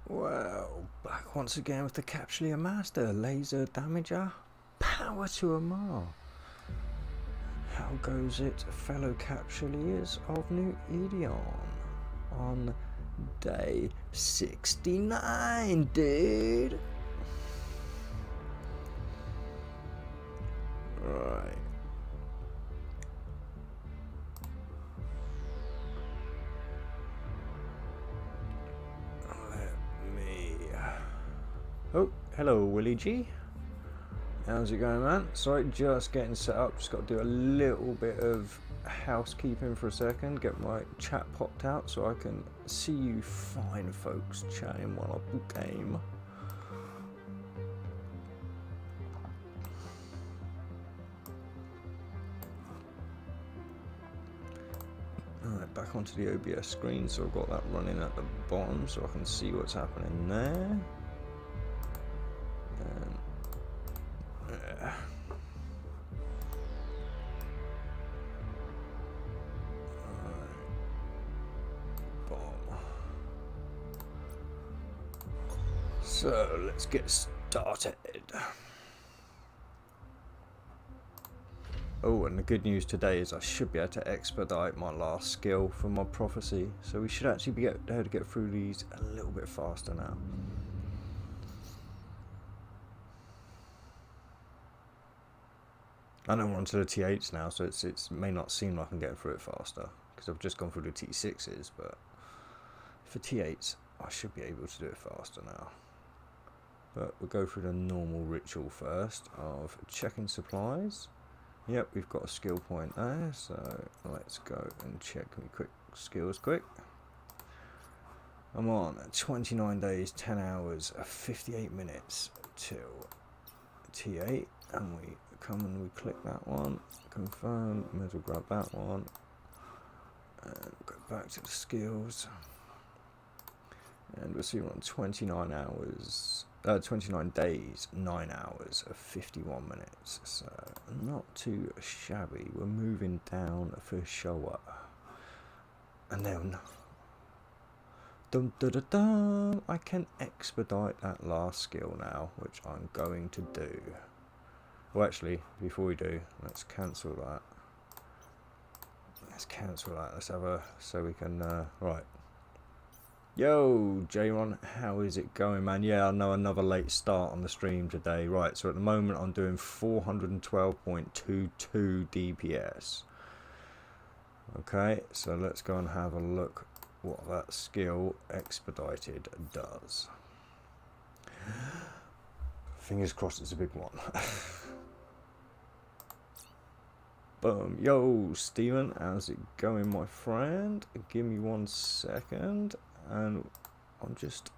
Well, back once again with the Capsuleer Master, Laser Damager, Power to Amar. How goes it, fellow Capsuleers of New Edeon? On day 69, dude! Right. Oh, hello Willie G. How's it going, man? Sorry, just getting set up. Just got to do a little bit of housekeeping for a second. Get my chat popped out so I can see you fine folks chatting while I game. Alright, back onto the OBS screen. So I've got that running at the bottom so I can see what's happening there. So let's get started. Oh, and the good news today is I should be able to expedite my last skill for my prophecy. So we should actually be able to get through these a little bit faster now. I know we're onto the T8s now, so it may not seem like I'm getting through it faster because I've just gone through the T6s, but for T8s I should be able to do it faster now. But we'll go through the normal ritual first of checking supplies. Yep, we've got a skill point there, so let's go and check quick skills quick. I'm on 29 days, 10 hours, 58 minutes till T8, and we come and we click that one, confirm, middle grab that one, and go back to the skills. And we'll see we're on 29 hours, 29 days, 9 hours of 51 minutes. So not too shabby. We're moving down for sure. And then, dum da da dum, I can expedite that last skill now, which I'm going to do. Well, actually, before we do, let's cancel that. Let's cancel that. Let's have a, so we can, right. Yo, J-Ron, how is it going, man? Yeah, I know, another late start on the stream today. Right, so at the moment I'm doing 412.22 DPS. Okay, so let's go and have a look what that skill expedited does. Fingers crossed it's a big one. Boom. Yo, Steven, how's it going, my friend? Give me 1 second. And I'm just,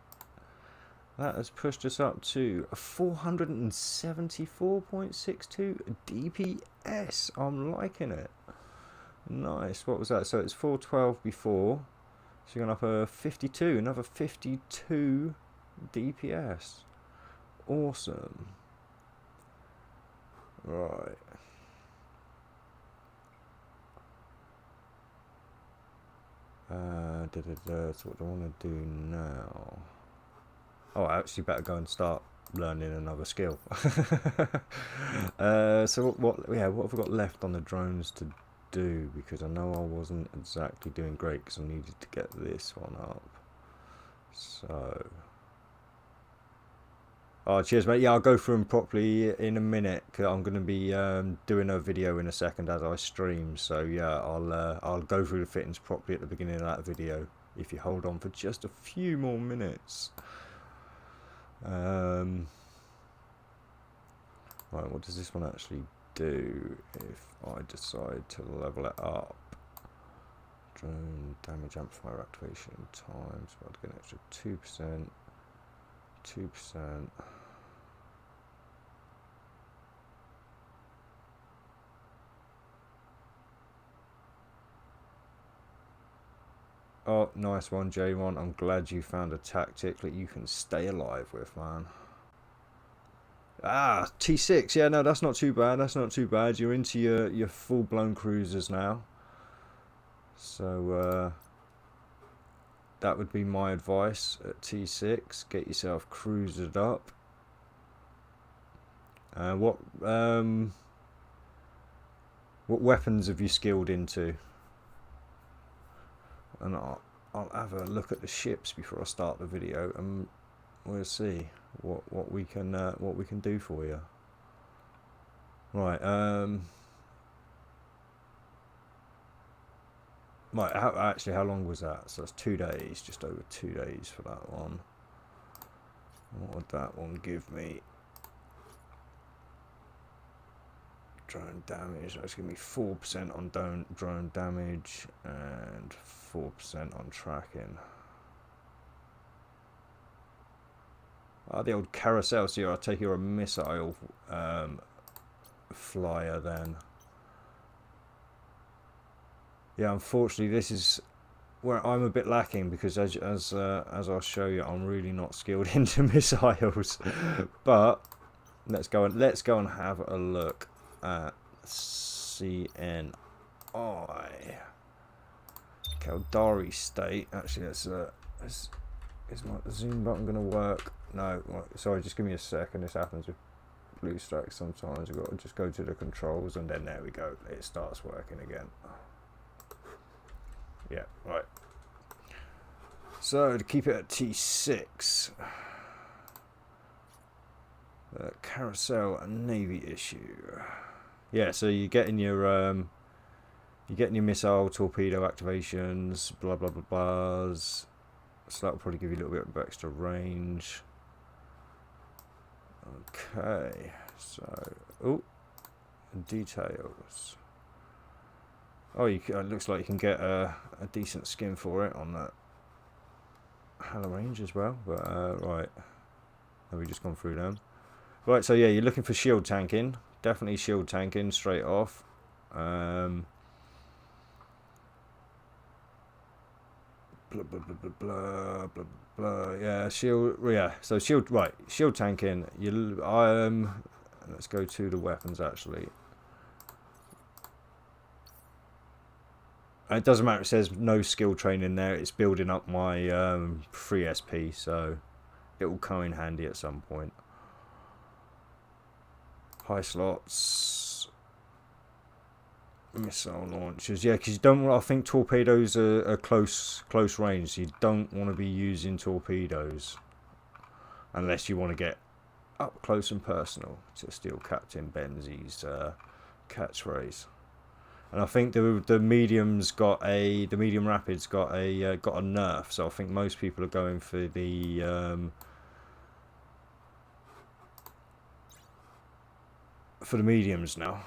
that has pushed us up to 474.62 DPS. I'm liking it. Nice. What was that? So it's 412 before, so you're going up a 52, another 52 DPS. Awesome. Right. So what do I want to do now? Oh, I actually better go and start learning another skill. So what have I got left on the drones to do? Because I know I wasn't exactly doing great because I needed to get this one up. So, oh, cheers, mate. Yeah, I'll go through them properly in a minute. Cause I'm going to be doing a video in a second as I stream. So yeah, I'll go through the fittings properly at the beginning of that video. If you hold on for just a few more minutes. Right, what does this one actually do if I decide to level it up? Drone damage amplifier activation time. So I'd get an extra 2%. 2%. Oh, nice one, J1. I'm glad you found a tactic that you can stay alive with, man. Ah, T6. Yeah, no, that's not too bad. That's not too bad. You're into your full-blown cruisers now. So, that would be my advice at T6. Get yourself cruised up. What weapons have you skilled into? And I'll have a look at the ships before I start the video, and we'll see what we can do for you. Right. Right. Actually, how long was that? So that's 2 days, just over 2 days for that one. What would that one give me? Drone damage. That's giving me 4% on drone damage and 4% on tracking. The old carousel. So I'll take you're a missile flyer then. Yeah, unfortunately, this is where I'm a bit lacking, because as I'll show you, I'm really not skilled into missiles. But let's go and have a look at CNI. Caldari State. Actually, is my zoom button going to work? No. Sorry, just give me a second. This happens with BlueStacks sometimes. I've got to just go to the controls, and then there we go. It starts working again. Yeah, right. So to keep it at T6, carousel and navy issue. Yeah, so you're getting your missile torpedo activations, blah blah blah blahs. So that'll probably give you a little bit of extra range. Okay, so details. Oh, it looks like you can get a decent skin for it on that Halo range as well. But right, have we just gone through them? Right, so yeah, you're looking for shield tanking. Definitely shield tanking straight off. Blah blah blah blah blah blah blah. Yeah, shield. Yeah, so shield. Right, shield tanking. Let's go to the weapons actually. It doesn't matter. It says no skill training there. It's building up my free SP, so it will come in handy at some point. High slots, missile launchers. Yeah, because you don't. I think torpedoes are close range. So you don't want to be using torpedoes unless you want to get up close and personal to steal Captain Benzie's catchphrase. And I think the medium rapids got a nerf. So I think most people are going for the mediums now.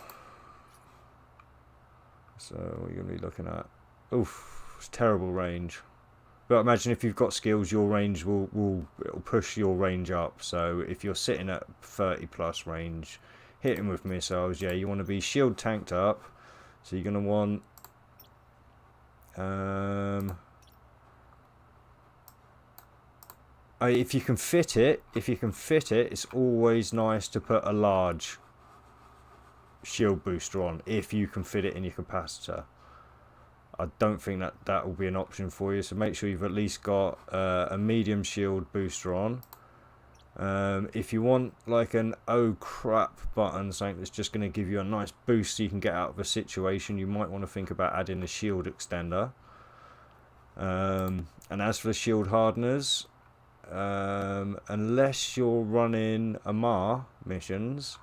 So what are you going to be looking at? Oof, it's terrible range. But imagine if you've got skills, your range it'll push your range up. So if you're sitting at 30 plus range, hitting with missiles, yeah, you want to be shield tanked up. So you're going to want if you can fit it, it's always nice to put a large shield booster on if you can fit it in your capacitor. I don't think that will be an option for you, so make sure you've at least got a medium shield booster on. If you want like an oh crap button, something that's just going to give you a nice boost so you can get out of a situation, you might want to think about adding a shield extender. And as for the shield hardeners, unless you're running Amar missions,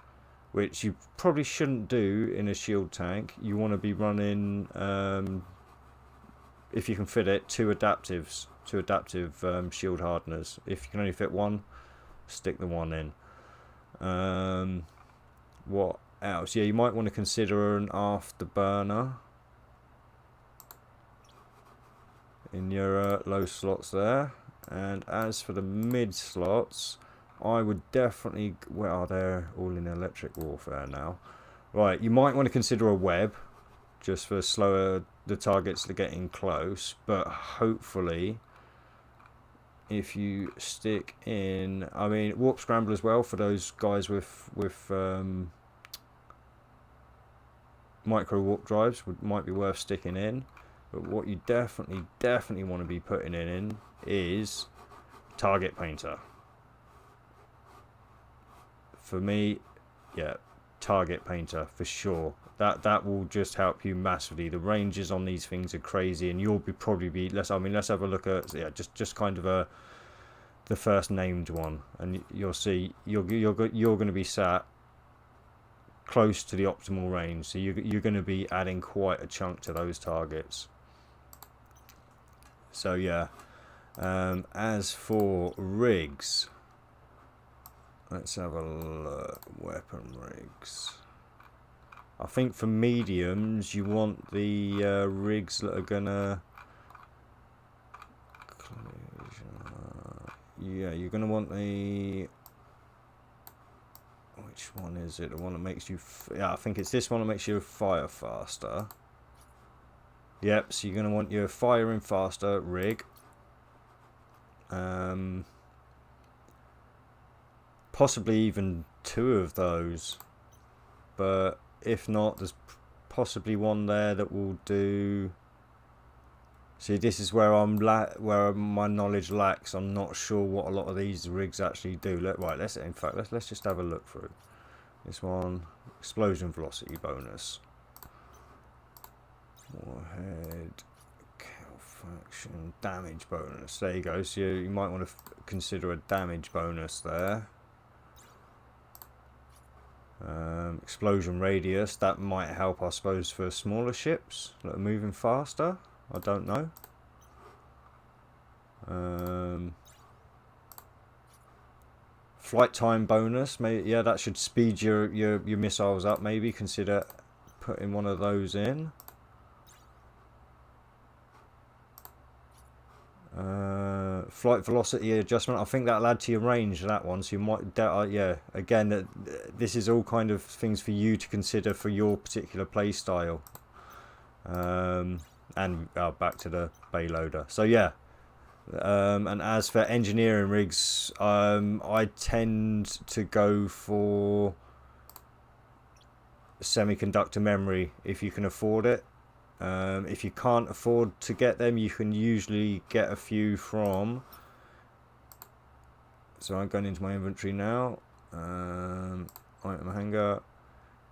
which you probably shouldn't do in a shield tank, you want to be running, if you can fit it, two adaptive shield hardeners. If you can only fit one, stick the one in. What else? Yeah, you might want to consider an afterburner in your low slots there. And as for the mid slots, I would definitely, well, they're all in electric warfare now. Right, you might want to consider a web, just for slower the targets to get in close, but hopefully if you stick in, I mean, warp scramble as well for those guys with micro warp drives might be worth sticking in. But what you definitely want to be putting in is Target Painter. For me, yeah, Target Painter for sure. That will just help you massively. The ranges on these things are crazy, and you'll probably be let's have a look at, yeah, just kind of the first named one, and you'll see you're going to be sat close to the optimal range. So you're going to be adding quite a chunk to those targets. So yeah, as for rigs, let's have a look. Weapon rigs. I think for mediums, you want the rigs that are gonna. Yeah, you're gonna want the. Which one is it? The one that makes you. Yeah, I think it's this one that makes you fire faster. Yep. So you're gonna want your firing faster rig. Possibly even 2 of those, but if not, there's possibly one there that will do. See, this is where where my knowledge lacks. I'm not sure what a lot of these rigs actually do. Let's just have a look through this one. Explosion velocity bonus, warhead calfaction, damage bonus. There you go. So you might want to consider a damage bonus there. Explosion radius, that might help, I suppose, for smaller ships that are moving faster. I don't know. Flight time bonus, maybe, yeah, that should speed your missiles up. Maybe consider putting one of those in. Flight velocity adjustment, I think that'll add to your range, that one, so you might, yeah, again, this is all kind of things for you to consider for your particular play style. And back to the Bayloader. So yeah, and as for engineering rigs, I tend to go for semiconductor memory if you can afford it. If you can't afford to get them, you can usually get a few from. So I'm going into my inventory now. Item hanger.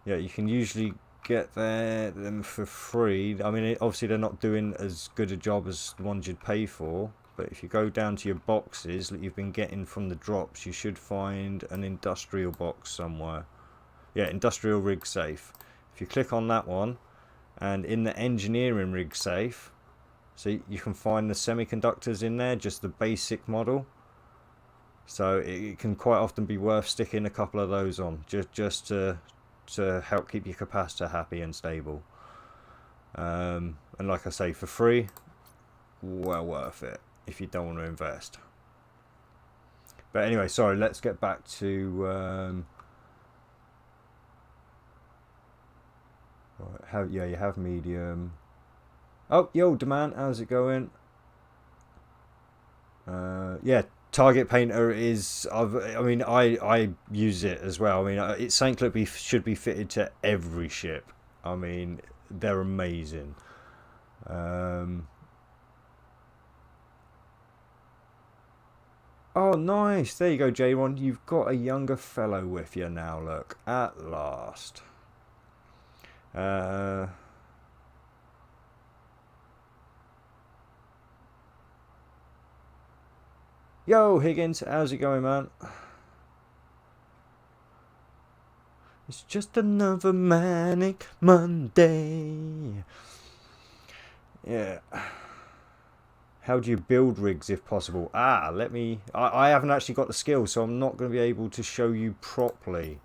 Yeah, you can usually get them for free. I mean, obviously they're not doing as good a job as the ones you'd pay for. But if you go down to your boxes that you've been getting from the drops, you should find an industrial box somewhere. Yeah, industrial rig safe. If you click on that one, and in the engineering rig safe, so you can find the semiconductors in there, just the basic model. So it can quite often be worth sticking a couple of those on, just to help keep your capacitor happy and stable. And like I say, for free, well worth it if you don't want to invest. But anyway, sorry, let's get back to yeah, you have medium. Oh, yo, Demand, how's it going? Yeah, Target Painter is. I use it as well. I mean, it's something that should be fitted to every ship. I mean, they're amazing. Oh, nice. There you go, J-Ron. You've got a younger fellow with you now. Look, at last. Yo, Higgins, how's it going, man? It's just another manic Monday. Yeah. How do you build rigs if possible? I haven't actually got the skill, so I'm not going to be able to show you properly.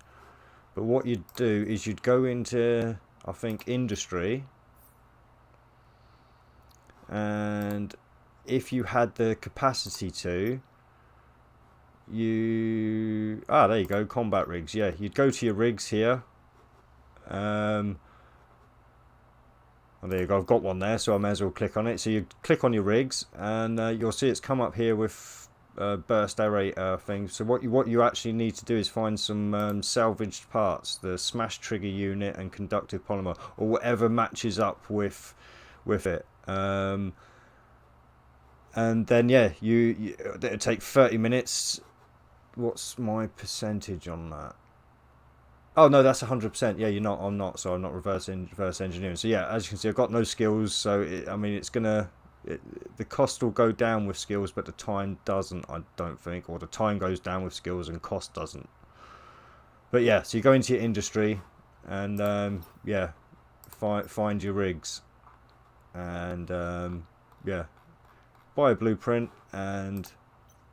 But what you'd do is you'd go into, I think, industry. And if you had the capacity to, there you go, combat rigs. Yeah, you'd go to your rigs here. Well, there you go, I've got one there, so I may as well click on it. So you click on your rigs, and you'll see it's come up here with burst aerator thing. So what you actually need to do is find some salvaged parts, the smash trigger unit and conductive polymer, or whatever matches up with with it. And then yeah, it'll take 30 minutes. What's my percentage on that? Oh no, that's 100%. Yeah, you're not. I'm not. So I'm not reverse engineering. So yeah, as you can see, I've got no skills. So I mean, the cost will go down with skills, but the time doesn't. I don't think, or the time goes down with skills and cost doesn't. But yeah, so you go into your industry, and yeah, find your rigs, and yeah, buy a blueprint and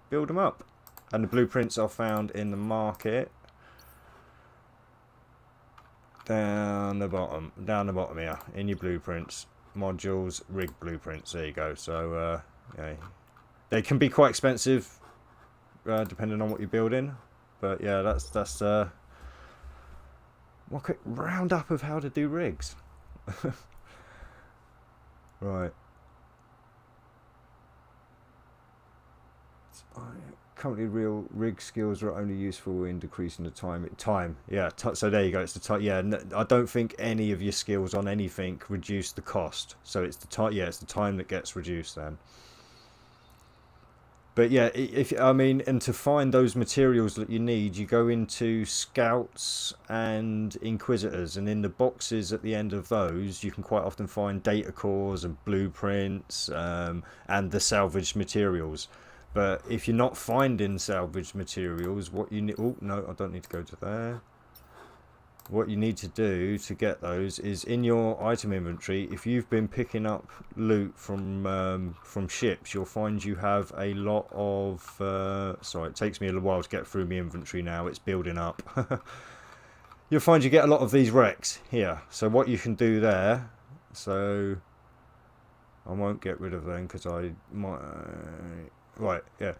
build them up. And the blueprints are found in the market down the bottom here in your blueprints, modules, rig blueprints. There you go. So yeah, they can be quite expensive depending on what you're building, but yeah, that's one quick roundup of how to do rigs. Right. Currently, real rig skills are only useful in decreasing the time. Yeah. So there you go. It's the time. Yeah. I don't think any of your skills on anything reduce the cost. So it's the time. Yeah, it's the time that gets reduced then. But yeah, if I mean, and to find those materials that you need, you go into Scouts and Inquisitors, and in the boxes at the end of those, you can quite often find data cores and blueprints and the salvaged materials. But if you're not finding salvaged materials, what you need... Oh, no, I don't need to go to there. What you need to do to get those is in your item inventory. If you've been picking up loot from ships, you'll find you have a lot of... sorry, it takes me a little while to get through my inventory now. It's building up. You'll find you get a lot of these wrecks here. So what you can do there... So I won't get rid of them because I might... Right, yeah,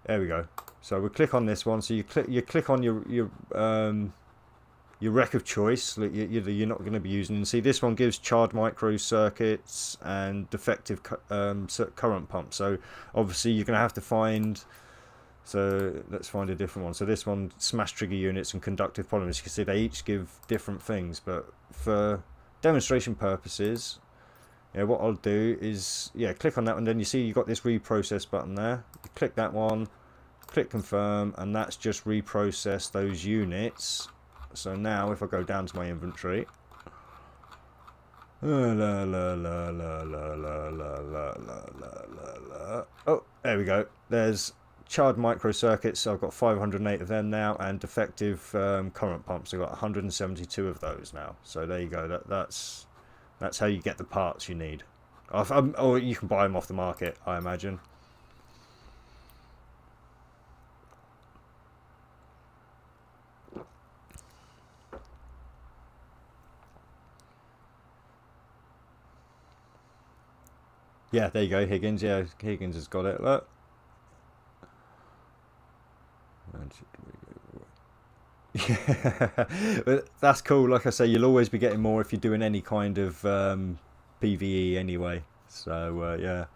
there we go. So we click on this one. So you click on your wreck of choice that you're not going to be using. And see, this one gives charred micro circuits and defective current pump. So obviously you're going to have to find. So let's find a different one. So this one, smash trigger units and conductive polymers. You can see they each give different things, but for demonstration purposes. Yeah, what I'll do is, yeah, click on that one. Then you see you've got this reprocess button there. You click that one, click confirm, and that's just reprocess those units. So now if I go down to my inventory, oh, there we go. There's charred micro circuits. So I've got 508 of them now, and defective current pumps. I've got 172 of those now. So there you go. That's how you get the parts you need. Or you can buy them off the market, I imagine. Yeah, there you go, Higgins. Yeah, Higgins has got it. Look. Yeah, but that's cool. Like I say, you'll always be getting more if you're doing any kind of PvE anyway. So yeah.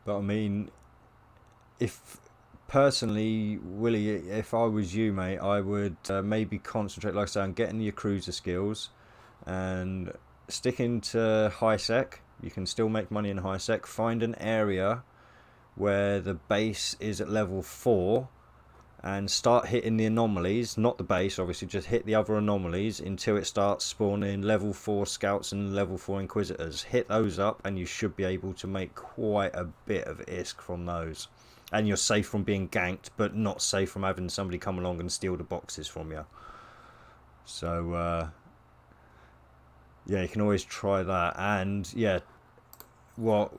But I mean, if personally, Willie, if I was you, mate, I would maybe concentrate, like I say, on getting your cruiser skills and sticking to high sec. You can still make money in high sec. Find an area where the base is at level 4 and start hitting the anomalies, not the base obviously, just hit the other anomalies until it starts spawning level 4 scouts and level 4 inquisitors. Hit those up and you should be able to make quite a bit of ISK from those, and you're safe from being ganked but not safe from having somebody come along and steal the boxes from you. So yeah, you can always try that. And yeah, what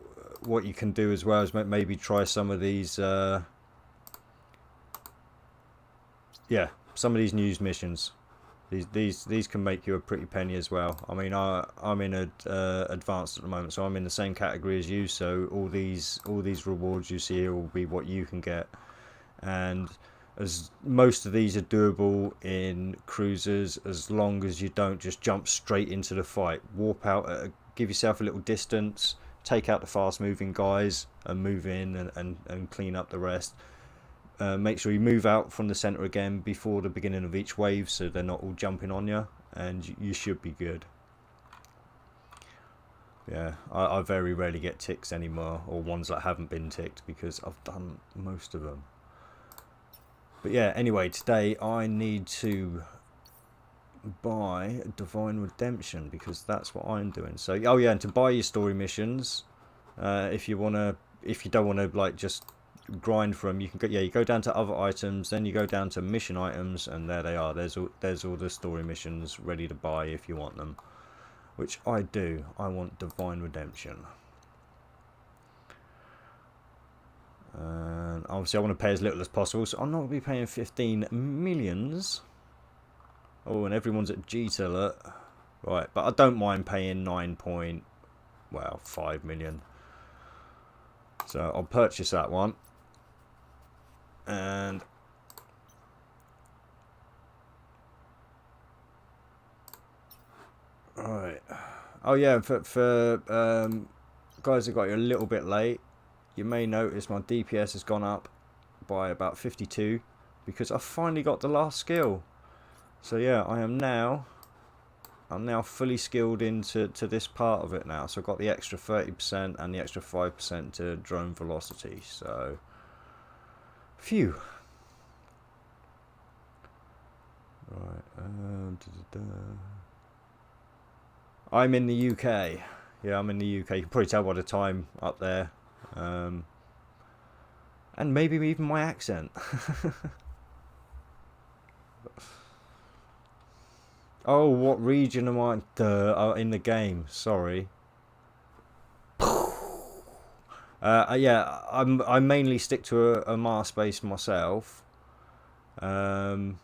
you can do as well is maybe try some of these yeah, some of these news missions. These can make you a pretty penny as well. I mean, I'm in advanced at the moment, so I'm in the same category as you. So all these rewards you see here will be what you can get, and as most of these are doable in cruisers, as long as you don't just jump straight into the fight. Warp out, give yourself a little distance, take out the fast moving guys and move in and clean up the rest. Make sure you move out from the center again before the beginning of each wave, so they're not all jumping on you, and you should be good. Yeah, I very rarely get ticks anymore, or ones that haven't been ticked, because I've done most of them. But yeah, anyway, today I need to buy Divine Redemption, because that's what I'm doing. So, oh yeah, and to buy your story missions, if you don't want to like just grind for them, you can go, yeah, you go down to other items, then you go down to mission items, and there they are. There's all the story missions ready to buy if you want them, which I do. I want Divine Redemption. And obviously I want to pay as little as possible, so I'm not going to be paying 15 millions. Oh, and everyone's at G-Tiller. Right, but I don't mind paying 5 million. So I'll purchase that one. And right. Oh yeah, for guys that got here a little bit late, you may notice my DPS has gone up by about 52 because I finally got the last skill. So yeah, I'm now fully skilled into this part of it now. So I've got the extra 30% and the extra 5% to drone velocity. So, phew. Right. I'm in the UK. Yeah, I'm in the UK. You can probably tell by the time up there. And maybe even my accent. Oh, what region am I? In the game. Sorry. Yeah, I mainly stick to a Mars base myself. But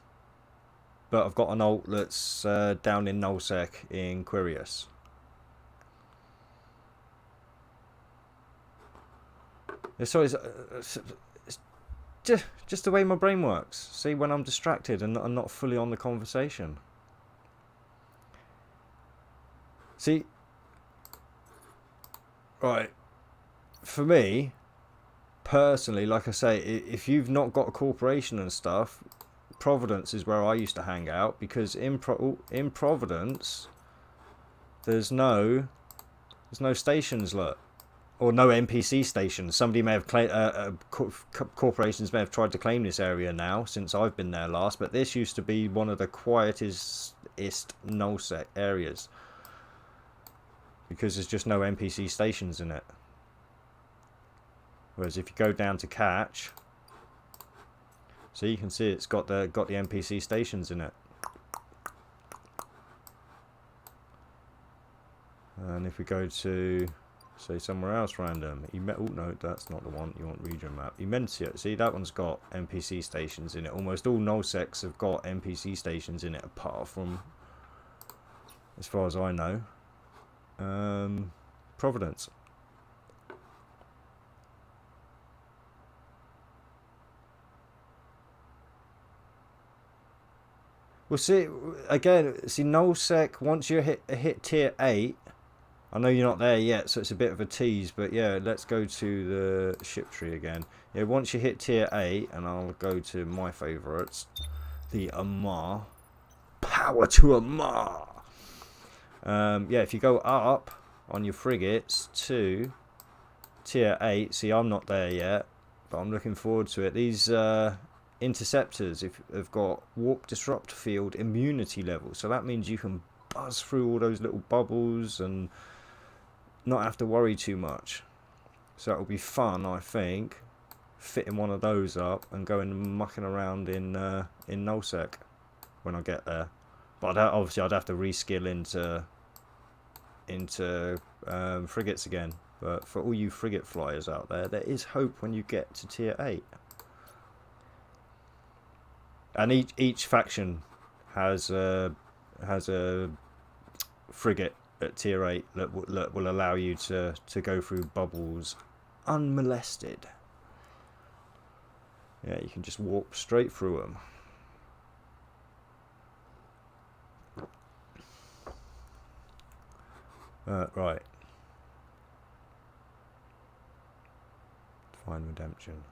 I've got an ult that's down in Nullsec in Quirius. So it's just the way my brain works. See, when I'm distracted and I'm not fully on the conversation. See, right, for me, personally, like I say, if you've not got a corporation and stuff, Providence is where I used to hang out, because in Providence, there's no stations, look. Or no NPC stations. Somebody may have corporations may have tried to claim this area now since I've been there last, but this used to be one of the quietest nullsec areas because there's just no NPC stations in it. Whereas if you go down to Catch, so you can see it's got the NPC stations in it. And if we go to, say, somewhere else random, oh no, that's not the one. You want region map. Immensia, see, that one's got NPC stations in it. Almost all nullsecs have got NPC stations in it, apart from, as far as I know, Providence. Well, see, again, see, nullsec, once you hit tier 8, I know you're not there yet, so it's a bit of a tease, but yeah, let's go to the ship tree again. Yeah, once you hit tier 8, and I'll go to my favourites, the Amarr. Power to Amarr! Yeah, if you go up on your frigates to tier 8, see, I'm not there yet, but I'm looking forward to it. These interceptors have got warp disrupt field immunity level, so that means you can buzz through all those little bubbles and not have to worry too much. So it'll be fun, I think, fitting one of those up and going mucking around in nullsec when I get there. But obviously I'd have to reskill into frigates again. But for all you frigate flyers out there, there is hope when you get to tier 8. And each faction has a frigate at tier 8 that will allow you to go through bubbles unmolested. Yeah, you can just warp straight through them. Right. Divine Redemption.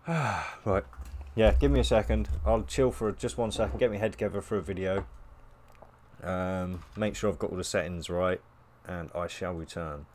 Right. Yeah, give me a second. I'll chill for just 1 second, get my head together for a video. Make sure I've got all the settings right, and I shall return.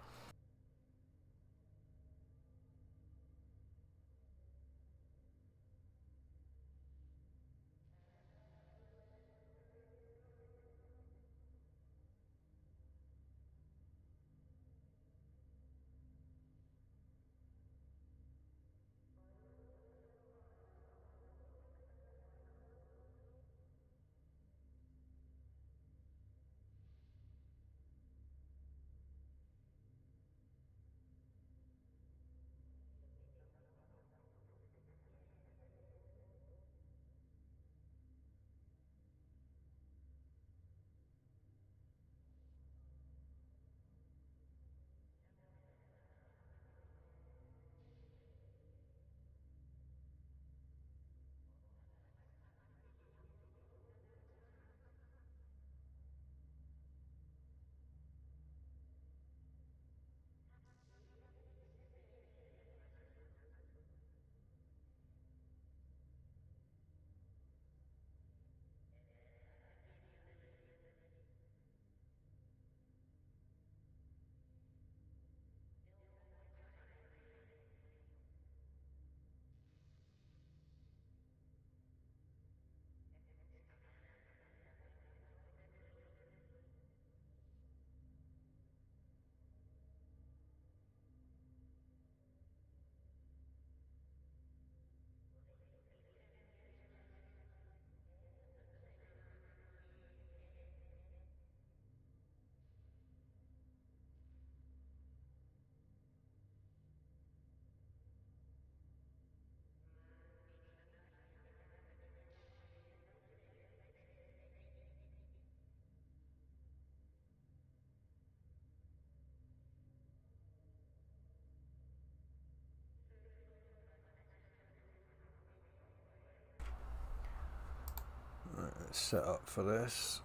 Right, let's set up for this.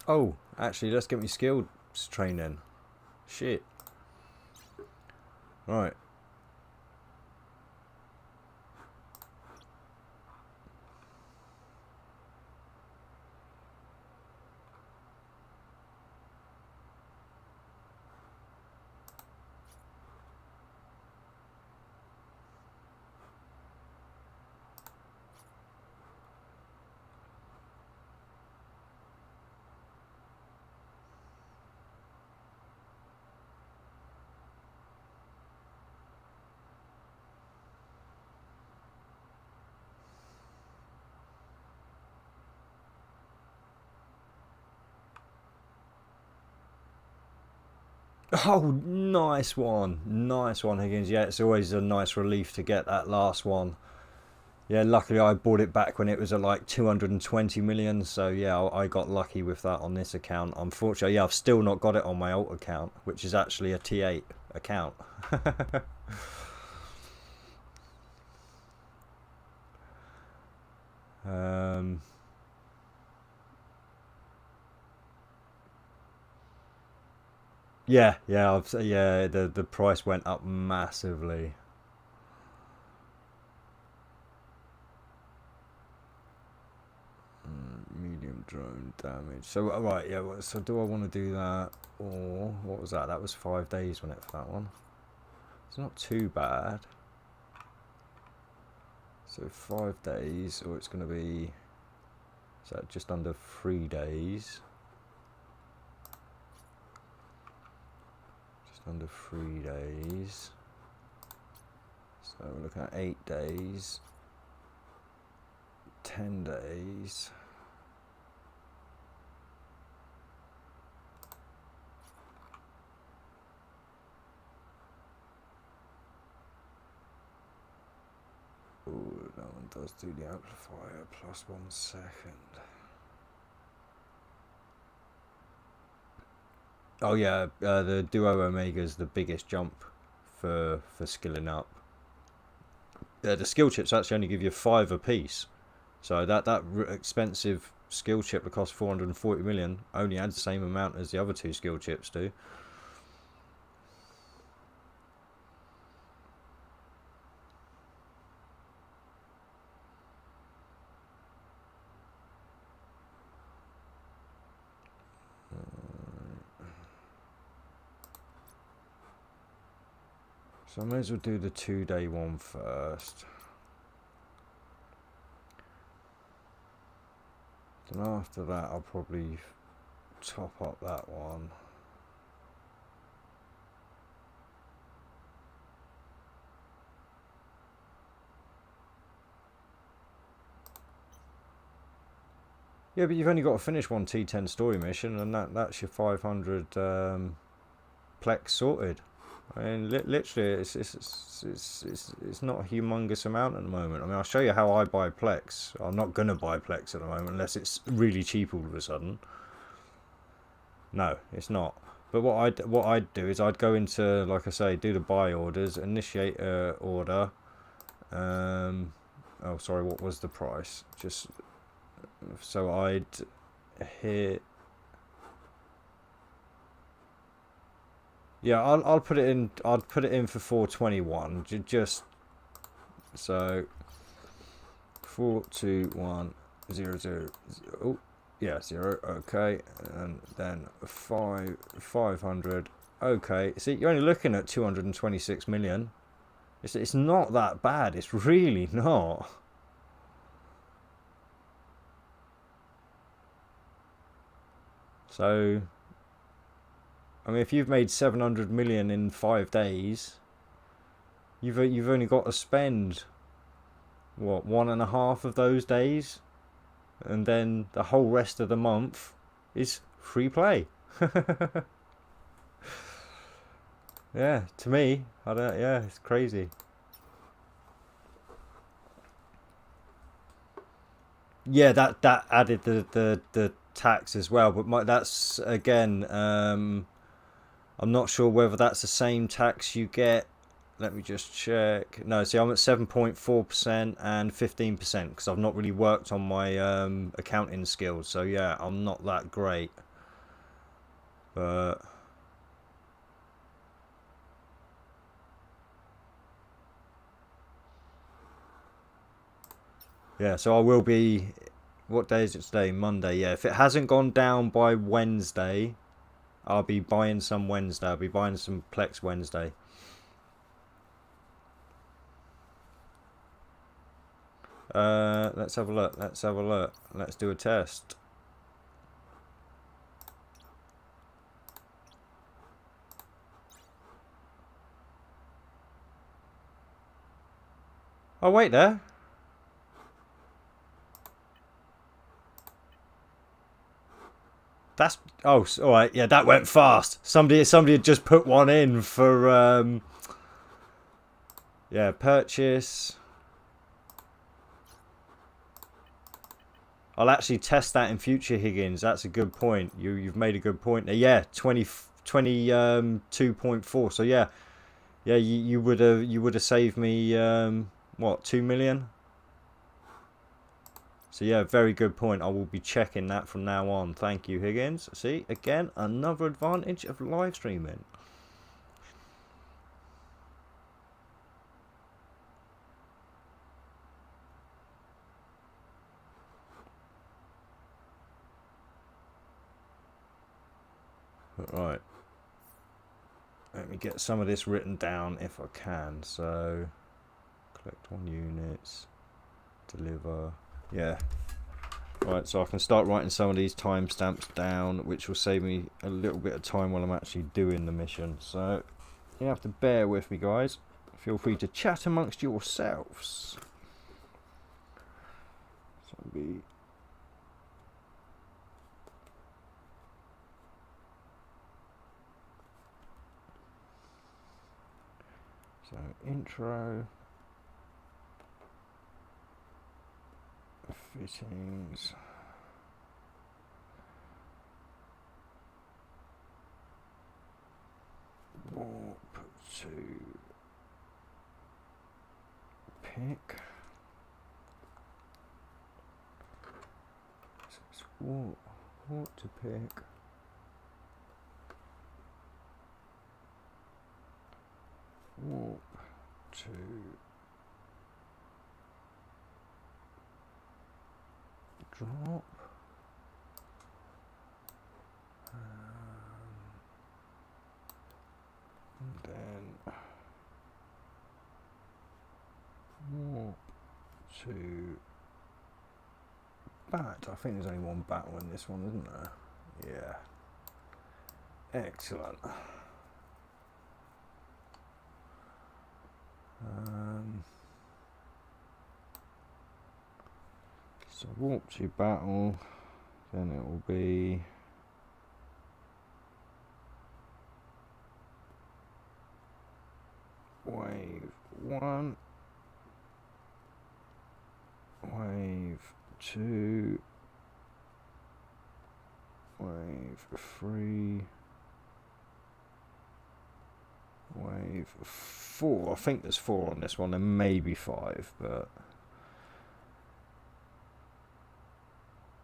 Oh, actually, let's get me skills training. Shit. Right. Oh, nice one. Nice one, Higgins. Yeah, it's always a nice relief to get that last one. Yeah, luckily I bought it back when it was at like 220 million. So yeah, I got lucky with that on this account. Unfortunately, yeah, I've still not got it on my alt account, which is actually a T8 account. um, yeah, yeah, the price went up massively. Medium drone damage. So right, yeah. So do I want to do that, or what was that? That was 5 days, wasn't it, for that one? It's not too bad. So 5 days, or it's going to be, so just under 3 days. Just under 3 days. So we're looking at 8 days, 10 days. Ooh, that one does do the amplifier plus 1 second. Oh yeah, the Duo Omega is the biggest jump for skilling up. The skill chips actually only give you 5 a piece, so that expensive skill chip that costs 440 million only adds the same amount as the other 2 skill chips do. So I may as well do the 2-day one first. Then after that I'll probably top up that one. Yeah, but you've only got to finish one T10 story mission, and that's your 500 plex sorted. I mean, literally, it's not a humongous amount at the moment. I mean, I'll show you how I buy plex. I'm not gonna buy plex at the moment unless it's really cheap all of a sudden. No, it's not. But what I'd do is I'd go into, like I say, do the buy orders, initiate a order. Oh, sorry, what was the price? Just so I'd hit. Yeah, I'll put it in. I'd put it in for 421. Just so 42100. Oh, yeah, 0. Okay, and then 500. Okay, see, you're only looking at 226 million. It's not that bad. It's really not. So, I mean, if you've made 700 million in 5 days, you've only got to spend what, 1.5 of those days, and then the whole rest of the month is free play. Yeah, to me, I don't. Yeah, it's crazy. Yeah, that added the tax as well, but that's again. I'm not sure whether that's the same tax you get. Let me just check. No, see, I'm at 7.4% and 15% because I've not really worked on my accounting skills. So yeah, I'm not that great. But yeah, so I will be. What day is it today? Monday. Yeah, if it hasn't gone down by Wednesday, I'll be buying some Wednesday. I'll be buying some Plex Wednesday. Let's have a look. Let's have a look. Let's do a test. Oh, wait there. That's all right. Yeah, that went fast. Somebody had just put one in for yeah, purchase. I'll actually test that in future, Higgins. That's a good point. You've made a good point there. Yeah, 2.4. So yeah, you would have saved me what, 2 million. So yeah, very good point. I will be checking that from now on. Thank you, Higgins. See, again, another advantage of live streaming. Right. Let me get some of this written down if I can. So, collect on units, deliver. Yeah. Right, so I can start writing some of these timestamps down, which will save me a little bit of time while I'm actually doing the mission. So, you have to bear with me, guys. Feel free to chat amongst yourselves. So, intro, fittings. to pick. So it's warp to pick. Warp to drop. And then warp to bat. I think there's only one battle in this one, isn't there? Yeah. Excellent. So warp to battle, then it will be wave 1, wave 2, wave 3, wave 4. I think there's 4 on this one, there may be 5, but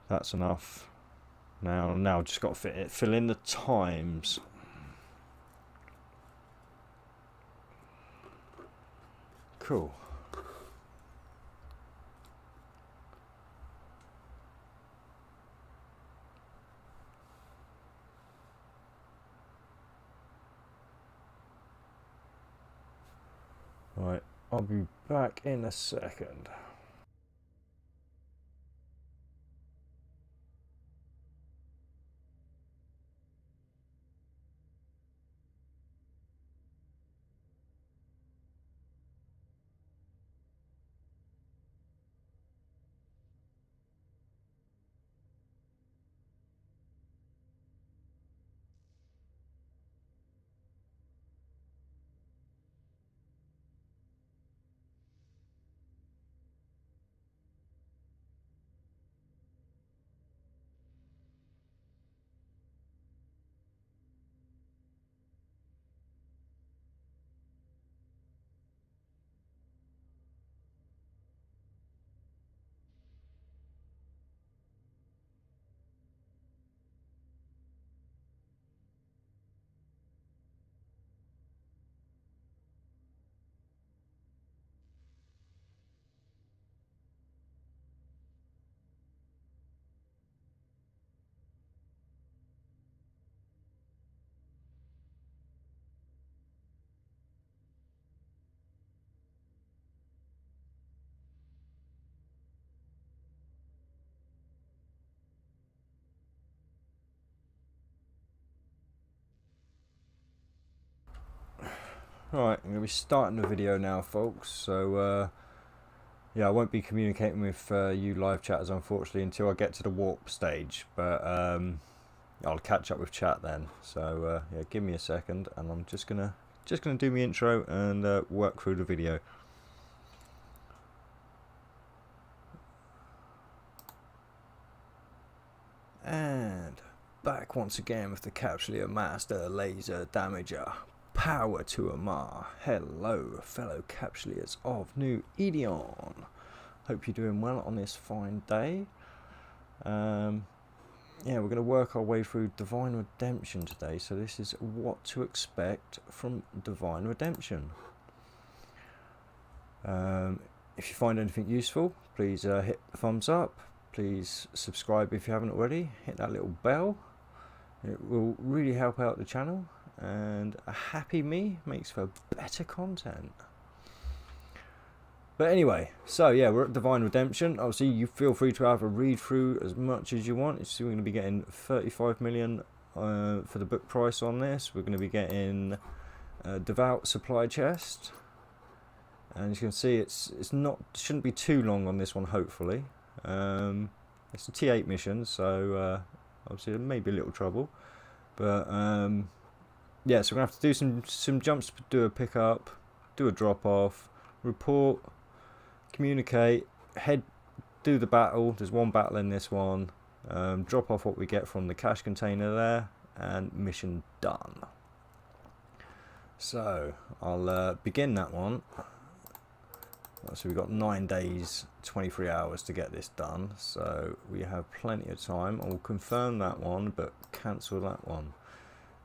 that's enough. Now just got to fill in the times. Cool. Right, I'll be back in a second. Right, I'm going to be starting the video now, folks. So, yeah, I won't be communicating with you live chatters, unfortunately, until I get to the warp stage. But I'll catch up with chat then. So, yeah, give me a second, and I'm just gonna do my intro and work through the video. And back once again with the Capsuleer Master Laser Damager. Power to Amarr. Hello, fellow Capsuleers of New Edion. Hope you're doing well on this fine day. Yeah, we're going to work our way through Divine Redemption today. So this is what to expect from Divine Redemption. If you find anything useful, please hit the thumbs up. Please subscribe if you haven't already. Hit that little bell. It will really help out the channel. And a happy me makes for better content. But anyway, so yeah, we're at Divine Redemption. Obviously, you feel free to have a read through as much as you want. So we're going to be getting 35 million for the book price on this. We're going to be getting a Devout Supply Chest, and as you can see, shouldn't be too long on this one. Hopefully, it's a T8 mission, so obviously there may be a little trouble, but yeah, so we're going to have to do some jumps to do a pickup, do a drop off, report, communicate, do the battle. There's one battle in this one, drop off what we get from the cash container there, and mission done. So I'll begin that one. So we've got 9 days, 23 hours to get this done. So we have plenty of time. I'll confirm that one, but cancel that one.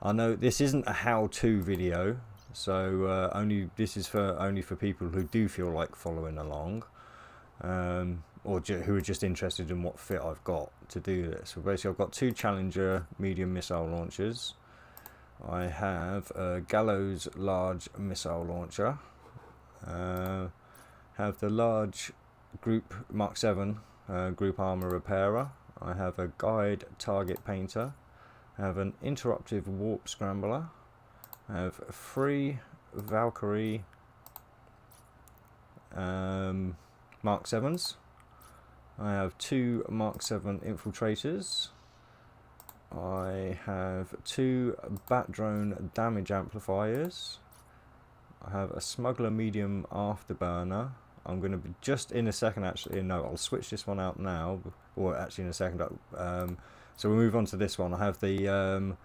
I know this isn't a how-to video, so this is only for people who do feel like following along, or who are just interested in what fit I've got to do this. So basically, I've got 2 Challenger medium missile launchers. I have a Gallows large missile launcher. Have the large Group Mark 7 group armor repairer. I have a guide target painter. I have an interruptive warp scrambler. I have 3 Valkyrie Mark 7s. I have 2 Mark 7 infiltrators. I have 2 bat drone damage amplifiers. I have a smuggler medium afterburner. I'm going to be just in a second, actually. No, I'll switch this one out now, or actually in a second. So we'll move on to this one. I have the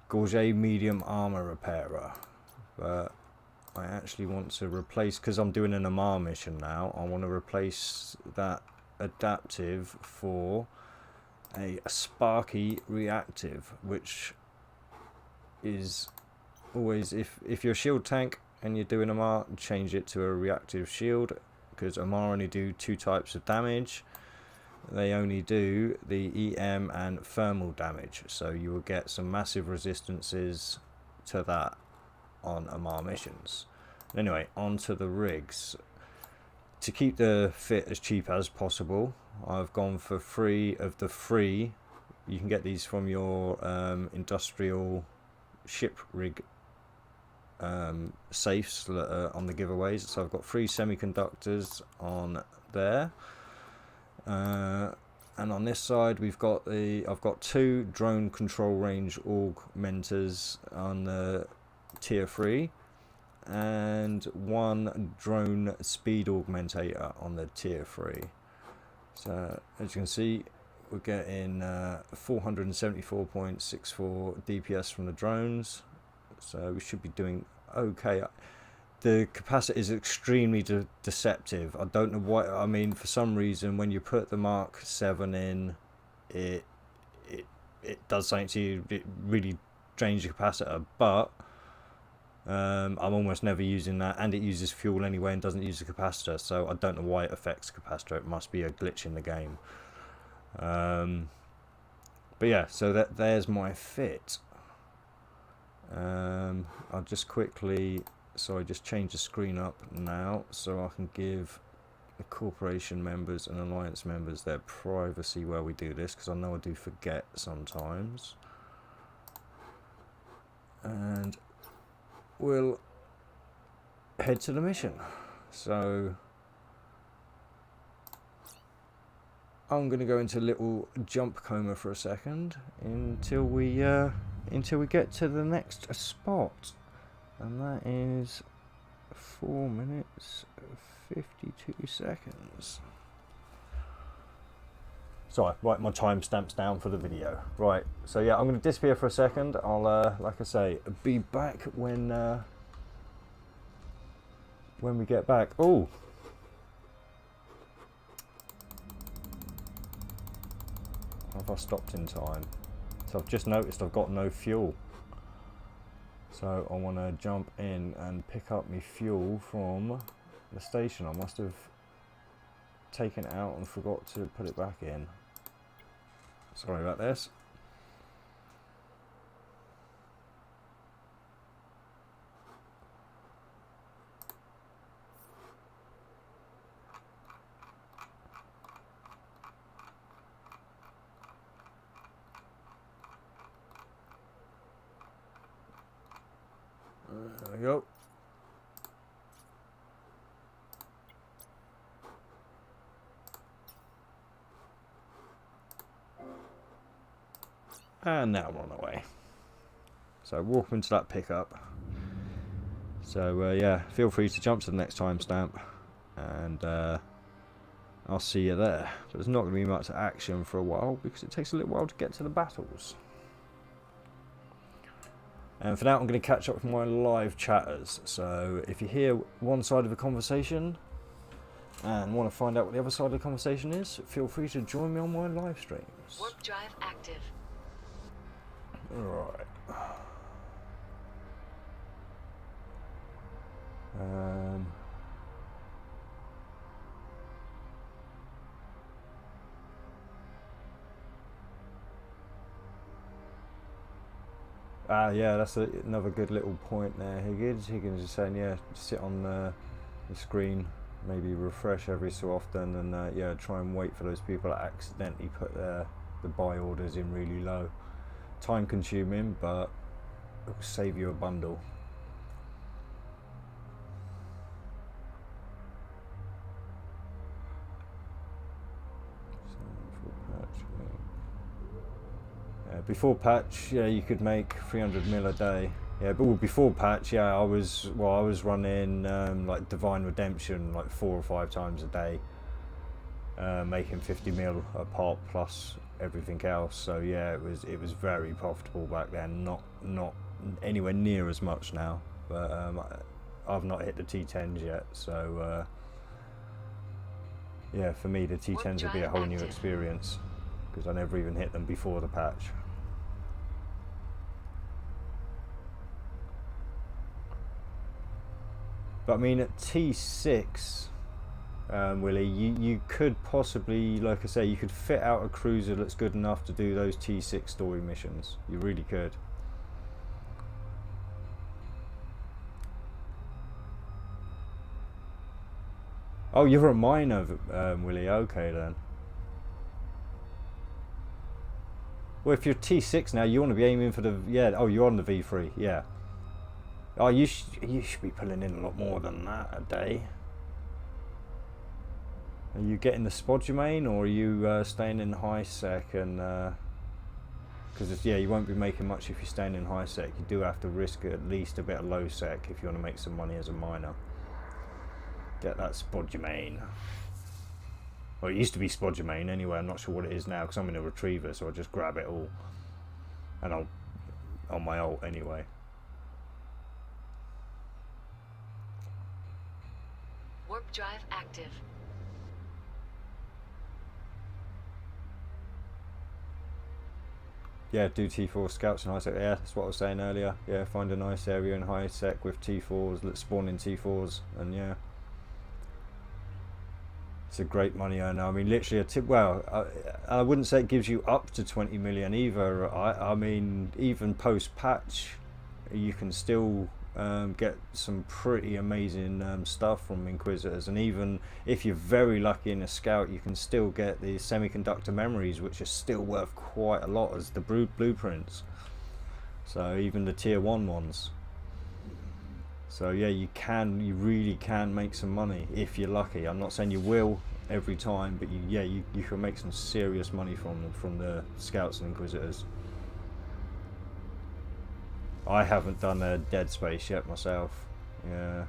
Gorget medium armor repairer, but I actually want to replace, because I'm doing an Amarr mission now, I want to replace that adaptive for a Sparky reactive, which is always, if you're a shield tank and you're doing Amarr, change it to a reactive shield, because Amarr only do 2 types of damage. They only do the EM and thermal damage, so you will get some massive resistances to that on Amarr missions. Anyway, on to the rigs. To keep the fit as cheap as possible, I've gone for 3 of the free. You can get these from your industrial ship rig safes that are on the giveaways. So I've got 3 semiconductors on there, and on this side I've got 2 drone control range augmenters on the tier 3 and 1 drone speed augmentator on the tier 3. So as you can see, we're getting 474.64 DPS from the drones, so we should be doing okay. The capacitor is extremely deceptive. I don't know why. I mean, for some reason, when you put the Mark 7 in, it does something to you. It really drains your capacitor, but I'm almost never using that, and it uses fuel anyway and doesn't use the capacitor, so I don't know why it affects the capacitor. It must be a glitch in the game. But yeah, so there's my fit. I'll just quickly, so I just change the screen up now so I can give the corporation members and alliance members their privacy where we do this, because I know I do forget sometimes. And we'll head to the mission. So I'm going to go into a little jump coma for a second until we get to the next spot, and that is 4 minutes 52 seconds. Sorry, write my timestamps down for the video. Right, so yeah, I'm going to disappear for a second. I'll, like I say, be back when we get back. Oh, have I stopped in time? So I've just noticed I've got no fuel. So I want to jump in and pick up my fuel from the station. I must have taken it out and forgot to put it back in. Sorry about this. There we go. And now we're on our way. So walk into that pickup. So yeah, feel free to jump to the next timestamp, and I'll see you there. So there's not going to be much action for a while because it takes a little while to get to the battles. And for that, I'm going to catch up with my live chatters. So if you hear one side of the conversation and want to find out what the other side of the conversation is, feel free to join me on my live streams. Warp drive active. Right. Yeah, that's another good little point there, Higgins. Higgins is saying, yeah, sit on the screen, maybe refresh every so often, and yeah, try and wait for those people that accidentally put the buy orders in really low. Time consuming, but it'll save you a bundle. Before patch, yeah, you could make 300 mil a day. Yeah, but before patch, yeah, I was running like Divine Redemption like 4 or 5 times a day, making 50 mil a pop plus everything else. So yeah, it was very profitable back then. Not anywhere near as much now, but I've not hit the T10s yet. So yeah, for me the T10s would be a whole new experience because I never even hit them before the patch. But I mean, at T6, Willie, you could possibly, like I say, you could fit out a cruiser that's good enough to do those T6 story missions. You really could. Oh, you're a miner, Willie. Okay then. Well, if you're T6 now, you want to be aiming for the Oh, you're on the V3. Yeah. Oh, you should be pulling in a lot more than that a day. Are you getting the spodumene, or are you staying in high sec? And because yeah, you won't be making much if you're staying in high sec. You do have to risk at least a bit of low sec if you want to make some money as a miner. Get that spodumene. Well, it used to be spodumene anyway. I'm not sure what it is now because I'm in a retriever, so I'll just grab it all, and I'll on my ult anyway. Warp drive active. Yeah, do T4 scouts in high sec. Yeah, that's what I was saying earlier. Yeah, find a nice area in high sec with T4s. Let's spawn in T4s, and yeah, it's a great money earner. I mean, literally I wouldn't say it gives you up to 20 million either. I mean, even post patch, you can still get some pretty amazing stuff from Inquisitors, and even if you're very lucky in a scout, you can still get the semiconductor memories, which are still worth quite a lot as the blueprints. So even the tier 1 ones. So yeah, you really can make some money if you're lucky. I'm not saying you will every time, but you can make some serious money from the scouts and Inquisitors. I haven't done a Dead Space yet myself, yeah,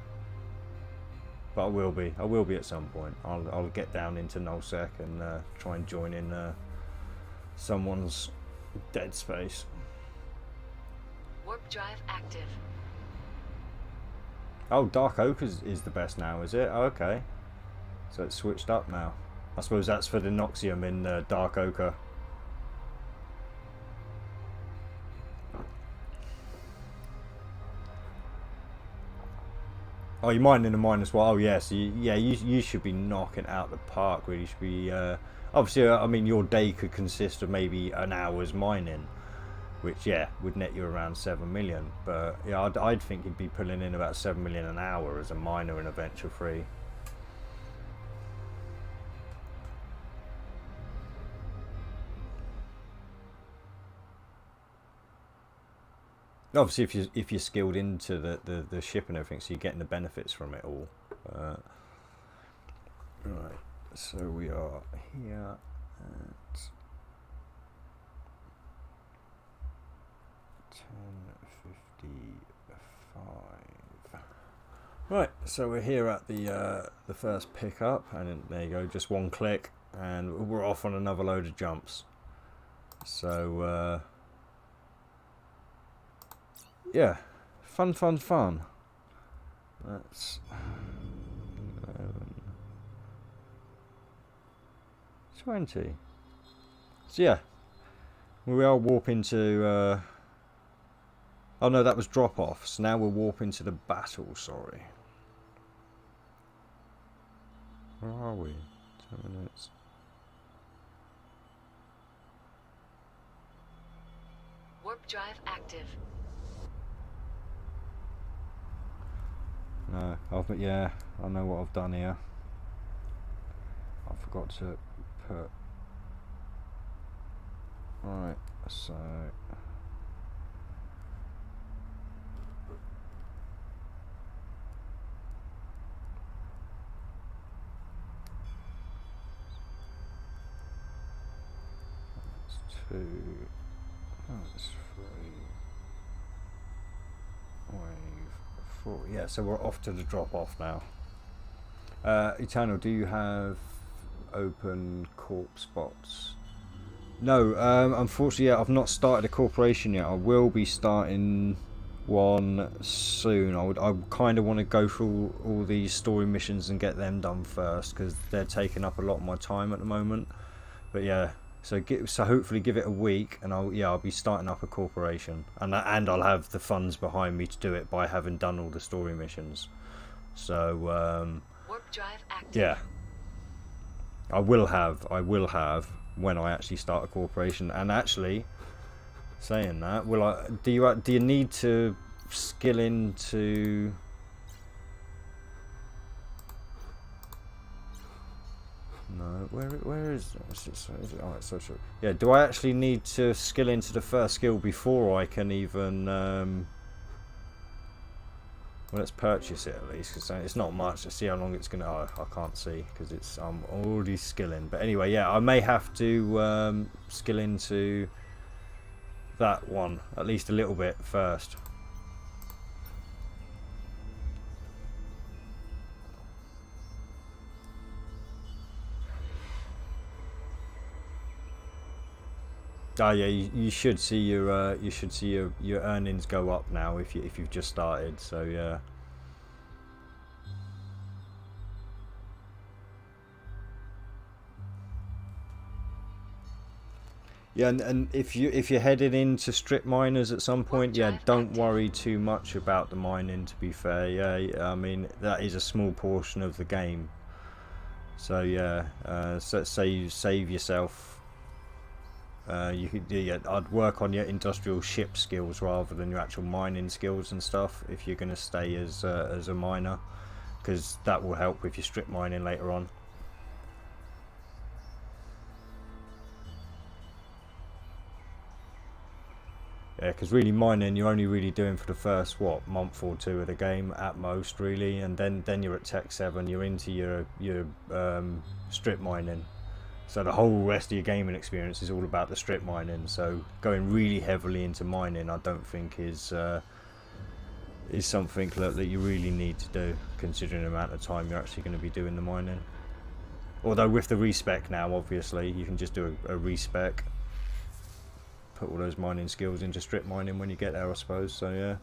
but I will be at some point. I'll get down into nullsec and try and join in someone's Dead Space. Warp drive active. Oh, Dark Oak is the best now, is it? Oh, okay, so it's switched up now. I suppose that's for the Noxium in Dark Ochre. Oh, you're mining a mine as well. Oh, yeah. So you should be knocking out the park. Really, you should be. Obviously, I mean, your day could consist of maybe an hour's mining, which would net you around 7 million. But yeah, I'd think you'd be pulling in about 7 million an hour as a miner in a venture free. Obviously, if you're skilled into the ship and everything, so you're getting the benefits from it all. Right, so we are here at 10:55. Right, so we're here at the first pickup, and there you go, just one click, and we're off on another load of jumps. So. yeah, fun. That's 11, 20. So yeah, we are warping to. Oh no, that was drop off. So now we're warping to the battle. Sorry. Where are we? 10 minutes. Warp drive active. No, yeah, I know what I've done here. I forgot to put. Right, so. That's 2. That's 3. Wave 4. Yeah, so we're off to the drop off now. Eternal, do you have open corp spots? No, unfortunately, yeah, I've not started a corporation yet. I will be starting one soon. I kind of want to go through all these story missions and get them done first because they're taking up a lot of my time at the moment. But yeah, so hopefully give it a week, and I'll be starting up a corporation, and I'll have the funds behind me to do it by having done all the story missions. So Warp drive active. yeah, I will have when I actually start a corporation. And actually, saying that, do you need to skill into? No, where is it? Oh, it's social. Yeah, do I actually need to skill into the first skill before I can even? Well, let's purchase it at least, because it's not much. Let's see how long it's gonna. Oh, I can't see because I'm already skilling. But anyway, yeah, I may have to skill into that one at least a little bit first. Oh yeah, you should see your earnings go up now if you've just started. So yeah. Yeah, and if you're heading into strip miners at some point, yeah, don't worry too much about the mining. To be fair, yeah, I mean that is a small portion of the game. So yeah, so say you save yourself. You could, yeah, I'd work on your industrial ship skills rather than your actual mining skills and stuff if you're going to stay as a miner, because that will help with your strip mining later on. Yeah, because really mining you're only really doing for the first month or two of the game at most, really, and then you're at Tech 7. You're into your strip mining. So the whole rest of your gaming experience is all about the strip mining. So going really heavily into mining, I don't think is something that you really need to do, considering the amount of time you're actually going to be doing the mining. Although with the respec now, obviously, you can just do a respec, put all those mining skills into strip mining when you get there, I suppose. So yeah.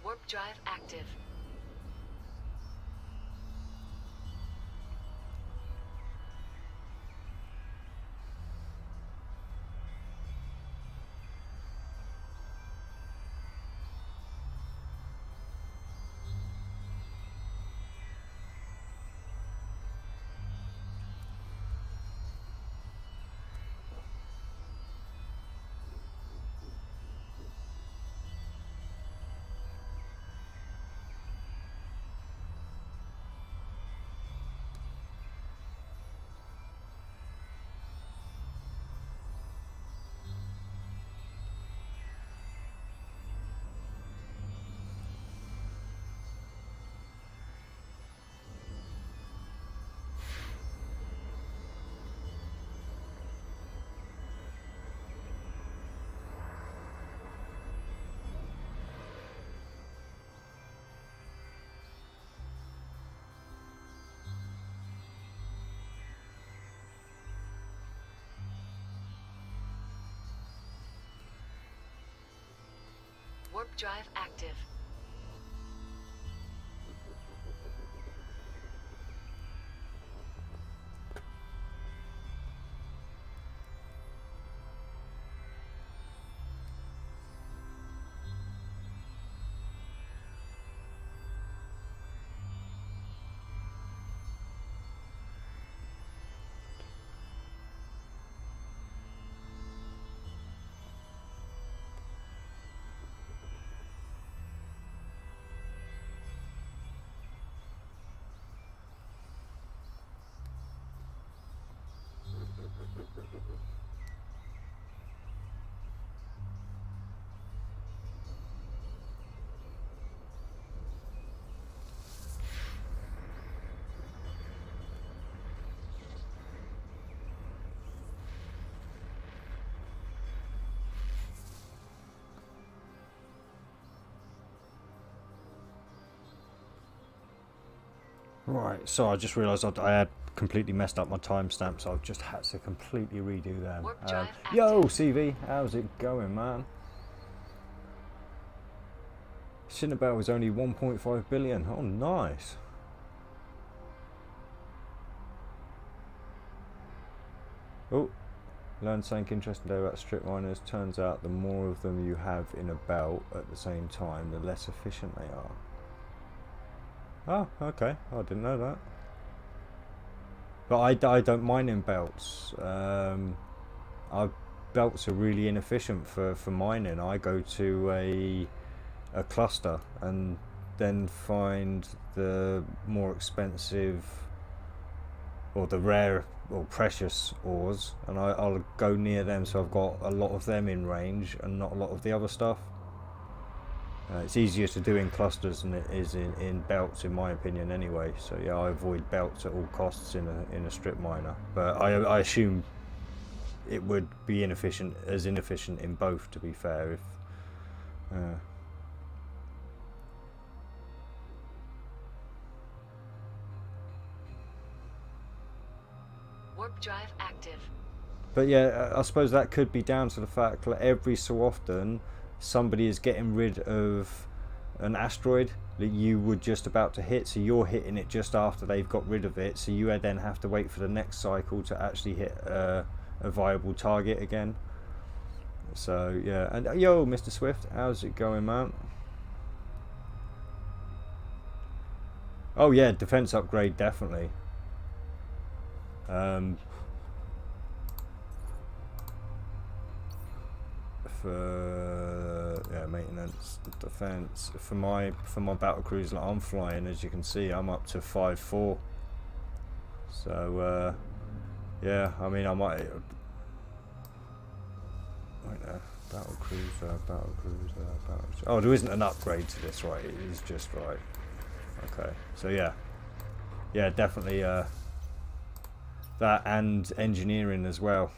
Warp drive active. drive active. Right, so I just realised I had completely messed up my timestamp, so I've just had to completely redo them. Warp drive Yo, active. CV, how's it going, man? Cinnabelle is only 1.5 billion. Oh, nice. Oh, learned something interesting there about strip miners. Turns out the more of them you have in a belt at the same time, the less efficient they are. Oh, okay. I didn't know that. But I don't mine in belts. Our belts are really inefficient for mining. I go to a cluster and then find the more expensive or the rare or precious ores, and I'll go near them, so I've got a lot of them in range and not a lot of the other stuff. It's easier to do in clusters than it is in belts, in my opinion, anyway. So yeah, I avoid belts at all costs in a strip miner. But I assume it would be inefficient in both, to be fair. If Warp drive active. But yeah, I suppose that could be down to the fact that every so often somebody is getting rid of an asteroid that you were just about to hit, so you're hitting it just after they've got rid of it, so you then have to wait for the next cycle to actually hit a viable target again. So yeah, and yo, Mr. Swift, how's it going, man? Oh yeah, defense upgrade, definitely. For yeah, maintenance, defense, for my battle cruiser that I'm flying, as you can see, I'm up to 5.4. So yeah, I mean, I might wait there. Battle cruiser. Oh, there isn't an upgrade to this, right? It is just right. Okay, so yeah, definitely that, and engineering as well.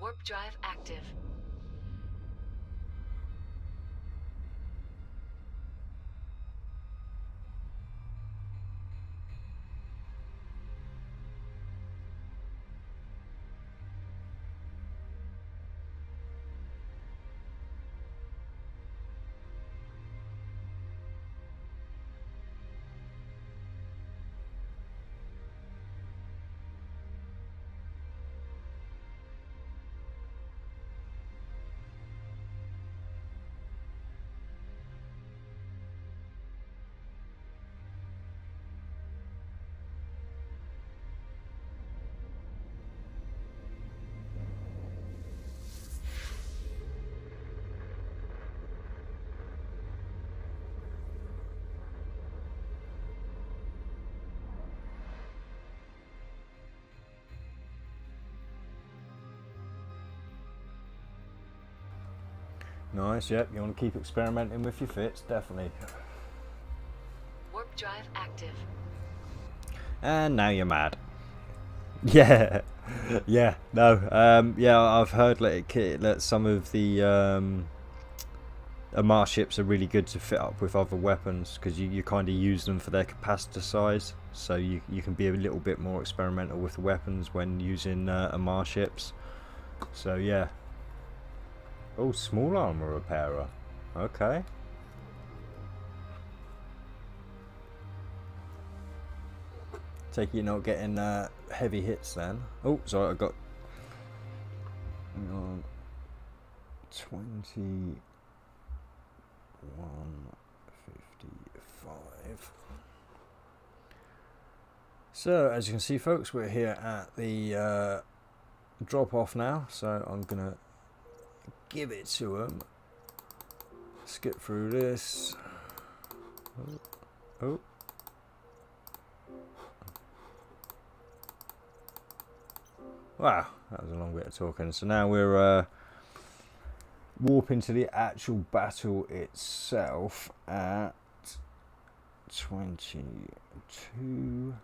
Warp drive active. Nice, yep, you want to keep experimenting with your fits, definitely. Warp drive active. And now you're mad. Yeah, yeah, no, yeah, I've heard that some of the Amarr ships are really good to fit up with other weapons because you kind of use them for their capacitor size, so you can be a little bit more experimental with the weapons when using Amarr ships. So yeah. Oh, small armor repairer. Okay. Take it you're not getting heavy hits then. Oh, sorry, I got. Hang on. 2155. So, as you can see, folks, we're here at the drop off now. So, I'm gonna give it to him. Skip through this. Oh. Wow, that was a long bit of talking. So now we're warping to the actual battle itself at 22:30.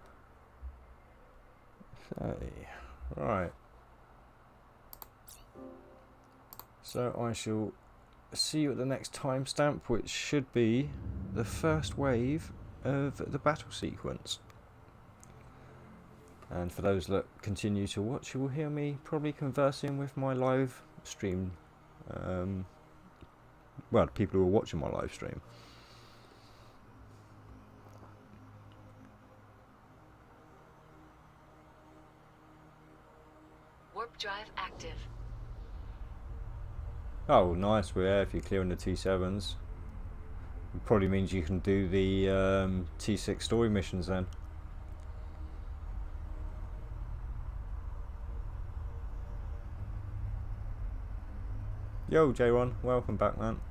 Right. So I shall see you at the next timestamp, which should be the first wave of the battle sequence. And for those that continue to watch, you will hear me probably conversing with my live stream. Well, people who are watching my live stream. Warp drive active. Oh, nice. Well, yeah, if you're clearing the T7s. It probably means you can do the T6 story missions then. Yo, J1, welcome back, man.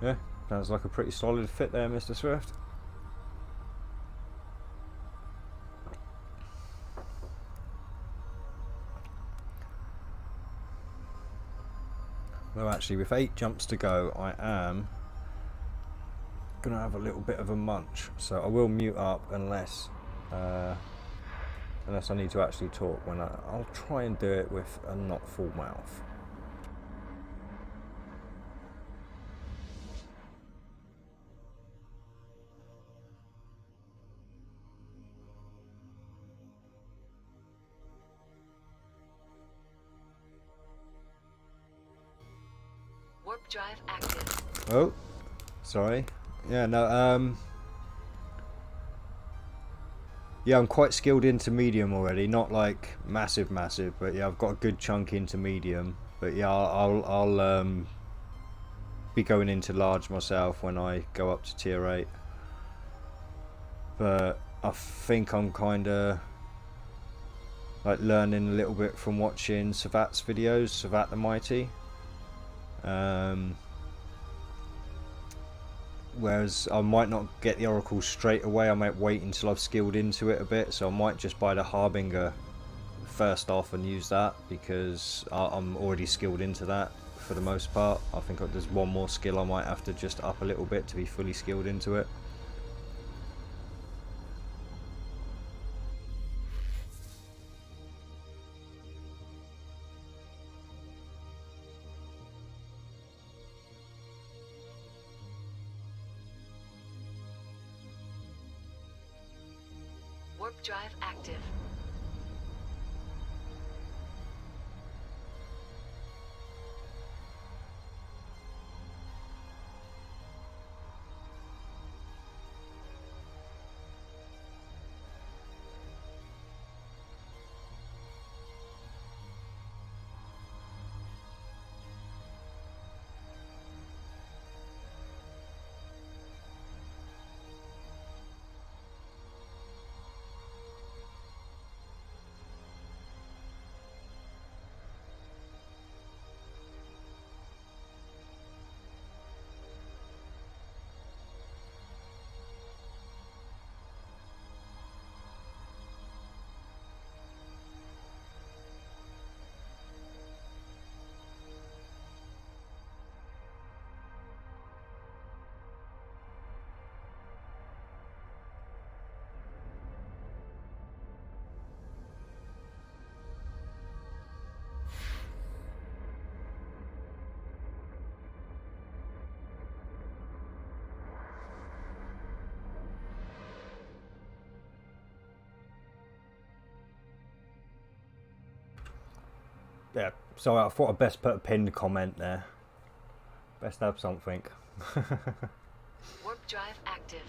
Yeah, sounds like a pretty solid fit there, Mr. Swift. Well, actually, with 8 jumps to go, I am gonna have a little bit of a munch, so I will mute up unless I need to actually talk. When I'll try and do it with a not full mouth. Warp drive active. Oh, sorry. Yeah, no. Yeah, I'm quite skilled into medium already. Not like massive, but yeah, I've got a good chunk into medium. But yeah, I'll be going into large myself when I go up to tier 8. But I think I'm kind of like learning a little bit from watching Savat's videos, Savat the Mighty. Whereas I might not get the Oracle straight away, I might wait until I've skilled into it a bit, so I might just buy the Harbinger first off and use that, because I'm already skilled into that for the most part. I think there's one more skill I might have to just up a little bit to be fully skilled into it. Warp drive active. Yeah, so I thought I'd best put a pinned comment there. Best have something. Warp drive active.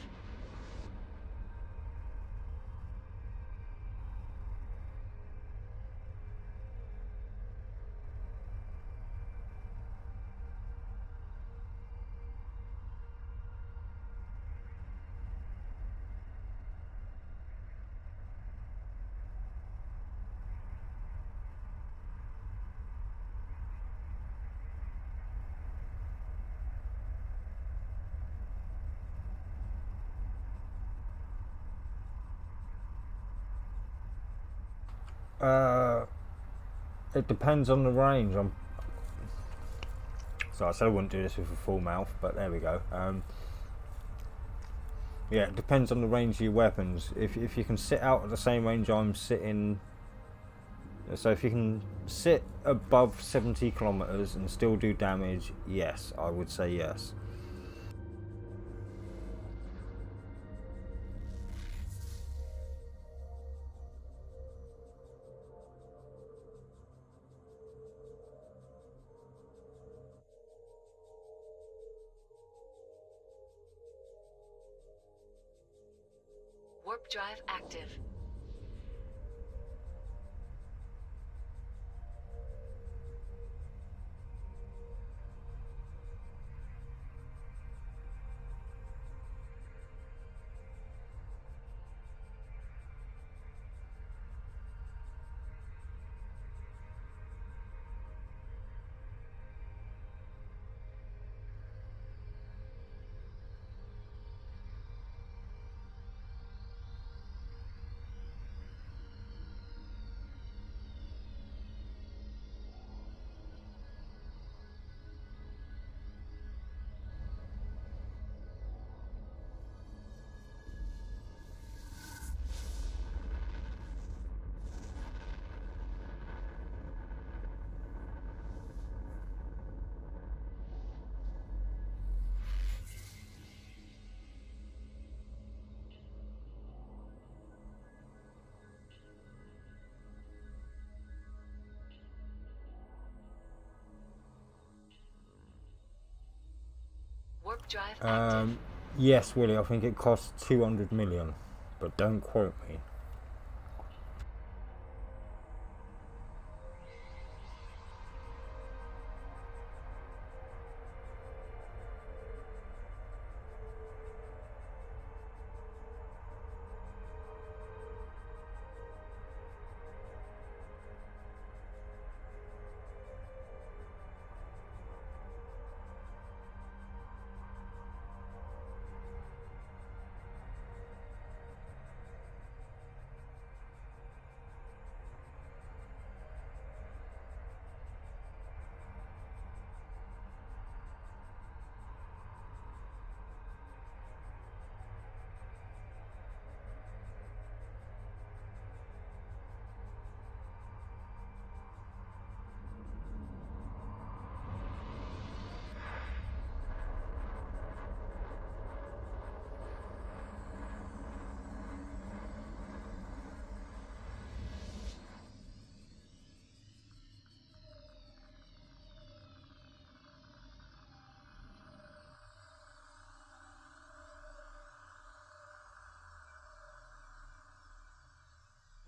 It depends on the range. So I said I wouldn't do this with a full mouth, but there we go. Yeah, it depends on the range of your weapons. If you can sit out at the same range I'm sitting, so if you can sit above 70 kilometers and still do damage, yes, I would say yes. Warp drive active. Warp drive active. Yes, Willie, I think it costs 200 million, but don't quote me.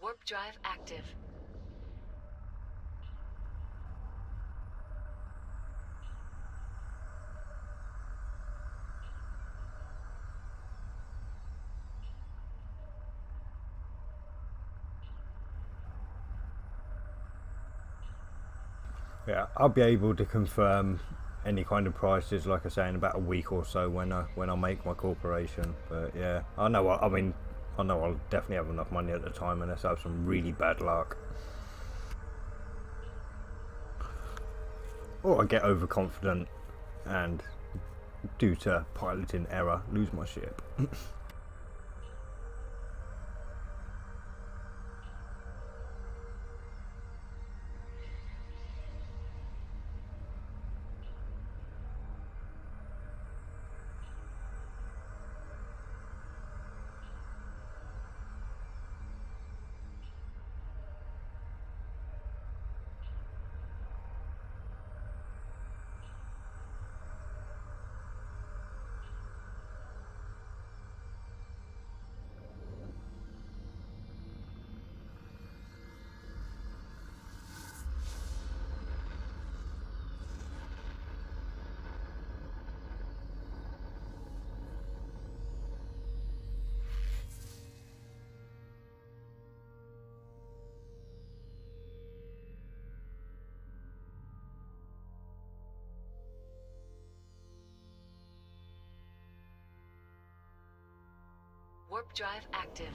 Warp drive active. Yeah, I'll be able to confirm any kind of prices, like I say, in about a week or so when I make my corporation. But yeah, I know. I mean, I know I'll definitely have enough money at the time, unless I have some really bad luck, or I get overconfident and, due to piloting error, lose my ship. Warp drive active.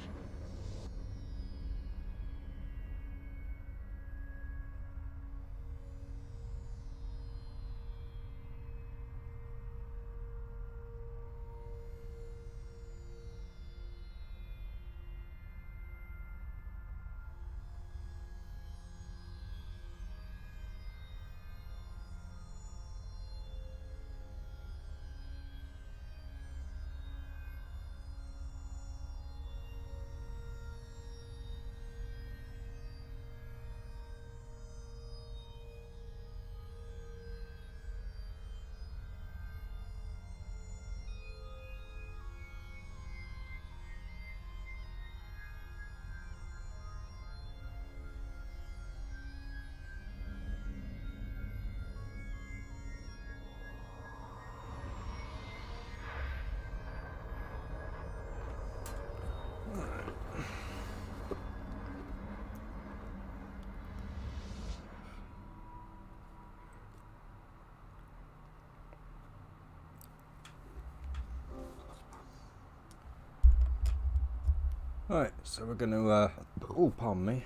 Right, so we're going to, oh, pardon me,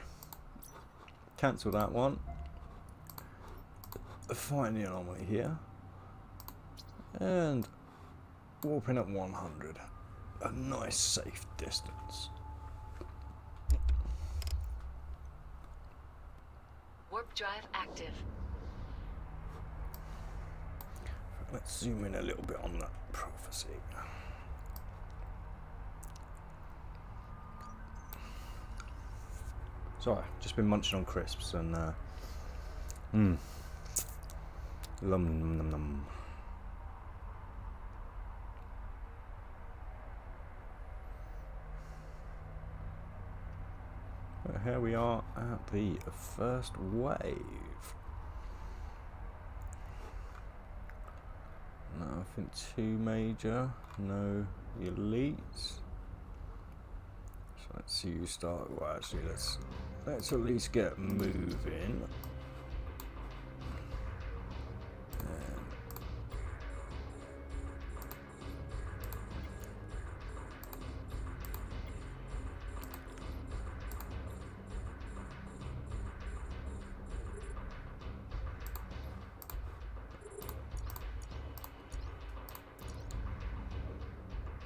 cancel that one, find the anomaly here, and warping up 100, a nice safe distance. Warp drive active. Let's zoom in a little bit on that prophecy. Sorry, just been munching on crisps and lum num num. But here we are at the first wave. Nothing too major, no elites. So let's see you start. Well, actually, let's at least get moving.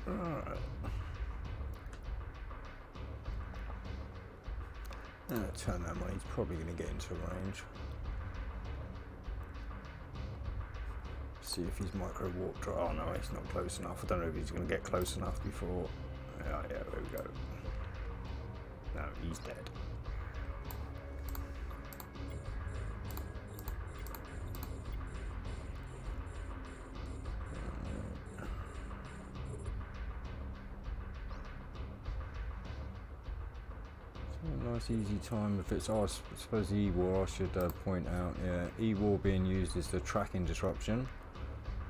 Alright. Turn that way, he's probably going to get into range. See if he's micro warp drive. Oh no, he's not close enough. I don't know if he's going to get close enough before. Yeah, there we go. No, he's dead. Nice easy time. If it's, I suppose the E-War, I should point out, yeah, E-War being used is the tracking disruption.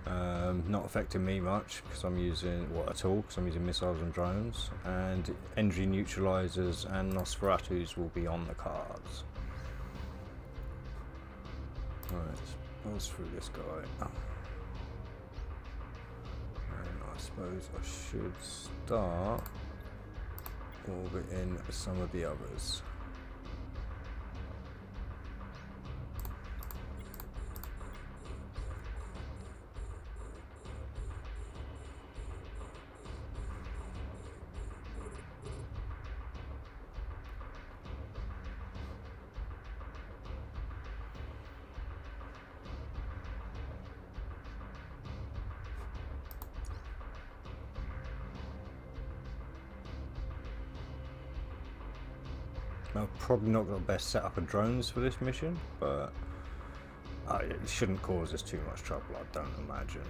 Not affecting me much because I'm using, at all, because I'm using missiles and drones, and energy neutralizers and Nosferatus will be on the cards. Right, let's buzz through this guy. Oh. And I suppose I should start orbiting some of the others. I've probably not got the best setup of drones for this mission, but it shouldn't cause us too much trouble, I don't imagine.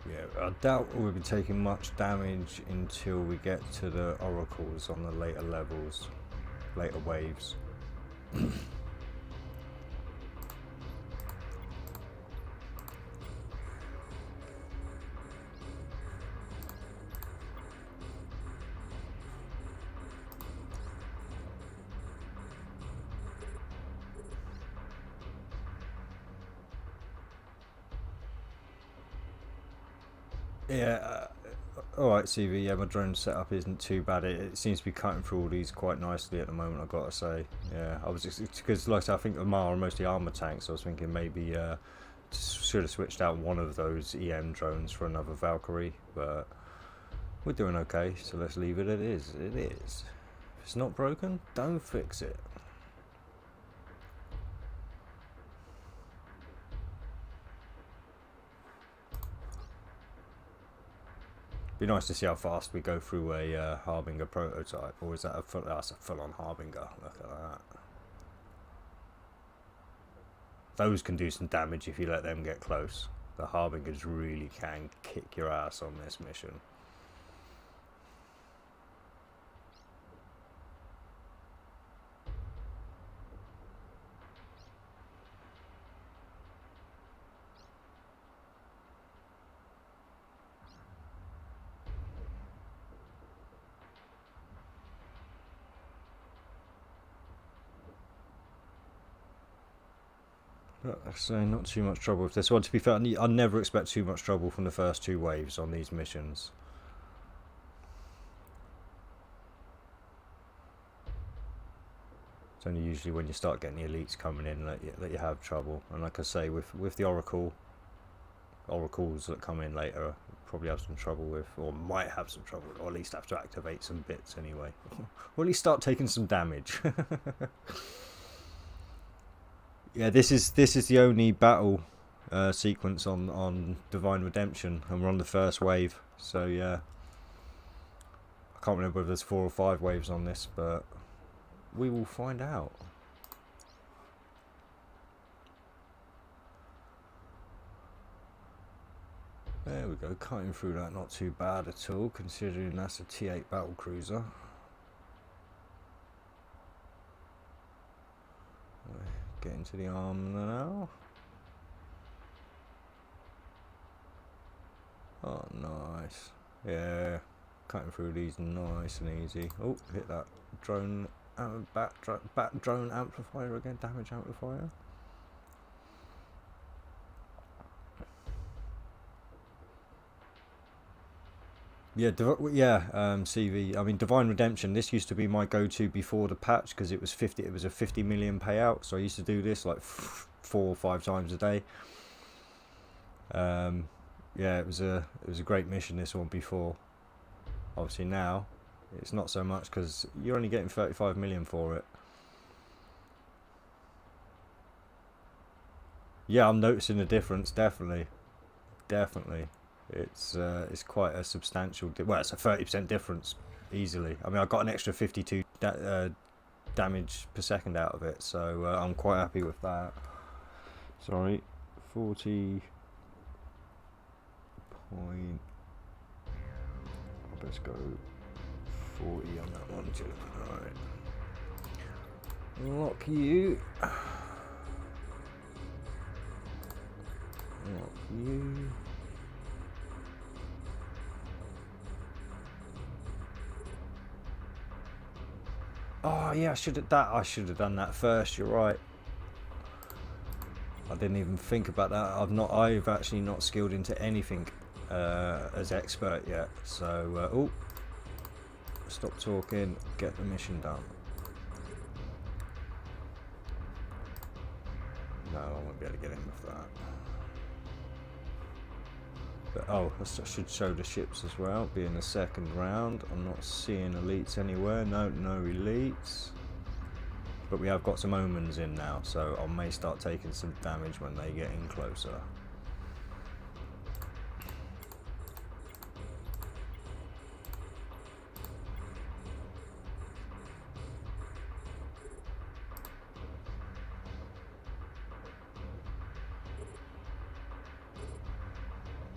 Yeah, I doubt we'll be taking much damage until we get to the oracles on the later levels, later waves. Yeah, alright, CV. Yeah, my drone setup isn't too bad. It seems to be cutting through all these quite nicely at the moment, I've got to say. Yeah, I was just because, like I said, I think the Mar are mostly armor tanks. So I was thinking maybe should have switched out one of those EM drones for another Valkyrie, but we're doing okay. So let's leave it. It is. It is. If it's not broken, don't fix it. Be nice to see how fast we go through a Harbinger prototype, or is that that's a full-on Harbinger? Look at that. Those can do some damage if you let them get close. The Harbingers really can kick your ass on this mission. So not too much trouble with this one. To be fair, I never expect too much trouble from the first two waves on these missions. It's only usually when you start getting the elites coming in that you have trouble. And like I say, with the oracles that come in later, probably have some trouble with, or might have some trouble, or at least have to activate some bits anyway, or at least start taking some damage. Yeah, this is the only battle sequence on Divine Redemption, and we're on the first wave. So yeah, I can't remember if there's 4 or 5 waves on this, but we will find out. There we go, cutting through that, not too bad at all, considering that's a T8 battle cruiser. Getting to the arm now. Oh, nice. Yeah, cutting through these nice and easy. Oh, hit that drone, bat drone amplifier again, damage amplifier. Yeah, CV. I mean, Divine Redemption. This used to be my go-to before the patch because it was 50. It was a 50 million payout, so I used to do this like 4 or 5 times a day. Yeah, it was a great mission. This one before. Obviously now, it's not so much because you're only getting 35 million for it. Yeah, I'm noticing the difference. Definitely. It's quite a substantial. Well, it's a 30% difference easily. I mean, I got an extra 52 damage per second out of it, so I'm quite happy with that. Sorry, 40 point. Let's go 40 on that one too. All right, lock you. Lock you. Oh yeah, I should have done that first. You're right. I didn't even think about that. I've actually not skilled into anything as expert yet. So oh, stop talking. Get the mission done. No, I won't be able to get in with that. But, oh, I should show the ships as well. Being the second round, I'm not seeing elites anywhere. No elites. But we have got some omens in now, so I may start taking some damage when they get in closer.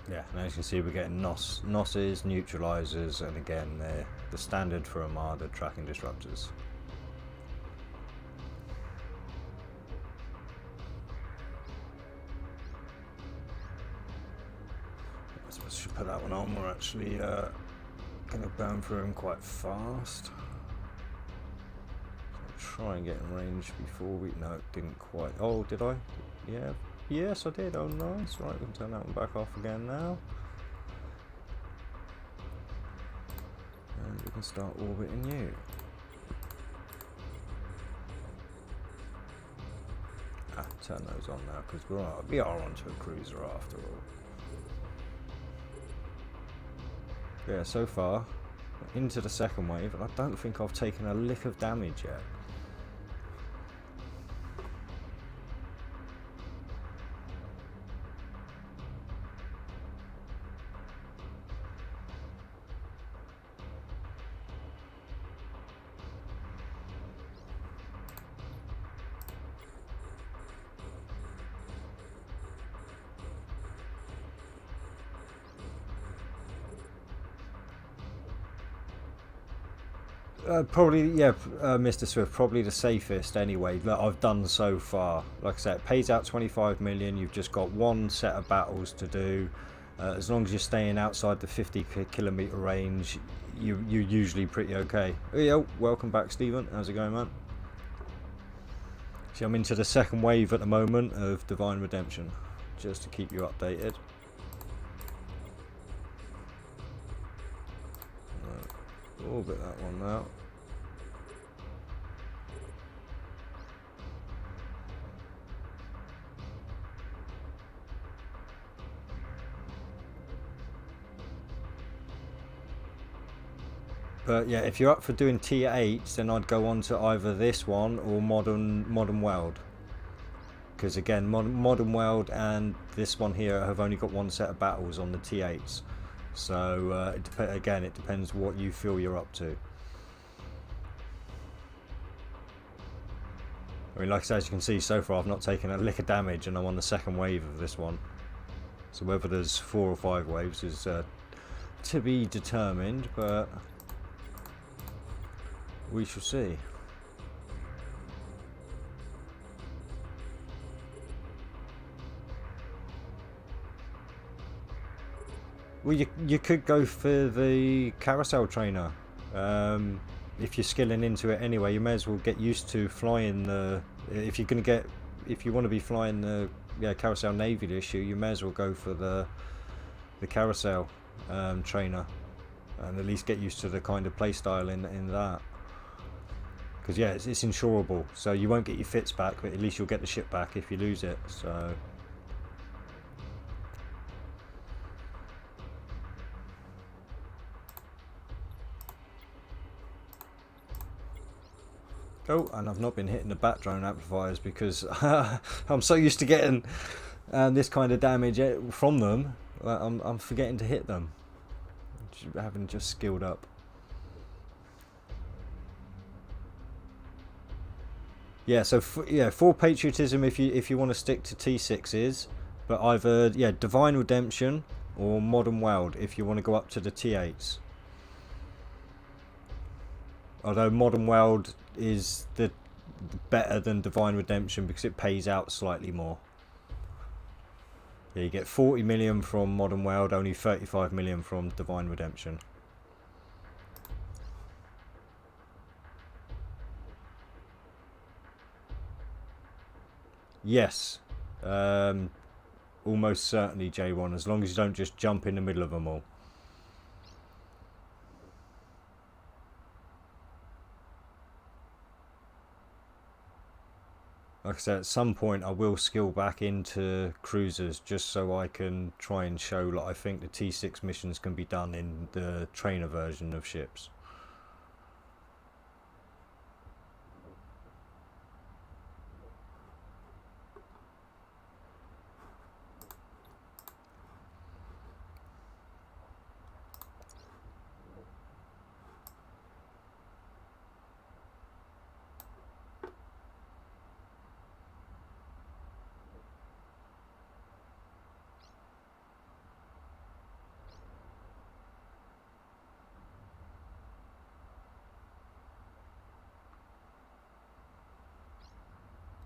Yeah, and as you can see, we're getting NOSes, neutralizers, and again, they're the standard for Armada tracking disruptors. I suppose I should put that one on. We're actually going to burn through them quite fast. So try and get in range before we. No, it didn't quite. Oh, did I? Yeah. Yes, I did. Oh, nice. Right, we can turn that one back off again now. and start orbiting you. Turn those on now because we are onto a cruiser after all. Yeah, so far into the second wave, and I don't think I've taken a lick of damage yet. Probably, yeah, Mr. Swift, probably the safest anyway that I've done so far. Like I said, it pays out 25 million. You've just got one set of battles to do. As long as you're staying outside the 50 kilometer range, you're usually pretty okay. Oh, yeah, welcome back, Stephen. How's it going, man? See, I'm into the second wave at the moment of Divine Redemption, just to keep you updated. Orbit that one now. But yeah, if you're up for doing tier 8s, then I'd go on to either this one or Modern World. Because again, Modern World and this one here have only got one set of battles on the T8s. So again, it depends what you feel you're up to. I mean, like I said, as you can see, so far I've not taken a lick of damage, and I'm on the second wave of this one. So whether there's 4 or 5 waves is to be determined, but we shall see. Well, you could go for the carousel trainer. If you're skilling into it anyway, you may as well get used to flying the. If you want to be flying the carousel naval issue, you may as well go for the carousel trainer, and at least get used to the kind of playstyle in that. Because yeah, it's insurable, so you won't get your fits back, but at least you'll get the ship back if you lose it. So. Oh, and I've not been hitting the bat drone amplifiers because I'm so used to getting this kind of damage from them. I'm forgetting to hit them, having just skilled up. Yeah, so for patriotism, if you want to stick to T6s, but either Divine Redemption or Modern World if you want to go up to the T8s. Although Modern World is the better than Divine Redemption because it pays out slightly more. Yeah, you get 40 million from Modern World, only 35 million from Divine Redemption. Yes, almost certainly J1, as long as you don't just jump in the middle of them all. Like I said, at some point I will skill back into cruisers just so I can try and show that I think the T6 missions can be done in the trainer version of ships.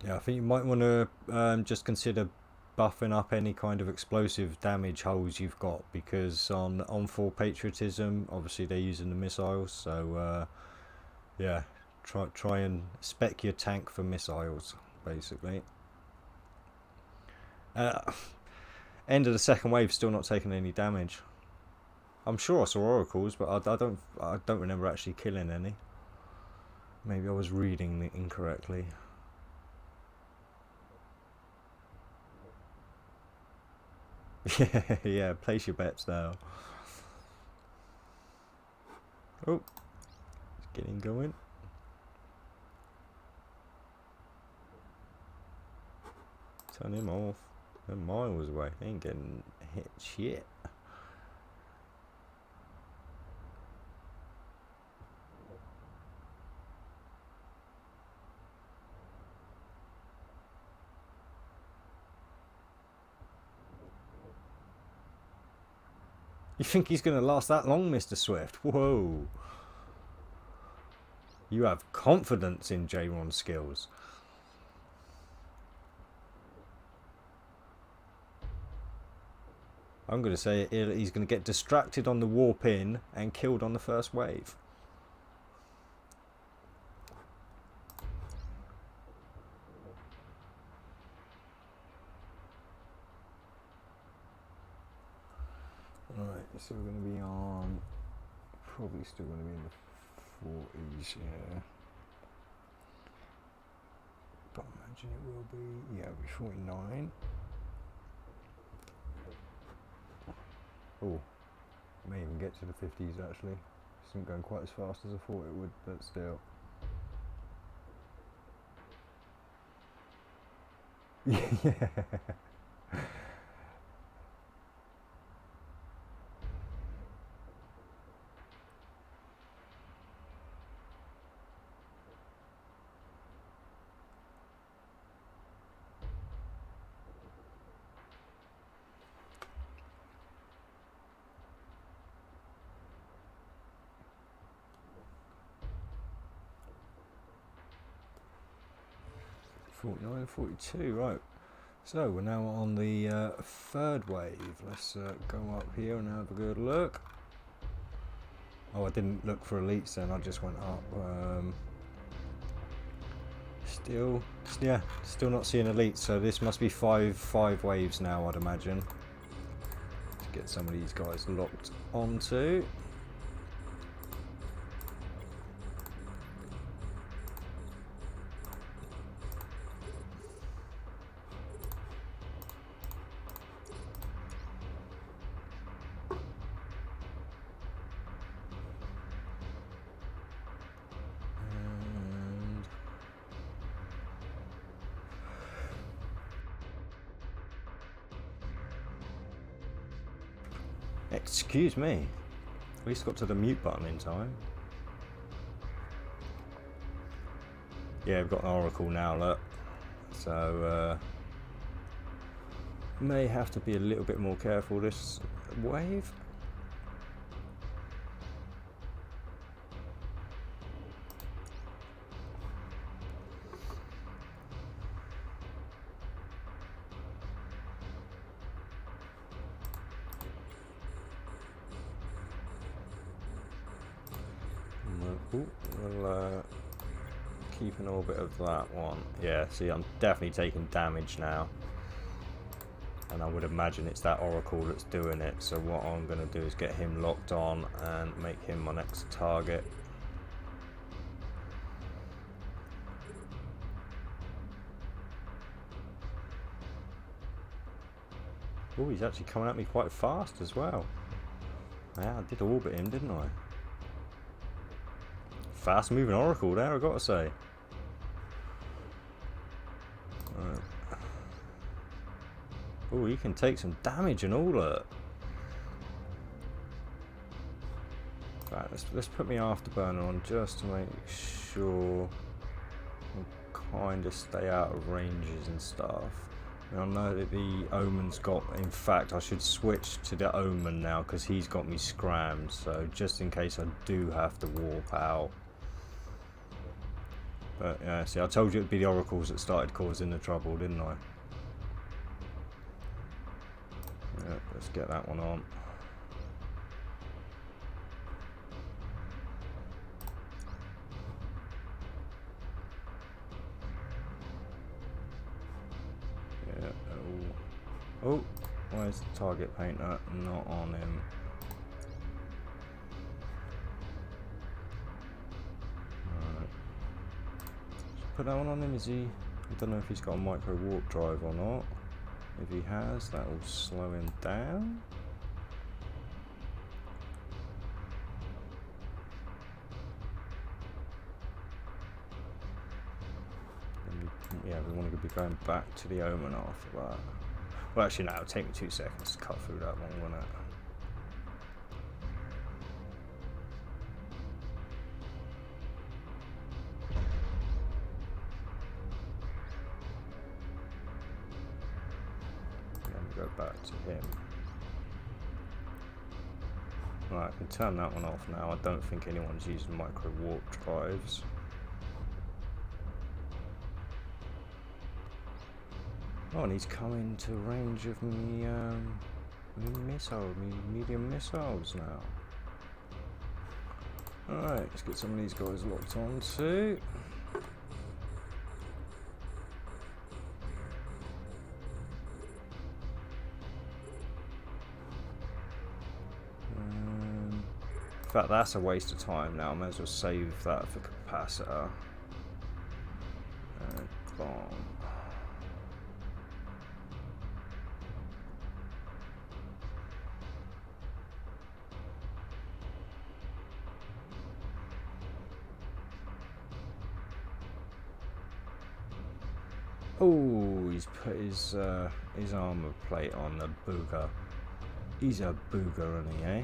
Yeah, I think you might want to just consider buffing up any kind of explosive damage holes you've got, because on full patriotism, obviously they're using the missiles, so yeah, try and spec your tank for missiles, basically. End of the second wave, still not taking any damage. I'm sure I saw oracles, but I don't remember actually killing any. Maybe I was reading it incorrectly. Yeah, yeah, place your bets now. Oh, it's getting going. Turn him off. They're miles away. They ain't getting hit shit. You think he's going to last that long, Mr. Swift? Whoa. You have confidence in J-Ron's skills. I'm going to say he's going to get distracted on the warp in and killed on the first wave. Right, so we're going to be on, probably still going to be in the 40s, yeah. But I imagine it will be, yeah, it'll be 49. Oh, may even get to the 50s actually. It's not going quite as fast as I thought it would, but still. Yeah. 49, 42, right. So we're now on the third wave. Let's go up here and have a good look. Oh, I didn't look for elites then, I just went up. Still not seeing elites, so this must be five waves now, I'd imagine. To get some of these guys locked onto. Excuse me. At least got to the mute button in time. Yeah, we've got an oracle now, look. So, may have to be a little bit more careful this wave. We'll keep an orbit of that one. Yeah, see, I'm definitely taking damage now. And I would imagine it's that oracle that's doing it. So what I'm going to do is get him locked on and make him my next target. Oh, he's actually coming at me quite fast as well. Yeah, I did orbit him, didn't I? Fast moving oracle there, I've got to say. Oh, he can take some damage and all that. Right, let's put my afterburner on just to make sure I kind of stay out of ranges and stuff. I know that the Omen's got, in fact I should switch to the Omen now because he's got me scrammed, so just in case I do have to warp out. But yeah, see, I told you it'd be the oracles that started causing the trouble, didn't I? Yeah, let's get that one on. Oh, where's the target painter? Not on him. put that one on him? Is he? I don't know if he's got a micro warp drive or not. If he has, that will slow him down. Yeah, we want to be going back to the Omen after that. Well, actually, no, it'll take me 2 seconds to cut through that one, won't it? Then we go back to him. Right, I can turn that one off now. I don't think anyone's using micro warp drives. Oh, and he's coming to range of me, medium missiles now. Alright, let's get some of these guys locked on too. In fact, that's a waste of time now. I may as well save that for capacitor. Bomb. Oh, he's put his armor plate on the booger. He's a booger, isn't he, eh?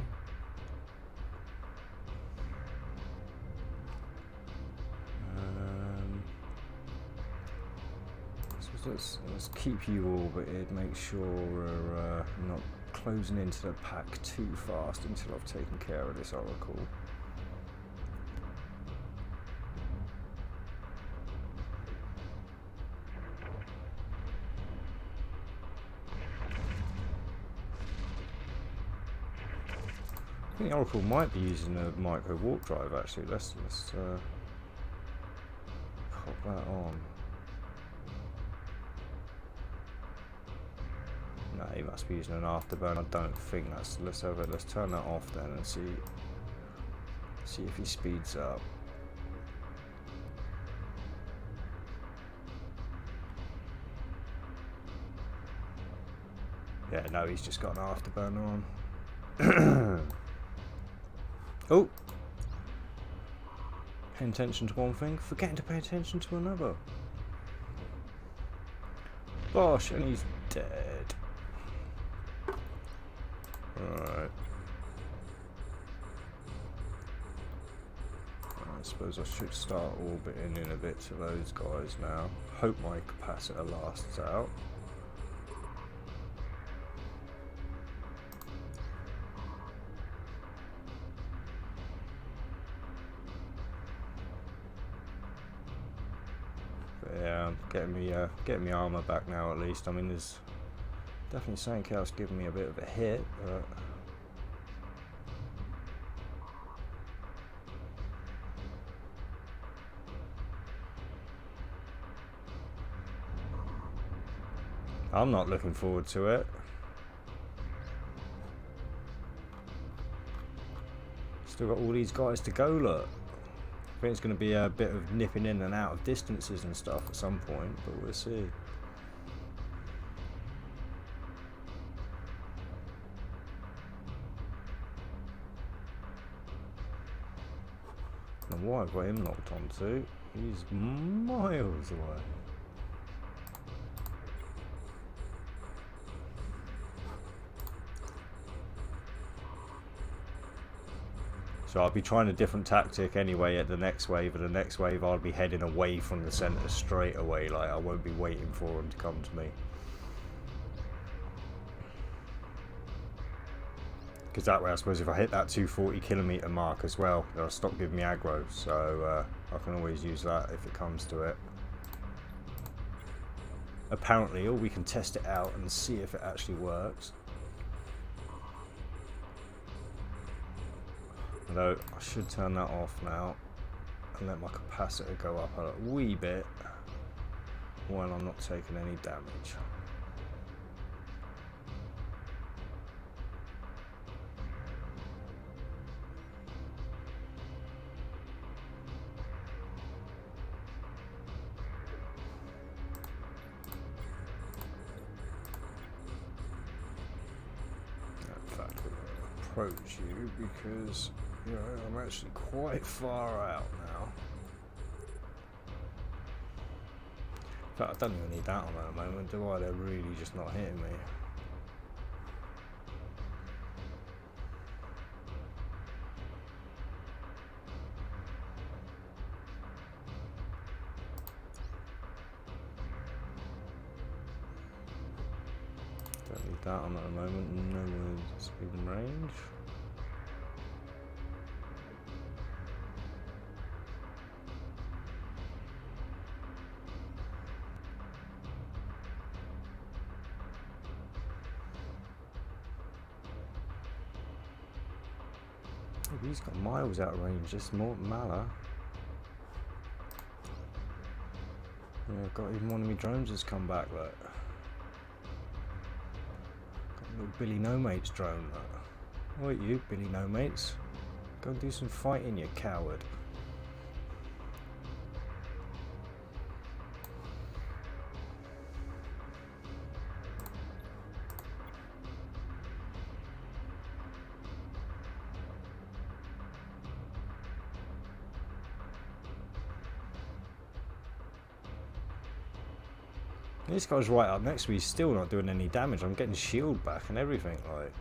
So let's keep you orbited. Make sure we're not closing into the pack too fast until I've taken care of this Oracle. I think the Oracle might be using a micro warp drive actually. Let's pop that on. No, he must be using an afterburn. I don't think that's. Let's turn that off then and see if he speeds up. Yeah, no, he's just got an afterburner on. Oh! Paying attention to one thing, forgetting to pay attention to another. Bosh, and he's dead. Alright. I suppose I should start orbiting in a bit to those guys now. Hope my capacitor lasts out. Yeah, getting me armor back now at least. I mean, there's definitely something else giving me a bit of a hit, but I'm not looking forward to it. Still got all these guys to go, look. I think it's going to be a bit of nipping in and out of distances and stuff at some point, but we'll see. And why I've got him locked onto, he's miles away. So I'll be trying a different tactic anyway at the next wave. At the next wave I'll be heading away from the centre straight away, like I won't be waiting for him to come to me. Because that way I suppose if I hit that 240 kilometre mark as well, they'll stop giving me aggro, so I can always use that if it comes to it. Apparently, or we can test it out and see if it actually works. Although I should turn that off now and let my capacitor go up a wee bit while I'm not taking any damage. approach you because, you know, I'm actually quite far out now. In fact, I don't even need that on at the moment, do I? They're really just not hitting me. Don't need that on at the moment. No one's in range. Oh, he's got miles out of range. Just more Mala. Yeah, got even one of my drones has come back. Look. Little Billy No Mates drone. What you, Billy No Mates? Go and do some fighting, you coward. This guy's right up next to me. He's still not doing any damage. I'm getting shield back and everything, like.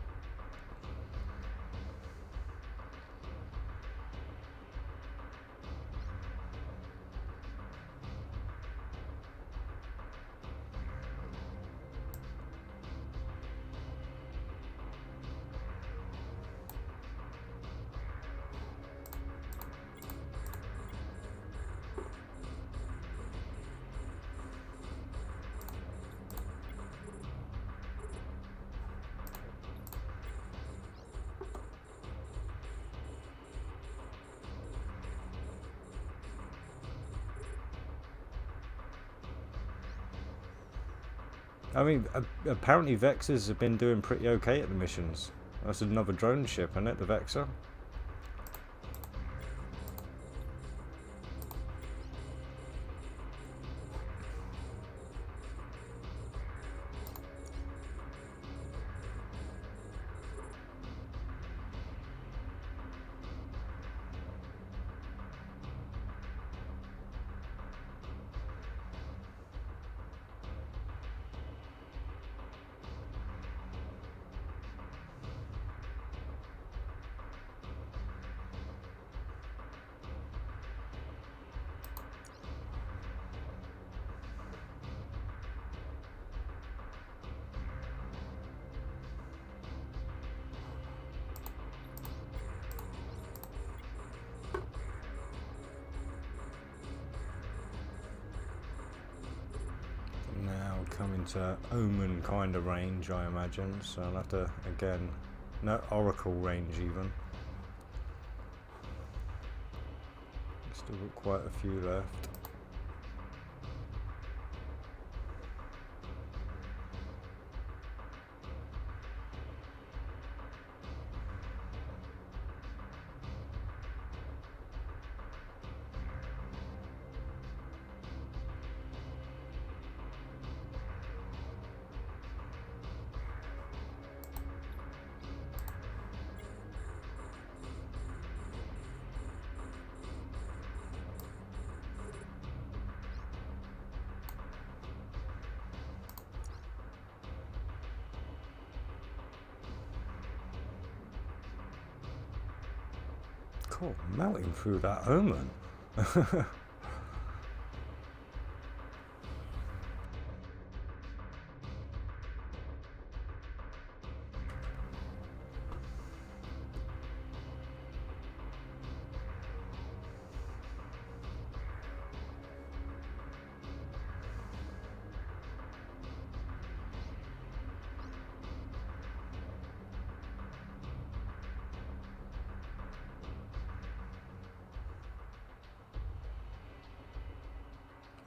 I mean, apparently Vexers have been doing pretty okay at the missions. That's another drone ship, isn't it? The Vexer. Coming to Omen kind of range, I imagine, so I'll have to, again, no, Oracle range even. Still got quite a few left. Cool, melting through that Omen.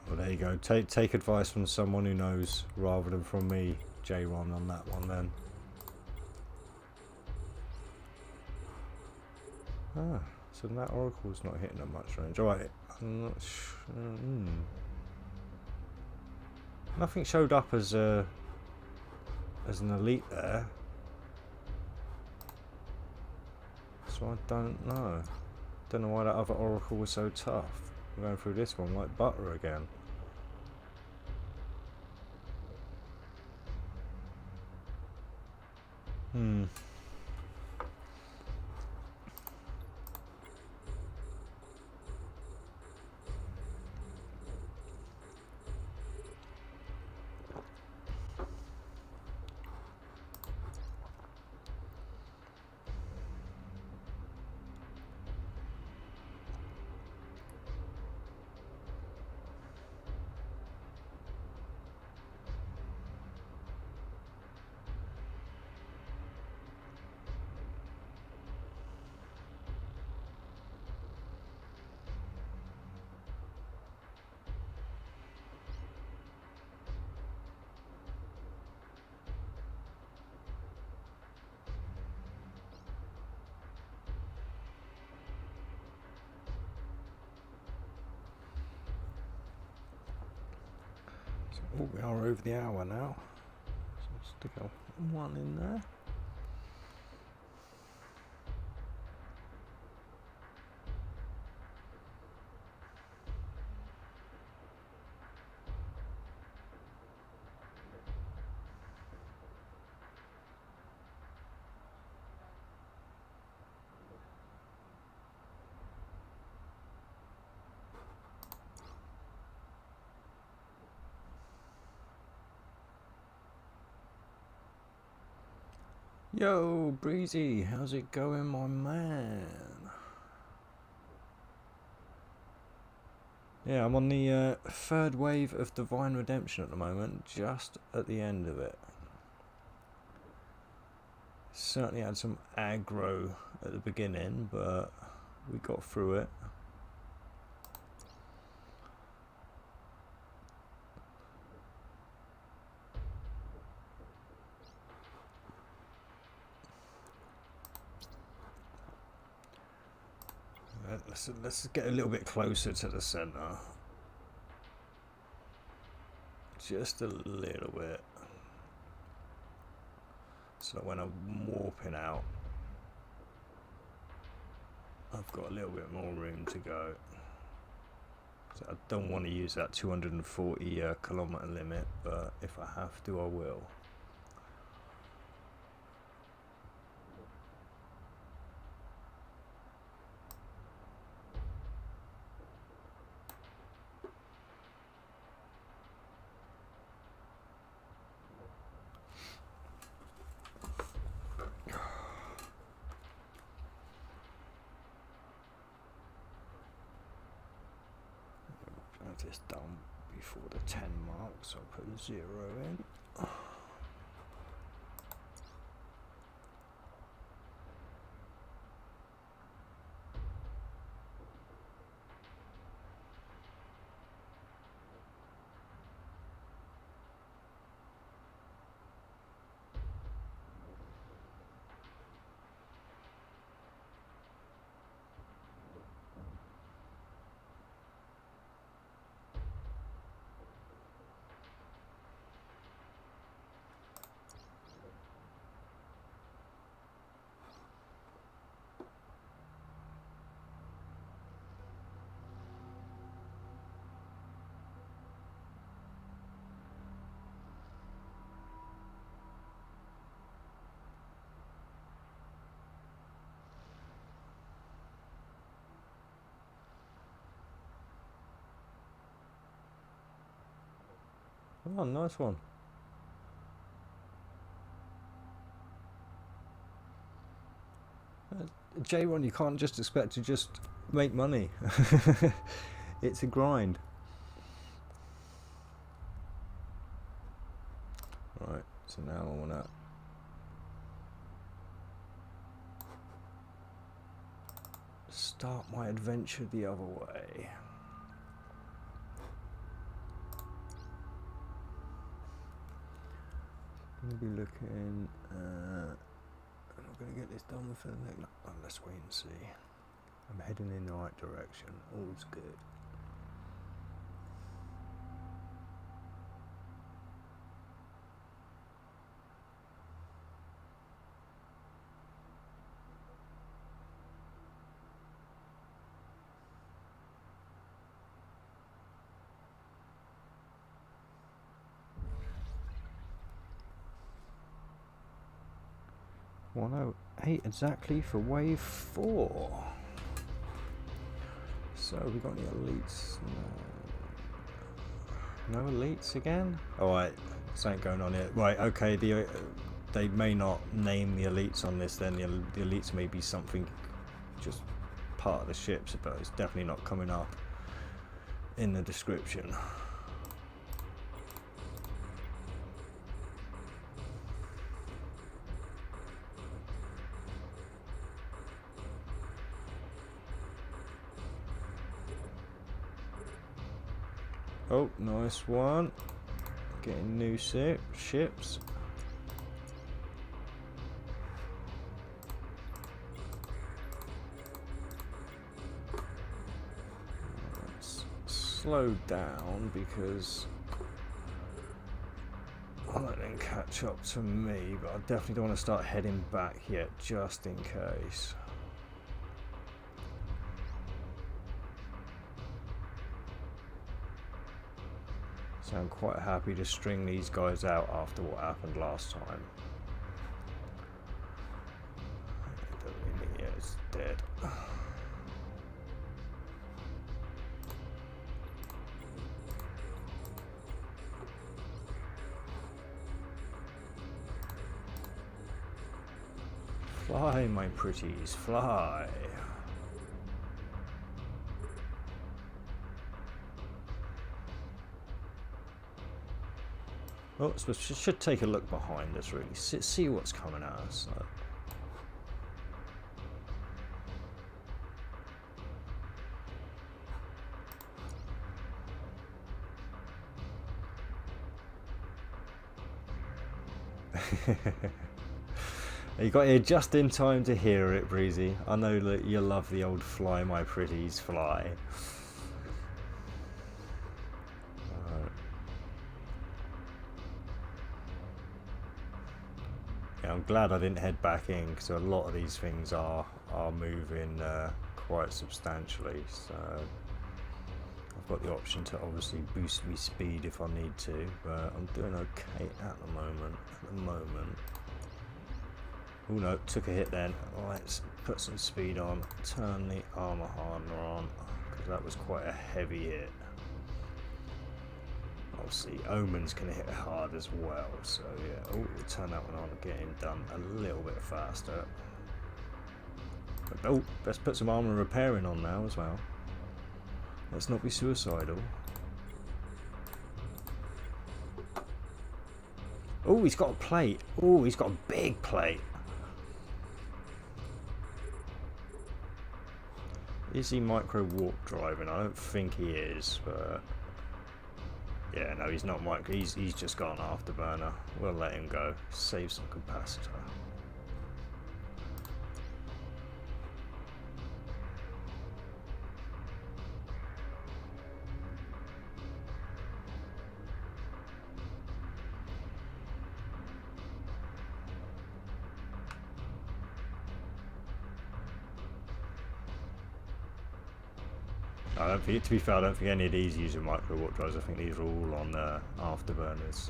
Well, there you go. Take advice from someone who knows rather than from me, J-Ron, on that one then. Ah, so that Oracle's not hitting at much range. Alright, I'm not sure. Nothing showed up as an elite there. So I don't know. Don't know why that other oracle was so tough. I'm going through this one like butter again. Hmm. Oh, we are over the hour now. So stick a 1 in there. Yo, Breezy, how's it going, my man? Yeah, I'm on the third wave of Divine Redemption at the moment, just at the end of it. Certainly had some aggro at the beginning, but we got through it. Let's get a little bit closer to the center. Just a little bit. So that when I'm warping out, I've got a little bit more room to go. So I don't want to use that 240 kilometer limit, but if I have to, I will. This done before the 10 mark, so I'll put 0 in. Oh, nice one. J1, you can't just expect to just make money. It's a grind. Right, so now I want to start my adventure the other way. I'm going to be looking I'm not going to get this done for the next... Oh, let's wait and see. I'm heading in the right direction. All's good. 108 exactly for wave 4. So we got any elites? No elites again? Alright, something going on here. Right, okay, they may not name the elites on this then. The elites may be something just part of the ships, but it's definitely not coming up in the description. Oh, nice one. Getting new ships. Let's slow down because I'll let them catch up to me, but I definitely don't want to start heading back yet, just in case. So I'm quite happy to string these guys out after what happened last time. Yeah, it's dead. Fly, my pretties, fly. Oh, so we should take a look behind us, really. See what's coming at us. You got here just in time to hear it, Breezy. I know that you love the old fly, my pretties, fly. I'm glad I didn't head back in because a lot of these things are moving quite substantially, so I've got the option to obviously boost my speed if I need to, but I'm doing okay at the moment. Oh no, took a hit then. Let's put some speed on, turn the armor hardener on because that was quite a heavy hit. Obviously, Omen's going to hit hard as well, so yeah. Oh, we'll turn that one on and get him done a little bit faster. But, oh, let's put some armor repairing on now as well. Let's not be suicidal. Oh, he's got a plate. Oh, he's got a big plate. Is he micro warp driving? I don't think he is, but... yeah, no, he's not micro. He's just got an afterburner. We'll let him go. Save some capacitor. I don't think, to be fair, I don't think any of these use micro warp drives. I think these are all on afterburners.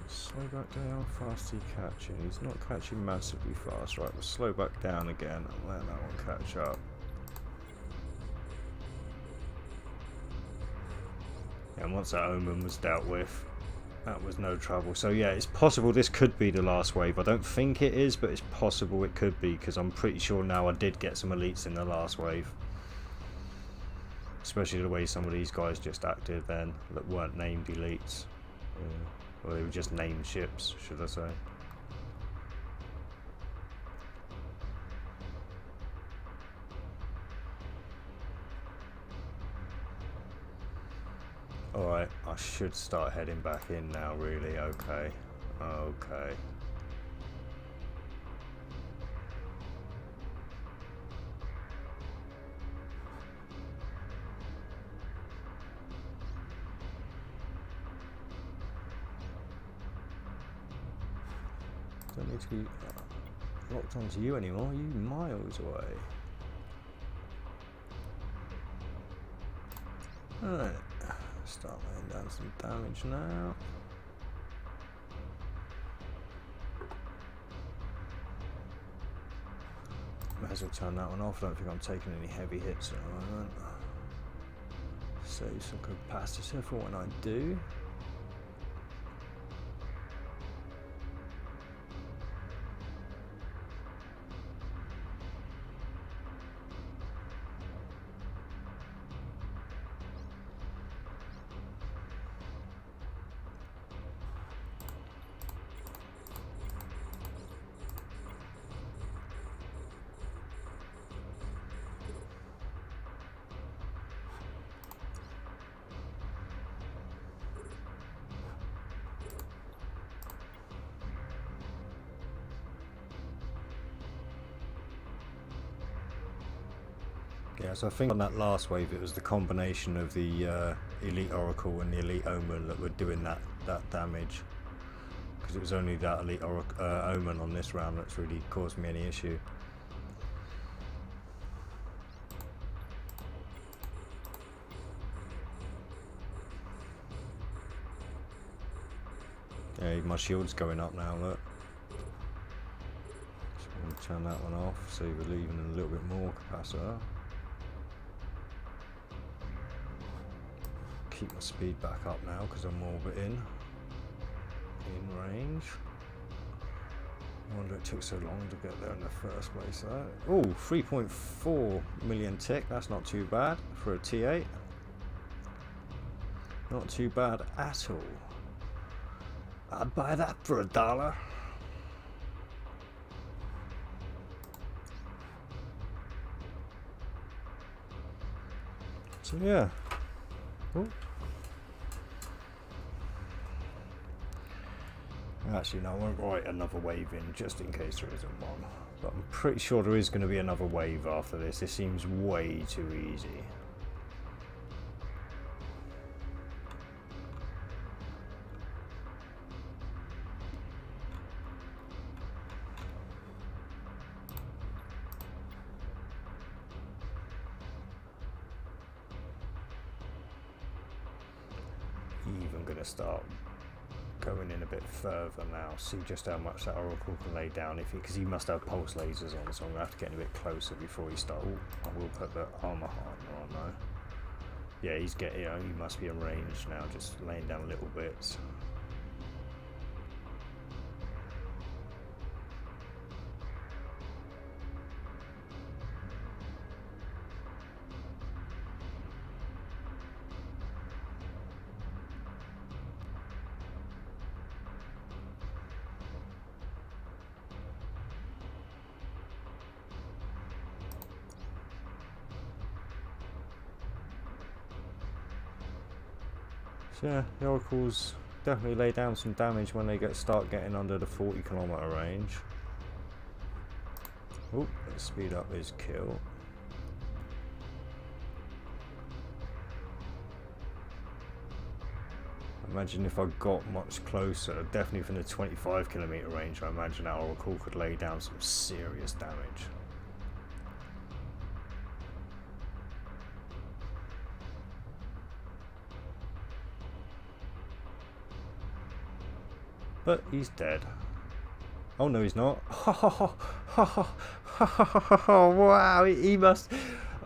Slow back down. How fast is he catching? He's not catching massively fast. Right, we'll slow back down again and let that one catch up. And once that Omen was dealt with, that was no trouble. So yeah, it's possible this could be the last wave. I don't think it is, but it's possible it could be, because I'm pretty sure now I did get some elites in the last wave. Especially the way some of these guys just acted then, that weren't named elites. Or they were just named ships, should I say. Alright, I should start heading back in now, really. Okay. Okay. Don't need to be locked onto you anymore. You miles away. Alright. Start laying down some damage now. May as well turn that one off. I don't think I'm taking any heavy hits at the moment. Save some capacitor for when I do. Yeah, so I think on that last wave it was the combination of the Elite Oracle and the Elite Omen that were doing that damage. Because it was only that Elite Omen on this round that's really caused me any issue. Yeah, my shield's going up now, look. So I'm going to turn that one off, so we're leaving a little bit more capacitor. Keep my speed back up now because I'm orbiting in range. I wonder it took so long to get there in the first place though. Oh, 3.4 million tick, that's not too bad for a T8. Not too bad at all. I'd buy that for $1. So yeah. Ooh. Actually, no, I won't write another wave in just in case there isn't one. But I'm pretty sure there is going to be another wave after this. This seems way too easy. Even going to start going in a bit further now, see just how much that Oracle can lay down, because he must have pulse lasers on, so I'm going to have to get a bit closer before he starts. I will put the armor hardener on though. Yeah, he's getting, you know, he must be in range now, just laying down little bits. Yeah, the Oracles definitely lay down some damage when they start getting under the 40-kilometer range. Oh, let's speed up his kill. Imagine if I got much closer, definitely from the 25-kilometer range, I imagine that Oracle could lay down some serious damage. But he's dead. Oh no, he's not. Wow, he must.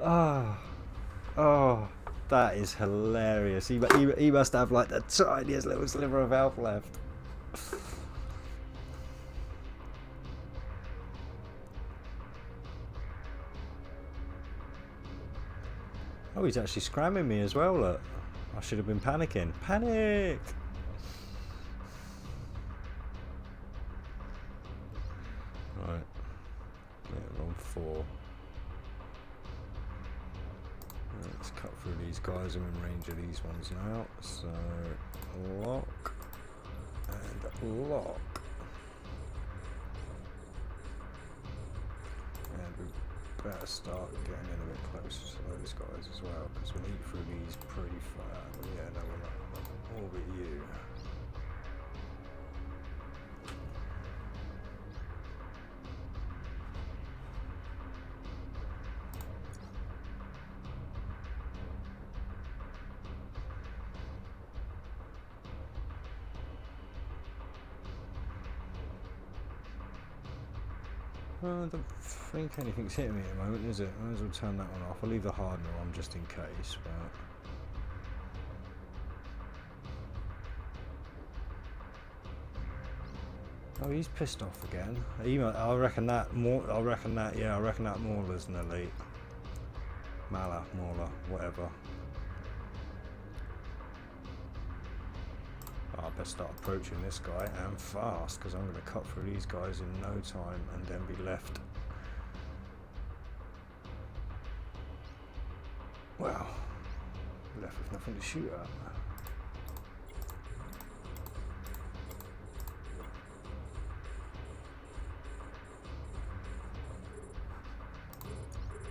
Oh, that is hilarious. He must have like the tiniest little sliver of health left. Oh, he's actually scramming me as well. Look, I should have been panicking. Panic! Right, yeah, we're on 4. Let's cut through these guys. I'm in range of these ones now. So lock and lock, and we better start getting in a bit closer to those guys as well, because we'll eat through these pretty fast. But yeah, no, we're not. Orbit you. Well, I don't think anything's hitting me at the moment, is it? I might as well turn that one off. I'll leave the hardener on just in case, but... Oh, he's pissed off again. I reckon that Mauler's an elite. Mauler, whatever. I better start approaching this guy and fast, because I'm going to cut through these guys in no time and then be left. Well, left with nothing to shoot at.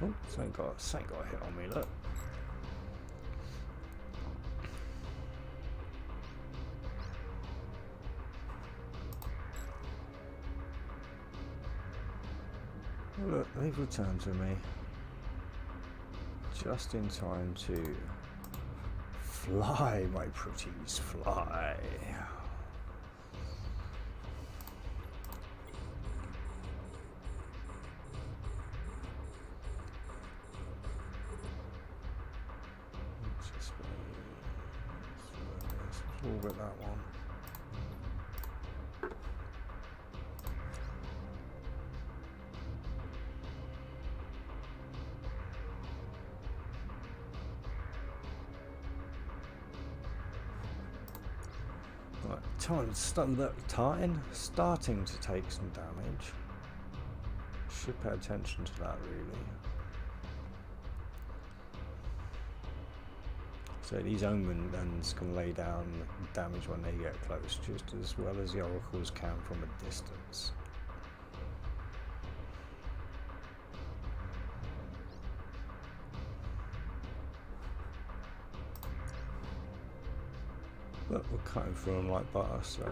Oh, something got a hit on me, look. Oh, look, they've returned to me. Just in time to fly, my pretties, fly. Orbit that one. Right, starting to take some damage. Should pay attention to that, really. So these omens can lay down damage when they get close, just as well as the oracles can from a distance. But we're cutting through them like butter, so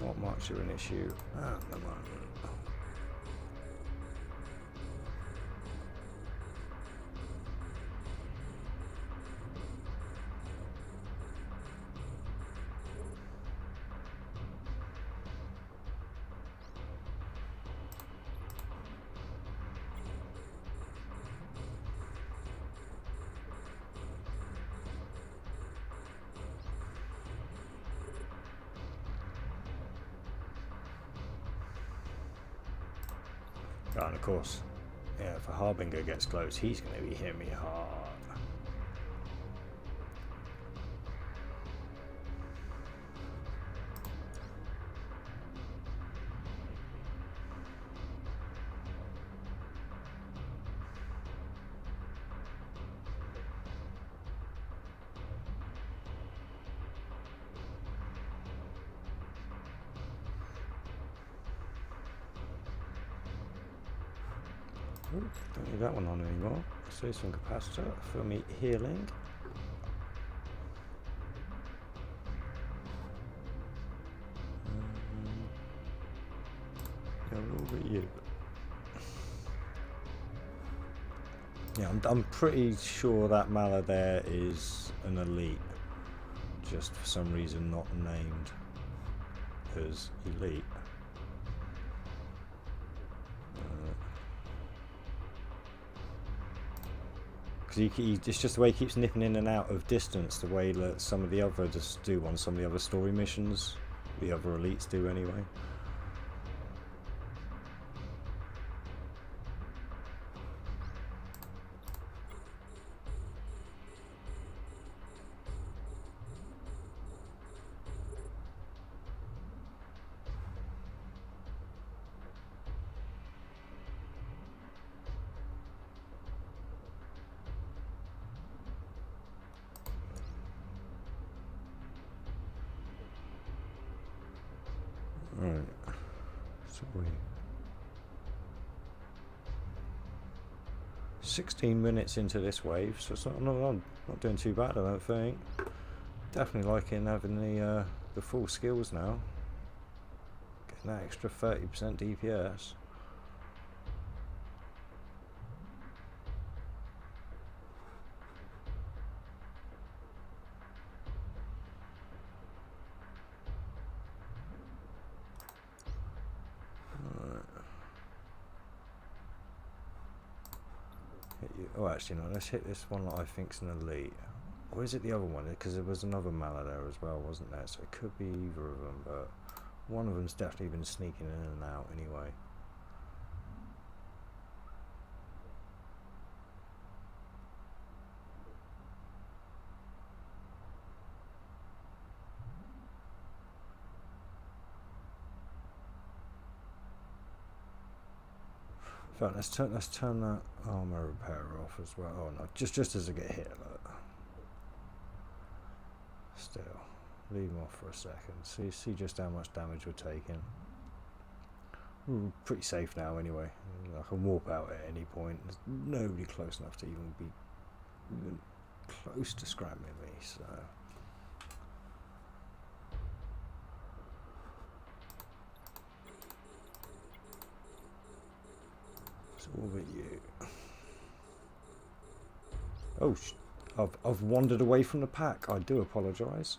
not much of an issue at the moment. And of course, yeah, if a Harbinger gets close, he's going to be hitting me hard. Ooh, don't need that one on anymore. Save some capacitor for me healing. Yeah, a little bit you. Yeah, I'm pretty sure that Mauler there is an elite. Just for some reason not named as elite. It's just the way he keeps nipping in and out of distance, the way that some of the others do on some of the other story missions, the other elites do anyway. Right, sorry. 16 minutes into this wave, so it's not doing too bad, I don't think. Definitely liking having the full skills now. Getting that extra 30% DPS. Hit you. Oh, actually, no. Let's hit this one that I think's an elite. Or is it the other one? Because there was another Mala there as well, wasn't there? So it could be either of them, but one of them's definitely been sneaking in and out anyway. In fact, let's turn that armor repair off as well. Oh no, just as I get hit. Look. Still, leave them off for a second. See just how much damage we're taking. We're pretty safe now anyway. I can warp out at any point. There's nobody close enough to even be close to scrapping me. So. All but you. Oh, I've wandered away from the pack. I do apologise.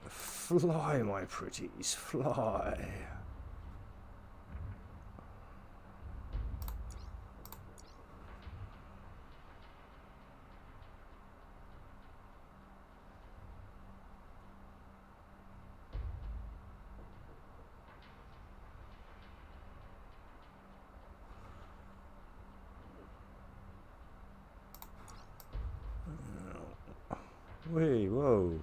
Fly, my pretties, fly. Wait, whoa.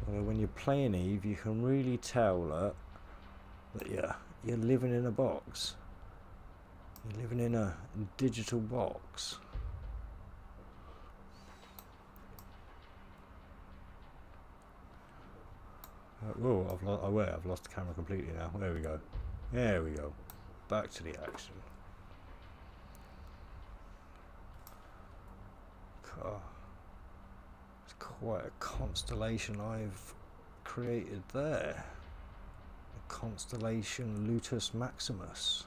Well, when you're playing Eve, you can really tell that you're living in a box. You're living in a digital box. Whoa, I've lost the camera completely now. There we go. There we go. Back to the action. It's quite a constellation I've created there. A constellation Lutus Maximus.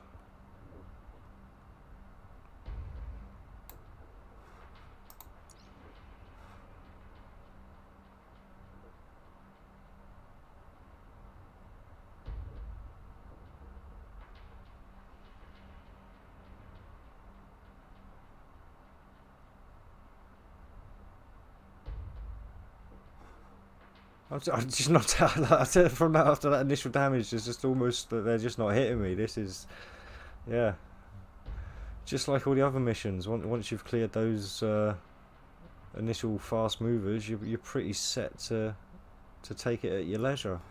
I'm just not from that after that initial damage. It's just almost that they're just not hitting me. This is, yeah, just like all the other missions. Once you've cleared those initial fast movers, you're pretty set to take it at your leisure.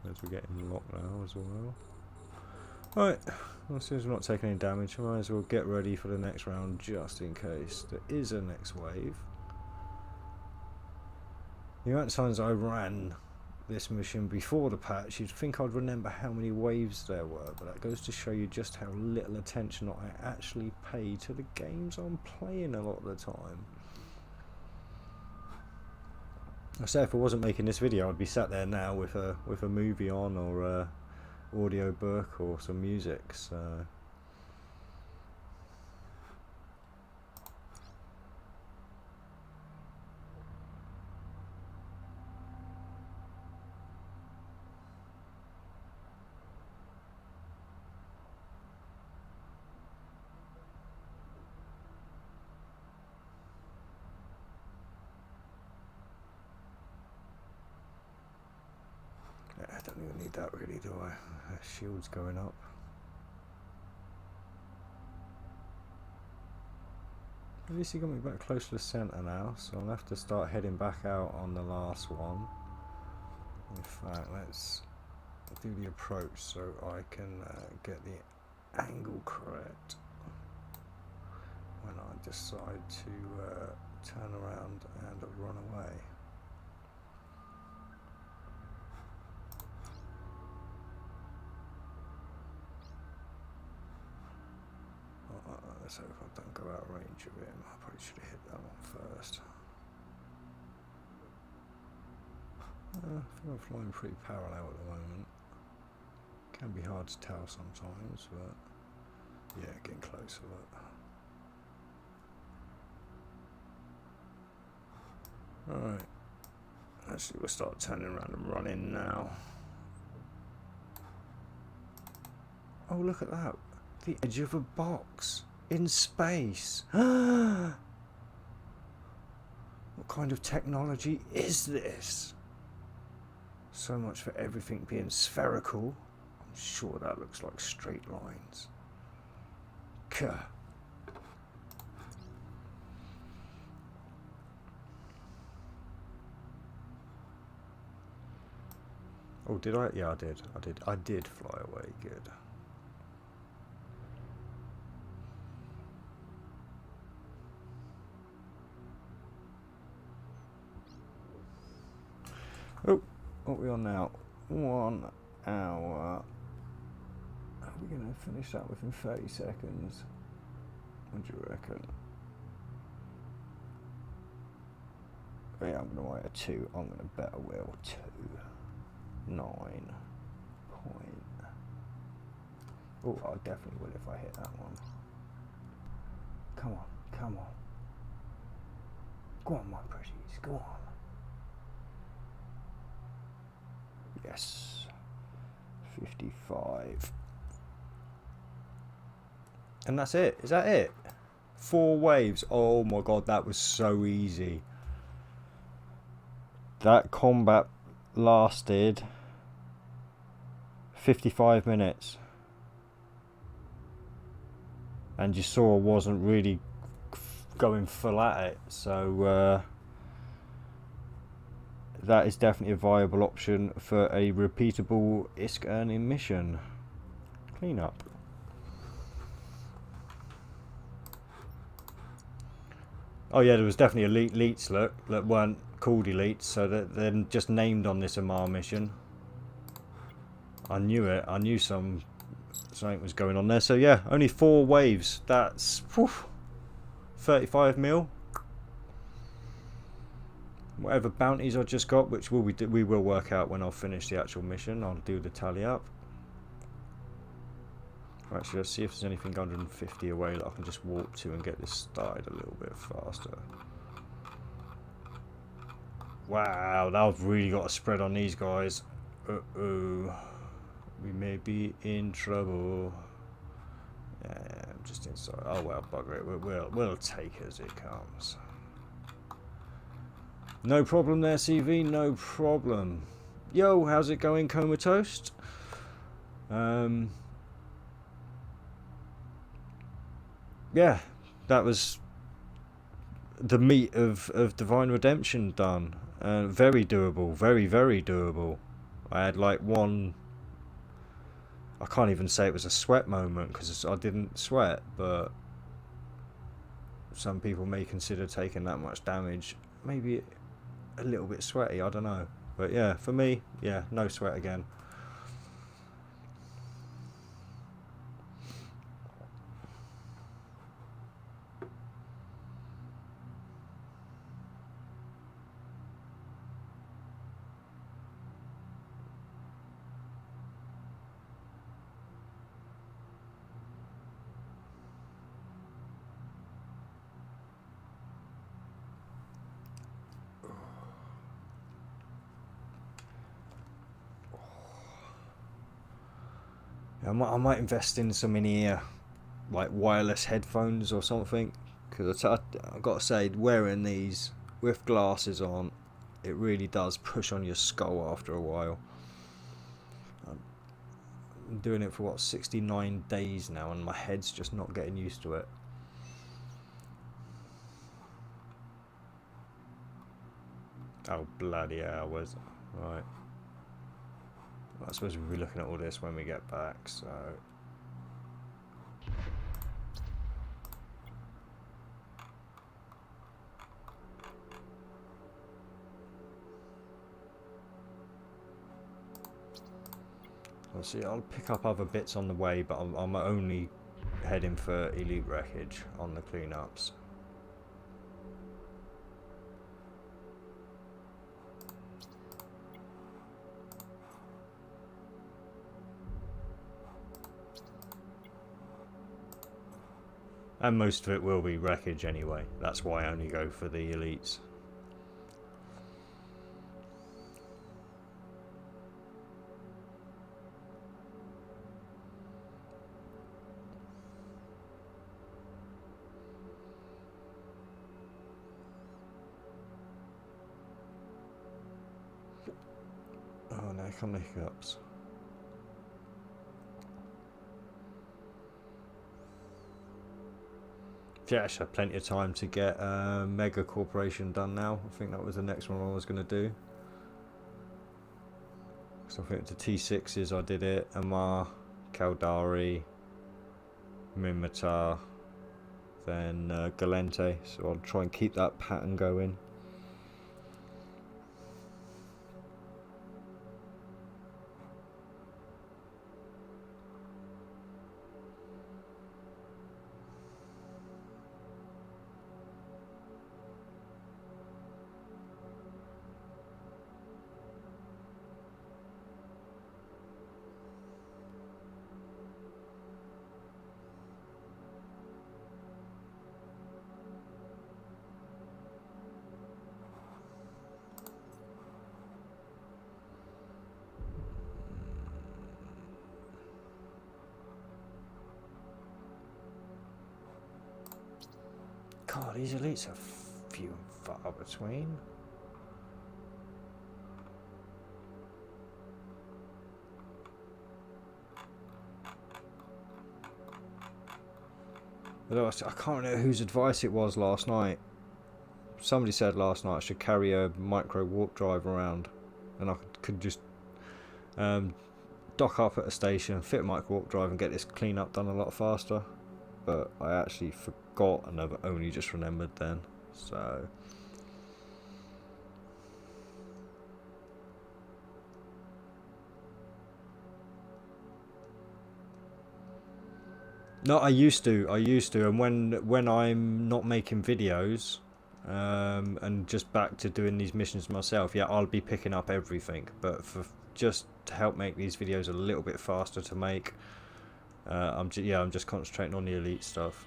As we're getting locked now as well. Right, as soon as we're not taking any damage, I might as well get ready for the next round just in case there is a next wave. The amount of times I ran this mission before the patch, you'd think I'd remember how many waves there were, but that goes to show you just how little attention I actually pay to the games I'm playing a lot of the time. I say if I wasn't making this video, I'd be sat there now with a movie on or a audio book or some music. So I don't even need that really, do I? Shield's going up. At least he got me back close to the centre now, so I'll have to start heading back out on the last one. In fact, let's do the approach so I can get the angle correct when I decide to turn around and run away. let's hope I don't go out of range of him. I probably should have hit that one first. I think I'm flying pretty parallel at the moment. Can be hard to tell sometimes, but yeah, getting closer. Look. Alright. Actually, we'll start turning around and running now. Oh, look at that. The edge of a box in space. What kind of technology is this? So much for everything being spherical. I'm sure that looks like straight lines. Kuh. Oh, did I? Yeah, I did. I did fly away. Good. Oh, what are we on now? 1 hour. Are we going to finish that within 30 seconds? What do you reckon? Yeah, I'm going to write a 2. I'm going to bet I will. 2. 9 point. Oh, I definitely will if I hit that one. Come on, come on. Go on, my pretties, go on. Yes. 55. And that's it. Is that it? 4 waves. Oh my god, that was so easy. That combat lasted 55 minutes. And you saw I wasn't really going full at it. So that is definitely a viable option for a repeatable ISK earning mission. Clean up. Oh yeah, there was definitely elites that weren't called elites, so that they're just named on this Amarr mission. I knew it. I knew something was going on there. So yeah, only 4 waves. That's 35 mil. Whatever bounties I just got, which we will work out when I'll finish the actual mission. I'll do the tally up. Actually, let's see if there's anything 150 away that I can just warp to and get this started a little bit faster. Wow, now I've really got a spread on these guys. Uh-oh. We may be in trouble. Yeah, I'm just inside. Oh well, bugger it. We'll take it as it comes. No problem there, CV. No problem. Yo, how's it going, Comatose? Yeah, that was the meat of Divine Redemption done. Very doable. Very, very doable. I had like one... I can't even say it was a sweat moment because I didn't sweat, but some people may consider taking that much damage maybe a little bit sweaty, I don't know. But yeah, for me, yeah, no sweat again. I might invest in some in-ear, like wireless headphones or something, because I've got to say, wearing these with glasses on, it really does push on your skull after a while. I'm doing it for what, 69 days now, and my head's just not getting used to it. Oh bloody hell, where's it? Right. I suppose we'll be looking at all this when we get back, so... I'll see, I'll pick up other bits on the way, but I'm only heading for elite wreckage on the cleanups. And most of it will be wreckage anyway. That's why I only go for the elites. Oh no, come the hiccups. Yeah, I should have plenty of time to get Mega Corporation done now. I think that was the next one I was going to do. So I think the T6s I did it, Amar, Caldari, Minmatar, then Galente. So I'll try and keep that pattern going. God, these elites are few and far between. I can't remember whose advice it was last night. Somebody said last night I should carry a micro warp drive around, and I could just dock up at a station, fit a micro warp drive, and get this cleanup done a lot faster. But I actually forgot, and I've only just remembered then. So no, I used to, and when I'm not making videos, and just back to doing these missions myself, yeah, I'll be picking up everything. But for just to help make these videos a little bit faster to make, I'm just concentrating on the elite stuff.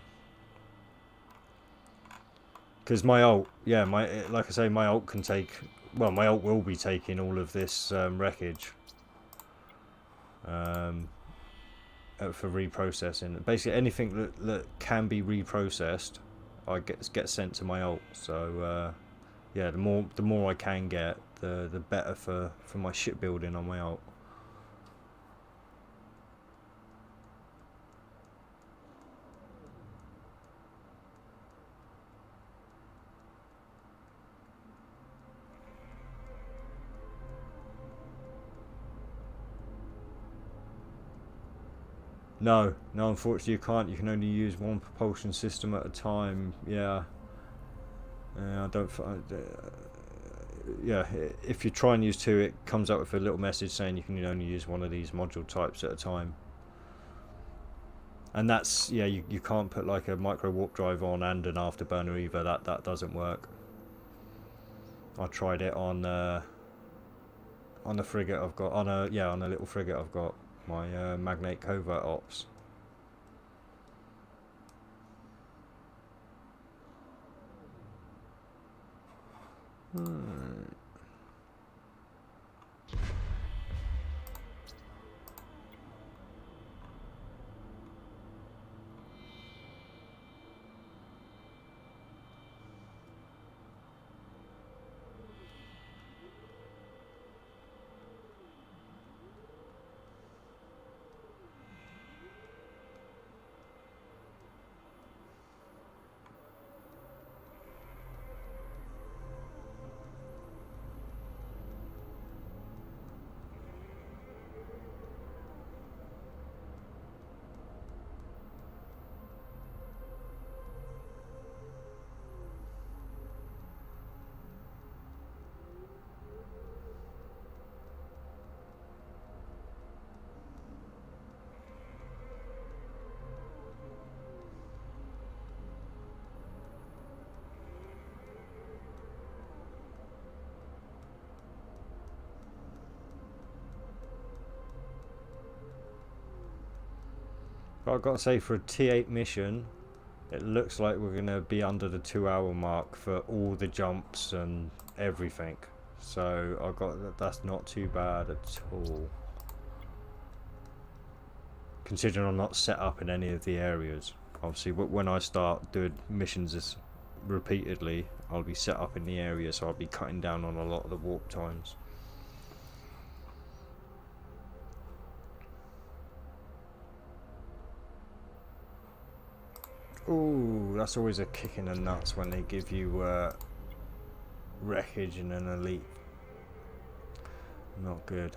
Because my ult, like I say, my ult can take, well, my ult will be taking all of this wreckage for reprocessing. Basically, anything that can be reprocessed, I get sent to my ult. So yeah, the more I can get, the better for my shipbuilding on my ult. No, unfortunately you can't. You can only use one propulsion system at a time. Yeah. I don't. Yeah, if you try and use two, it comes up with a little message saying you can only use one of these module types at a time. And that's, yeah, you can't put like a micro warp drive on and an afterburner either. That doesn't work. I tried it on the frigate I've got, on a little frigate I've got, my Magnate Covert Ops. I've got to say, for a T8 mission, it looks like we're going to be under the 2 hour mark for all the jumps and everything. So I got that. That's not too bad at all, considering I'm not set up in any of the areas. Obviously, when I start doing missions repeatedly, I'll be set up in the area, so I'll be cutting down on a lot of the warp times. Ooh, that's always a kick in the nuts when they give you wreckage and an elite. Not good.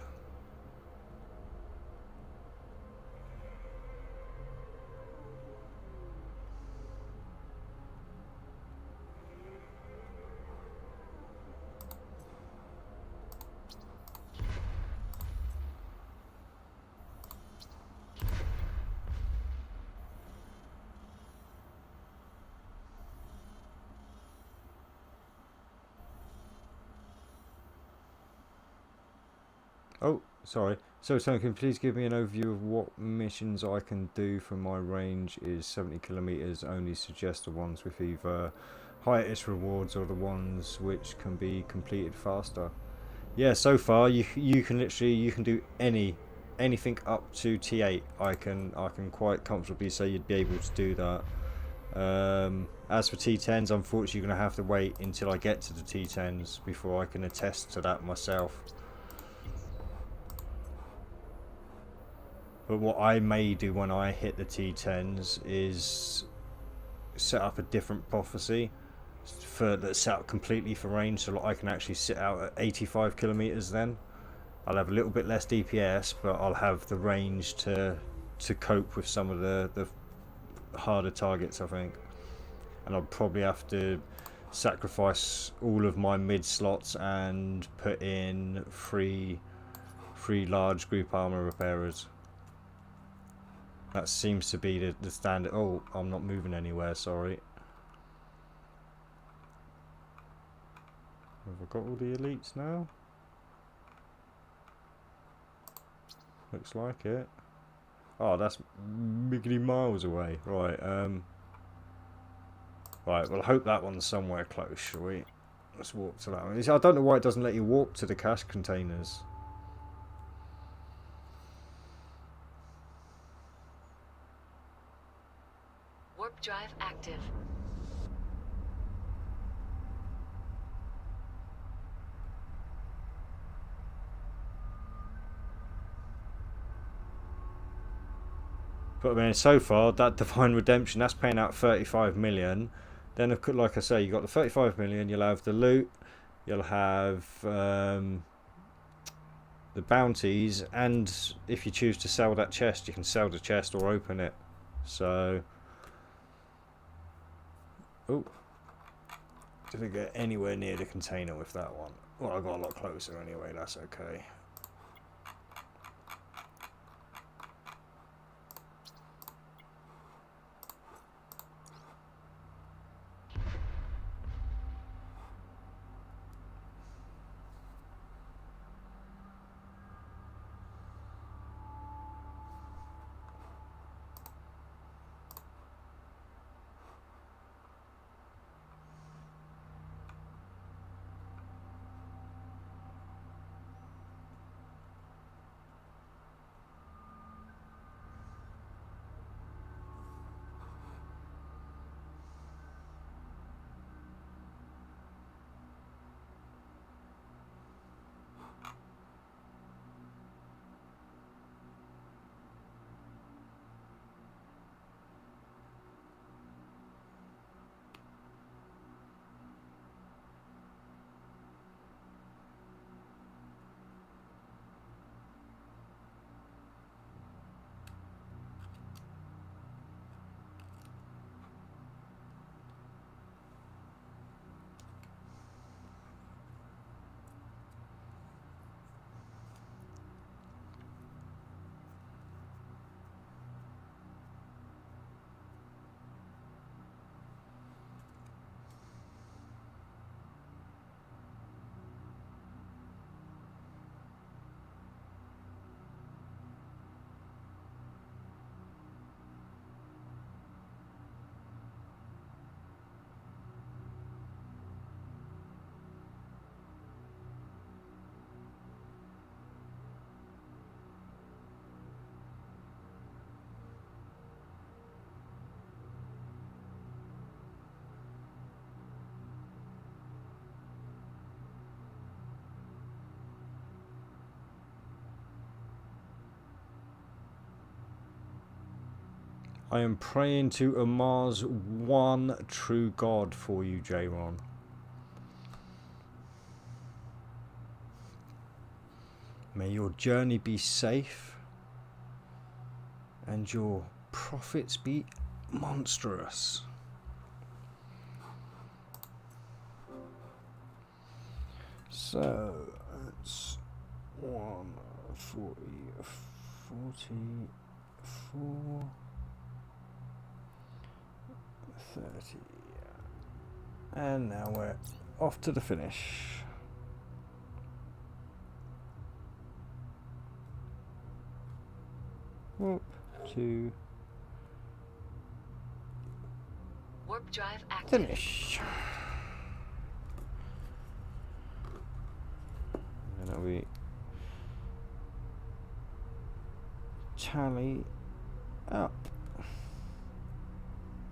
Oh, sorry. So, Tony, can you please give me an overview of what missions I can do from my range is 70 kilometers? Only suggest the ones with either highest rewards or the ones which can be completed faster. Yeah, so far you can do anything up to T8. I can quite comfortably say you'd be able to do that. As for T10s, unfortunately, you're going to have to wait until I get to the T10s before I can attest to that myself. But what I may do when I hit the T10s is set up a different prophecy that's set up completely for range, so that I can actually sit out at 85 kilometers. Then I'll have a little bit less DPS, but I'll have the range to cope with some of the harder targets, I think. And I'll probably have to sacrifice all of my mid slots and put in three large group armor repairers. That seems to be the standard. Oh, I'm not moving anywhere, sorry. Have I got all the elites now? Looks like it. Oh, that's miggly miles away. Right, right, well, I hope that one's somewhere close, shall we? Let's walk to that one. I don't know why it doesn't let you walk to the cash containers. Warp drive active. But I mean, so far, that Divine Redemption, that's paying out 35 million. Then, like I say, you got the 35 million, you'll have the loot, you'll have the bounties, and if you choose to sell that chest, you can sell the chest or open it. So, oh, didn't get anywhere near the container with that one. Well, I got a lot closer anyway, that's okay. I am praying to Amar's one true God for you, Jayron. May your journey be safe and your profits be monstrous. So that's 140, 44, 30, and now we're off to the finish. Whoop, to Warp drive active. finish. And then we tally up.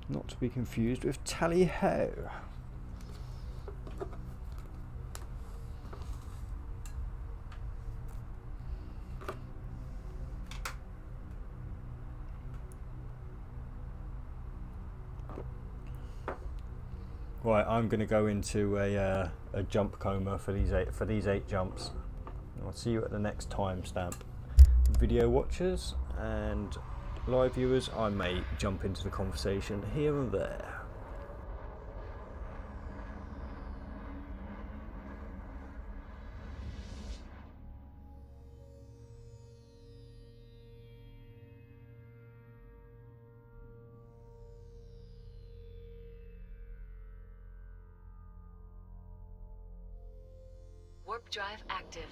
Not to be confused with tally ho. Right, I'm going to go into a jump coma for these eight jumps. I'll see you at the next timestamp. Video watchers and live viewers, I may jump into the conversation here and there. Warp drive active.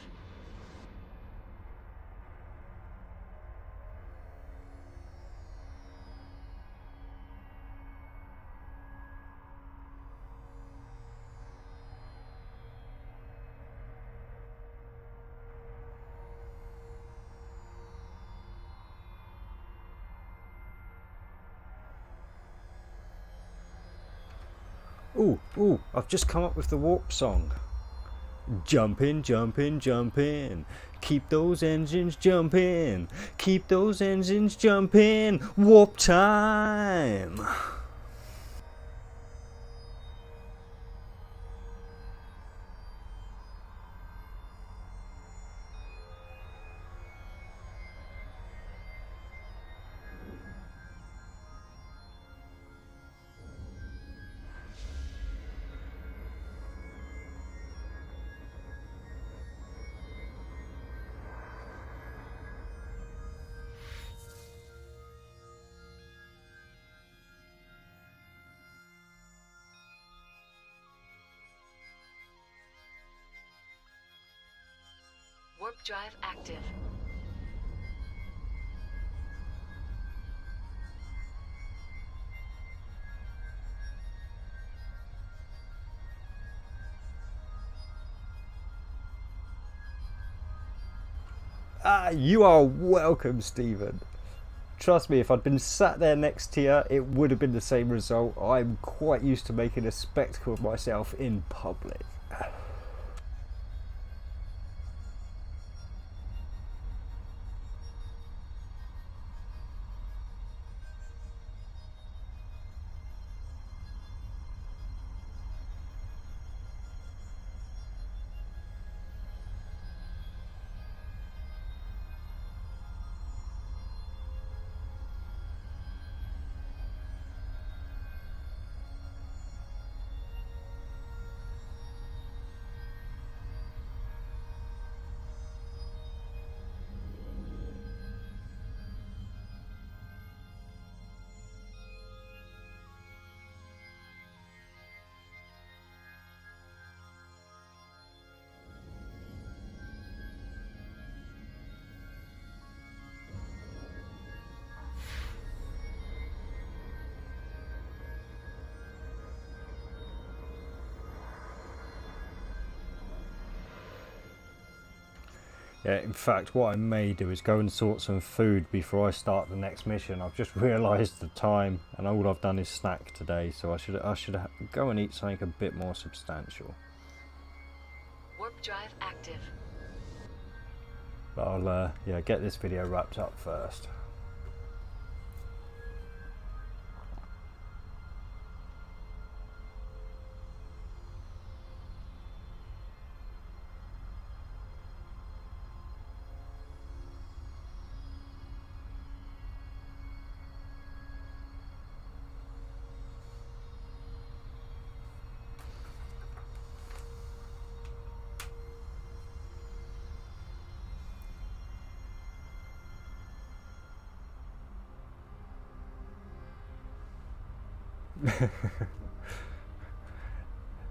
Ooh, I've just come up with the warp song. Jumpin', jumpin', jumpin'. Keep those engines jumpin'. Keep those engines jumpin'. Warp time. Warp drive active. You are welcome, Stephen. Trust me, if I'd been sat there next to you, it would have been the same result. I'm quite used to making a spectacle of myself in public. Yeah, in fact, what I may do is go and sort some food before I start the next mission. I've just realised the time, and all I've done is snack today, so I should go and eat something a bit more substantial. Warp drive active. But I'll get this video wrapped up first.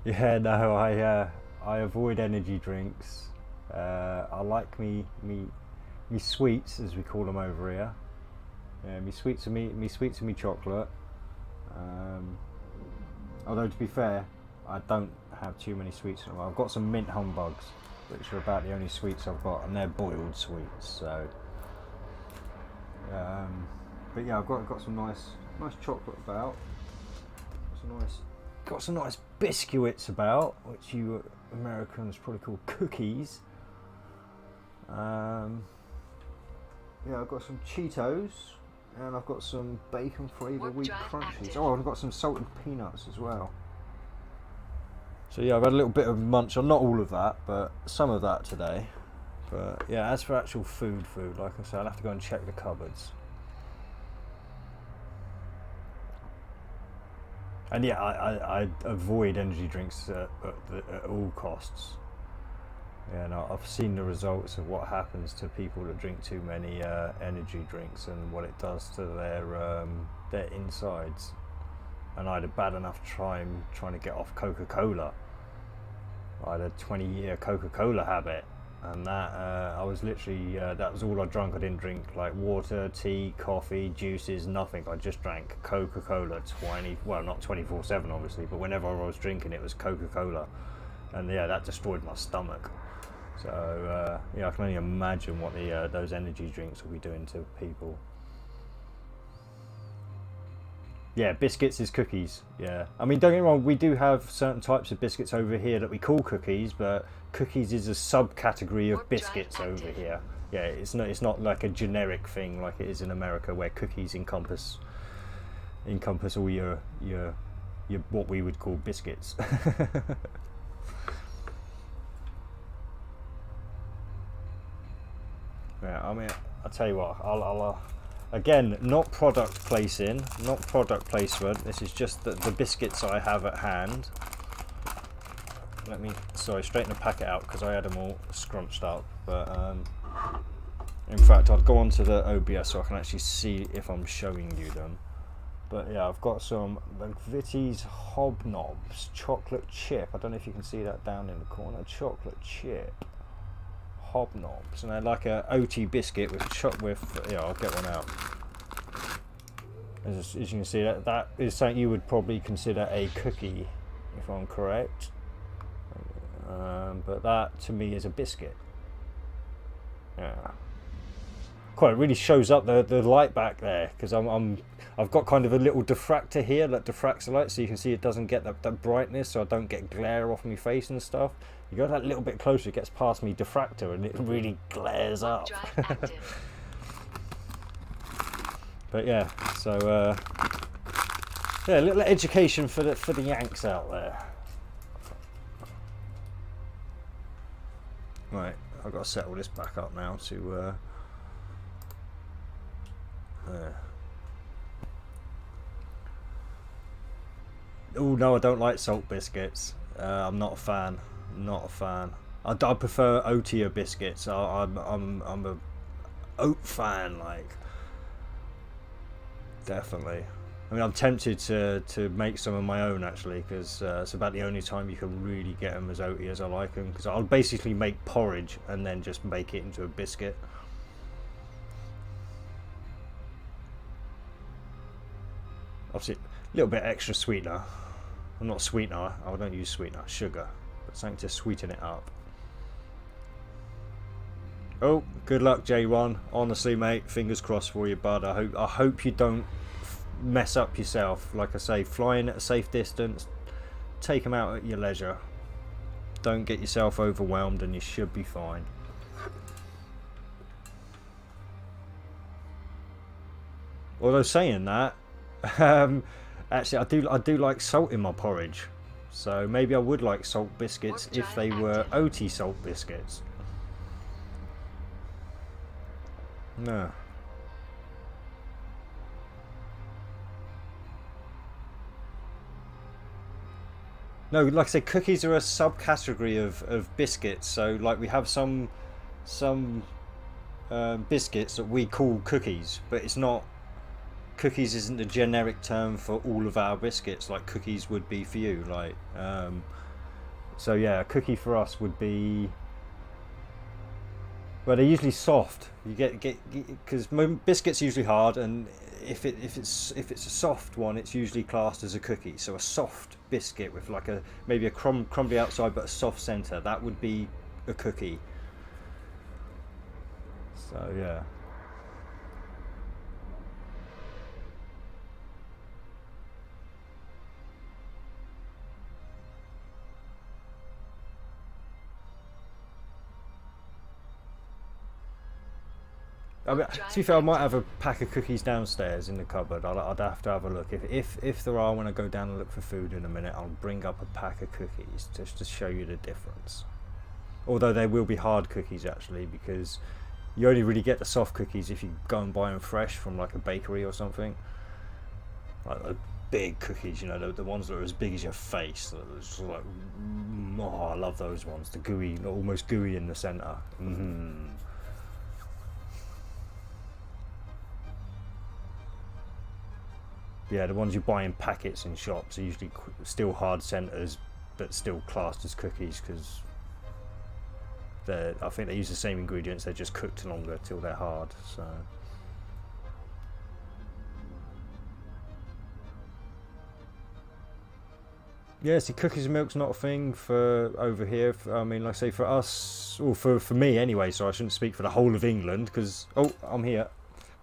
Yeah, no, I avoid energy drinks. I like me sweets, as we call them over here. Yeah, me sweets and me chocolate. Um, Although to be fair, I don't have too many sweets. I've got some mint humbugs, which are about the only sweets I've got, and they're boiled sweets. So, but yeah, I've got some nice chocolate about. Got some nice biscuits about, which you Americans probably call cookies. Yeah, I've got some Cheetos, and I've got some bacon flavour Warp wheat drive crunchies. active. Oh, I've got some salted peanuts as well. So yeah, I've had a little bit of munch on, not all of that, but some of that today. But yeah, as for actual food, like I said, I'll have to go and check the cupboards. And yeah, I avoid energy drinks at all costs. Yeah, no, I've seen the results of what happens to people that drink too many energy drinks and what it does to their insides. And I had a bad enough time trying to get off Coca-Cola. I had a 20-year Coca-Cola habit, and that I was literally that was all I drank. I didn't drink like water, tea, coffee, juices, nothing. I just drank Coca-Cola not 24/7 obviously, but whenever I was drinking it was Coca-Cola, and yeah, that destroyed my stomach. So yeah, I can only imagine what those energy drinks will be doing to people. Yeah, biscuits is cookies. Yeah, I mean, don't get me wrong, we do have certain types of biscuits over here that we call cookies, but cookies is a subcategory of Warp drive biscuits over active. here. Yeah, it's not like a generic thing like it is in America, where cookies encompass all your what we would call biscuits. Yeah, I mean, I'll tell you what, I'll again, not product placement. This is just the biscuits I have at hand. Let me, straighten the packet out because I had them all scrunched up. But in fact, I'll go onto the OBS so I can actually see if I'm showing you them. But yeah, I've got some McVitie's Hobnobs chocolate chip. I don't know if you can see that down in the corner. Chocolate chip Hobnobs, and they're like a OT biscuit with yeah, I'll get one out. As you can see, that is something you would probably consider a cookie, if I'm correct. But that to me is a biscuit. Yeah. Quite really shows up the light back there, because I've got kind of a little diffractor here that diffracts the light, so you can see it doesn't get that brightness, so I don't get glare off my face and stuff. You go that little bit closer, it gets past me diffractor, and it really glares Warp up. drive active. But yeah, so yeah, a little education for the Yanks out there. Right, I've got to settle this back up now to oh no, I don't like salt biscuits. I'm not a fan. Not a fan. I prefer oatier biscuits. I'm a oat fan, like, definitely. I mean, I'm tempted to make some of my own actually, because it's about the only time you can really get them as oaty as I like them. Because I'll basically make porridge and then just make it into a biscuit. Obviously, a little bit extra sweetener. I'm not sweetener. I don't use sweetener. Sugar, but something to sweeten it up. Oh, good luck, J1. Honestly, mate, fingers crossed for you, bud. I hope you don't mess up yourself. Like I say, flying at a safe distance, take them out at your leisure. Don't get yourself overwhelmed, and you should be fine. Although saying that, actually, I do like salt in my porridge, so maybe I would like salt biscuits if they were oaty salt biscuits. No. No, like I said, cookies are a subcategory of biscuits. So like we have some biscuits that we call cookies, but it's not cookies isn't a generic term for all of our biscuits like cookies would be for you. Like, so yeah, a cookie for us would be. Well, they're usually soft. You get because biscuits are usually hard, and if it's a soft one, it's usually classed as a cookie. So a soft biscuit with like maybe a crumbly outside but a soft center, that would be a cookie. So yeah. I mean, to be fair, I might have a pack of cookies downstairs in the cupboard. I'd have to have a look. If there are, when I go down and look for food in a minute, I'll bring up a pack of cookies just to show you the difference. Although they will be hard cookies actually, because you only really get the soft cookies if you go and buy them fresh from like a bakery or something. Like the big cookies, you know, the ones that are as big as your face. It's like, oh, I love those ones. The gooey, almost gooey in the centre. Yeah, the ones you buy in packets in shops are usually still hard centres, but still classed as cookies because I think they use the same ingredients. They're just cooked longer till they're hard. So yeah, see, cookies and milk's not a thing for over here. I mean, like I say, for us, or for me anyway. So I shouldn't speak for the whole of England because I'm here.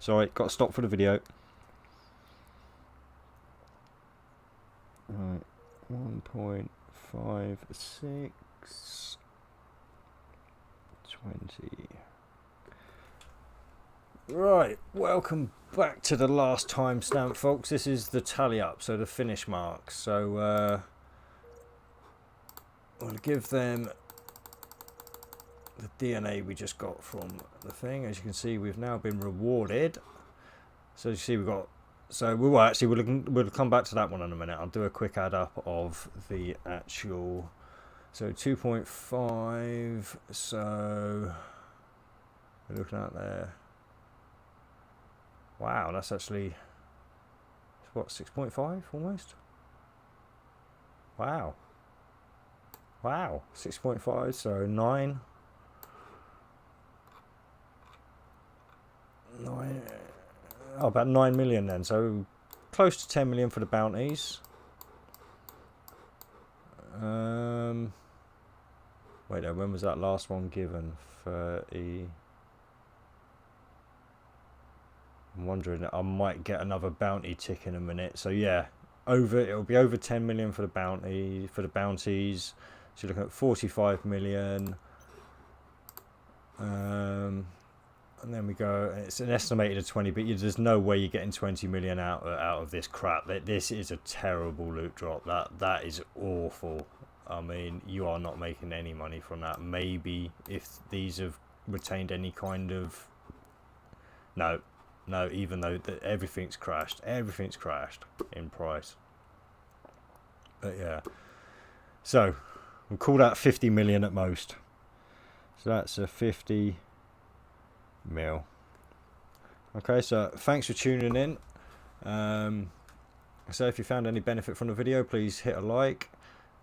Sorry, got to stop for the video. Right, 1.56 20. Right, welcome back to the last timestamp, folks. This is the tally up, so the finish mark. So we'll give them the DNA we just got from the thing. As you can see, we've now been rewarded. So you see, we've got. So we'll come back to that one in a minute. I'll do a quick add up of the actual. So 2.5. So we're looking at there. Wow, that's actually what, 6.5 almost. Wow. 6.5. So 9. Oh, about 9 million then, so close to 10 million for the bounties. Wait, no, when was that last one given? 30. I'm wondering, I might get another bounty tick in a minute. So yeah, it'll be over 10 million for the bounties. So you're looking at 45 million. And then we go, it's an estimated of 20, but there's no way you're getting 20 million out of this crap. This is a terrible loot drop. That is awful. I mean, you are not making any money from that. Maybe if these have retained any kind of... No, even though everything's crashed in price. But yeah. So, we'll call that 50 million at most. So that's a 50... mil. Okay, so thanks for tuning in. So if you found any benefit from the video, please hit a like,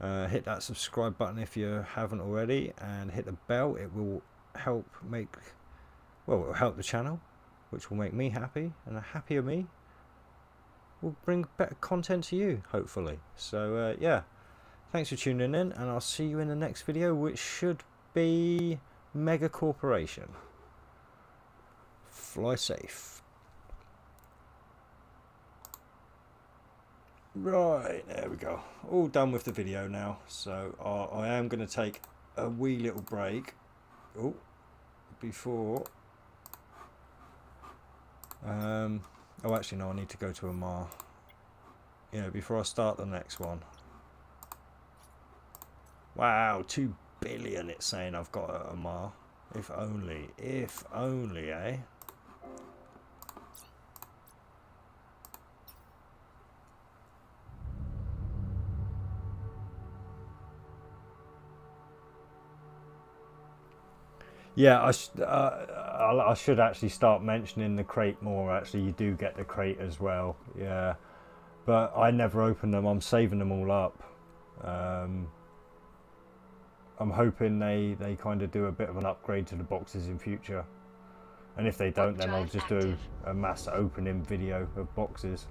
hit that subscribe button if you haven't already, and hit the bell. It will help it'll help the channel, which will make me happy, and a happier me will bring better content to you, hopefully. So yeah, thanks for tuning in, and I'll see you in the next video, which should be Mega Corporation. Fly safe. Right, there we go. All done with the video now. So I am going to take a wee little break. Before. Actually no, I need to go to Amar. Yeah, before I start the next one. Wow, 2 billion it's saying I've got at Amar. If only, eh? Yeah, I should actually start mentioning the crate more. Actually, you do get the crate as well. Yeah, but I never open them. I'm saving them all up. I'm hoping they kind of do a bit of an upgrade to the boxes in future. And if they don't, then I'll just do a mass opening video of boxes.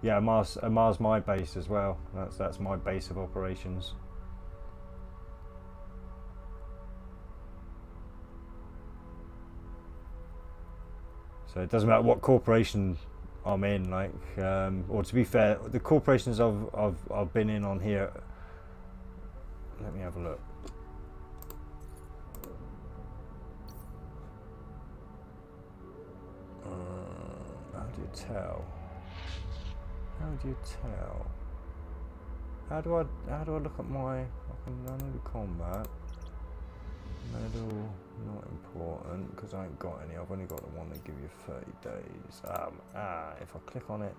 Yeah, Amar's my base as well. That's my base of operations. So it doesn't matter what corporation I'm in, like, or to be fair, the corporations I've been in on here. Let me have a look. How do you tell? How do you tell? How do I look at my? I can only combat. Medal not important because I ain't got any. I've only got the one that give you 30 days. If I click on it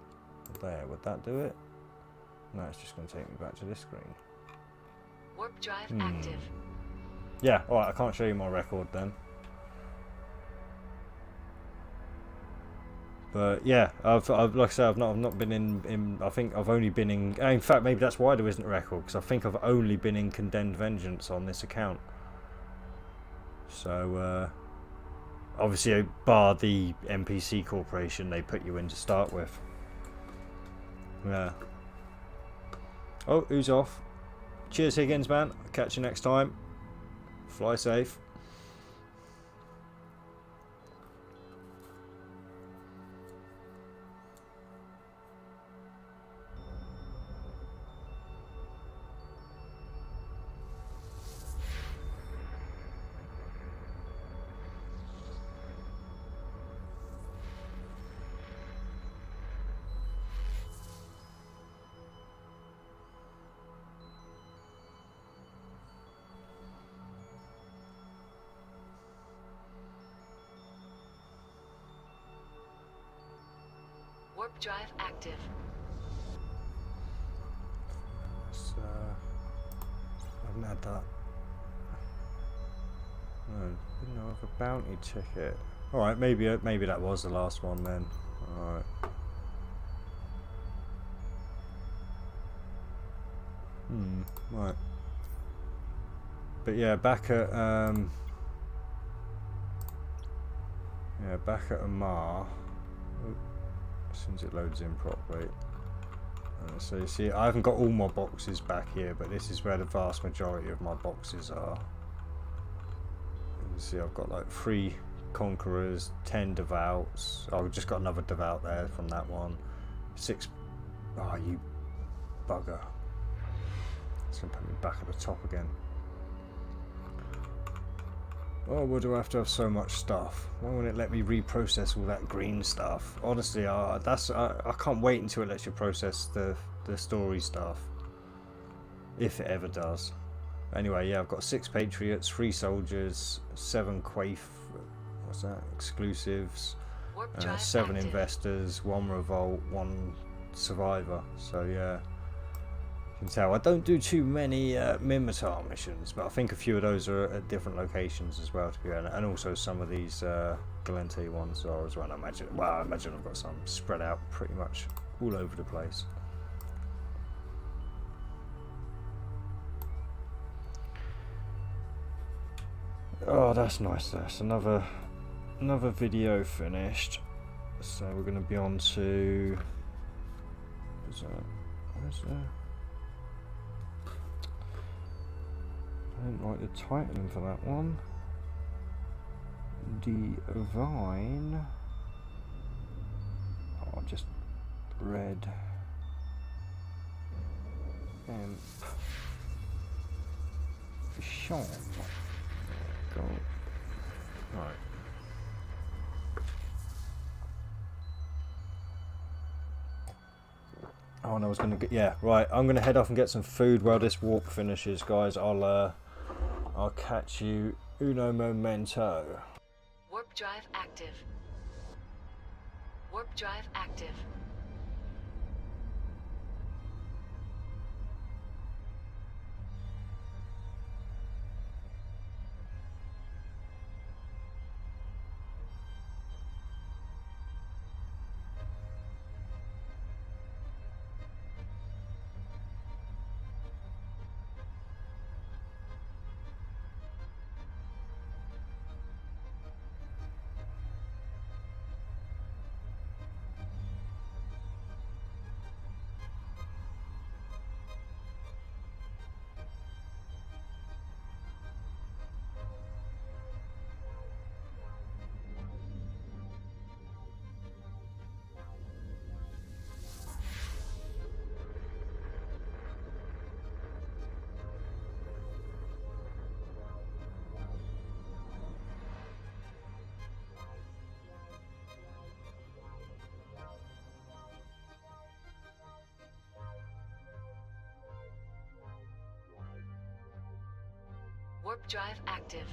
there, would that do it? No, it's just going to take me back to this screen. Warp drive active. Yeah, alright, I can't show you my record then. But yeah, I've like I said, I've not been in. I think I've only been in fact, maybe that's why there isn't a record, because I think I've only been in Condemned Vengeance on this account. So obviously, bar the NPC corporation they put you in to start with. Yeah. Oh, who's off? Cheers, Higgins, man. Catch you next time. Fly safe. Warp drive active. So, I haven't had that. No, didn't know of a bounty ticket. Alright, maybe that was the last one then. Alright. Right. But yeah, back at Amar. As soon as it loads in properly. So you see, I haven't got all my boxes back here, but this is where the vast majority of my boxes are. You can see I've got like 3 Conquerors, 10 Devouts. I've just got another Devout there from that one. 6. Oh, you bugger. It's going to put me back at the top again. Oh, why do I have to have so much stuff? Why won't it let me reprocess all that green stuff? Honestly, I can't wait until it lets you process the story stuff. If it ever does. Anyway, yeah, I've got 6 Patriots, 3 Soldiers, 7 Quaif, what's that, exclusives, 7 active. Investors, 1 Revolt, 1 Survivor. So yeah. Can tell I don't do too many Minmatar missions, but I think a few of those are at different locations as well, to be honest, and also some of these Gallente ones are as well. I imagine I've got some spread out pretty much all over the place. Oh, that's nice. That's another video finished. So we're going to be on to. Where's that? I didn't like the titling for that one. Divine. Oh, just red. Imp. Sean. Go. Right. Oh, and I was gonna get, yeah, right. I'm gonna head off and get some food while this warp finishes, guys. I'll catch you uno momento. Warp drive active. Warp drive active. Warp drive active.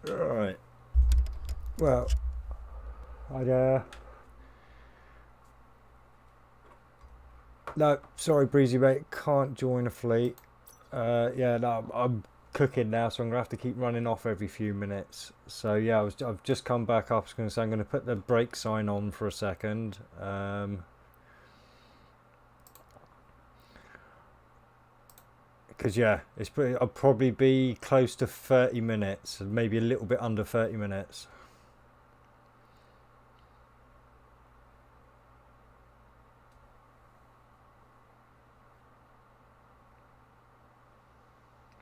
Right. Well, no, sorry, Breezy mate, can't join a fleet. Yeah, no, I'm cooking now, so I'm gonna have to keep running off every few minutes. So yeah, I've just come back up. I was gonna say I'm gonna put the brake sign on for a second. Because yeah, I'll probably be close to 30 minutes, maybe a little bit under 30 minutes.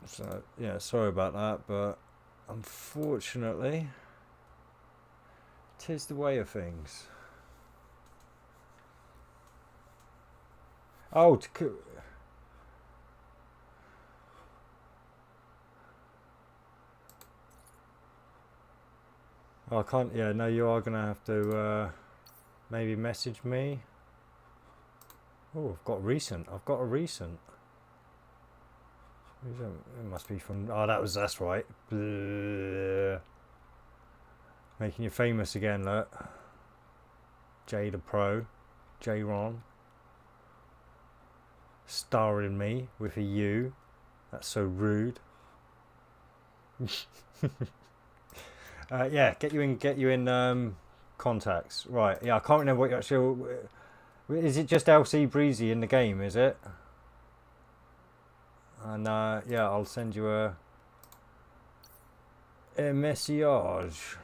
So yeah, sorry about that, but unfortunately, 'tis the way of things. Oh, I can't. Yeah, no, you are gonna have to maybe message me. Oh, I've got recent. I've got a recent. It must be from. Oh, that's right. Blah. Making you famous again, look. Jay the Pro, J Ron. Starring me with a U. That's so rude. Yeah, get you in contacts. Right. Yeah, I can't remember what you actually. Is it just LC Breezy in the game? Is it? And yeah, I'll send you a message.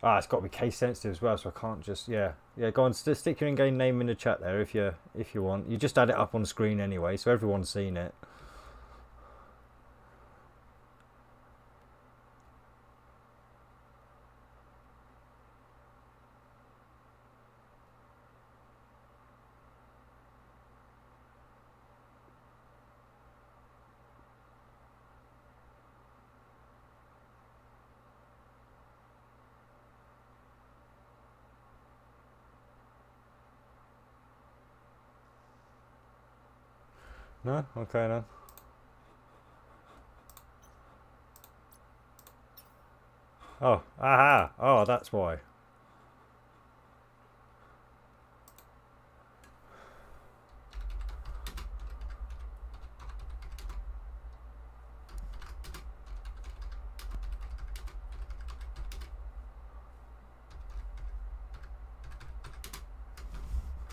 Ah, it's got to be case sensitive as well, so I can't just yeah. Go on, stick your in-game name in the chat there if you want. You just add it up on the screen anyway, so everyone's seen it. No? Okay then. Oh, aha! Oh, that's why.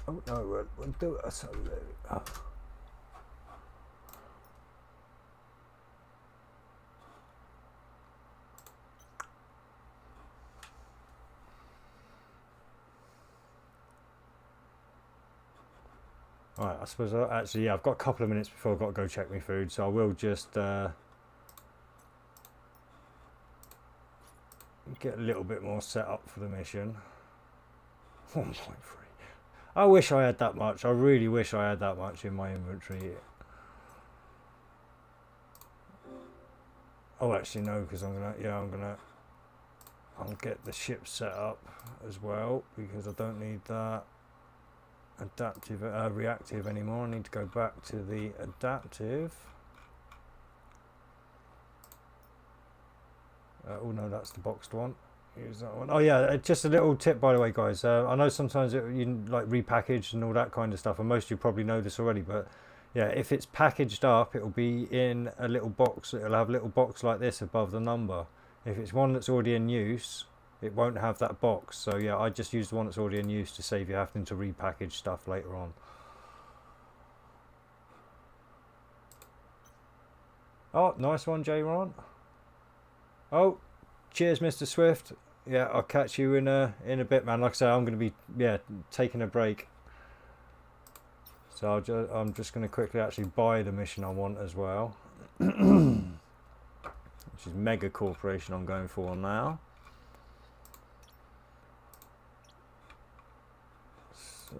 Oh no, we'll do it. So, oh. Right, I suppose actually, yeah, I've got a couple of minutes before I've got to go check my food, so I will just get a little bit more set up for the mission. 1.3. I wish I had that much. I really wish I had that much in my inventory. Oh, actually no, because I'll get the ship set up as well because I don't need that adaptive reactive anymore. I need to go back to the adaptive. Oh no, that's the boxed one. Use that one. Oh yeah, just a little tip by the way, guys. I know sometimes you like repackaged and all that kind of stuff, and most of you probably know this already, but yeah, if it's packaged up, it'll be in a little box. It'll have a little box like this above the number. If it's one that's already in use, it won't have that box. So yeah, I just use the one that's already in use to save you having to repackage stuff later on. Oh, nice one, J Ron. Oh, cheers, Mr. Swift. Yeah, I'll catch you in a bit, man. Like I say, I'm going to be taking a break. So I'm just going to quickly actually buy the mission I want as well, which is Mega Corporation I'm going for now. So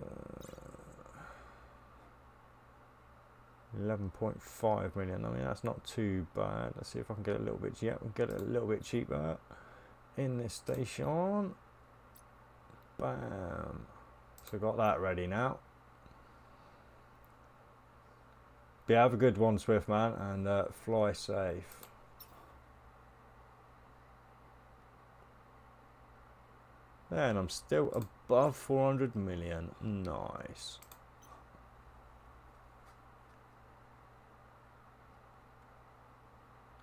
11.5 million. I mean, that's not too bad. Let's see if I can get a little bit. Yeah, we'll get it a little bit cheaper in this station. Bam. So got that ready now. But yeah, have a good one, Swift man, and fly safe. And I'm still above 400 million. Nice.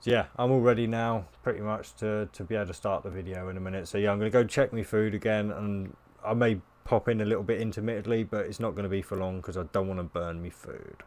So yeah, I'm all ready now, pretty much, to be able to start the video in a minute. So yeah, I'm going to go check my food again, and I may pop in a little bit intermittently, but it's not going to be for long because I don't want to burn me food.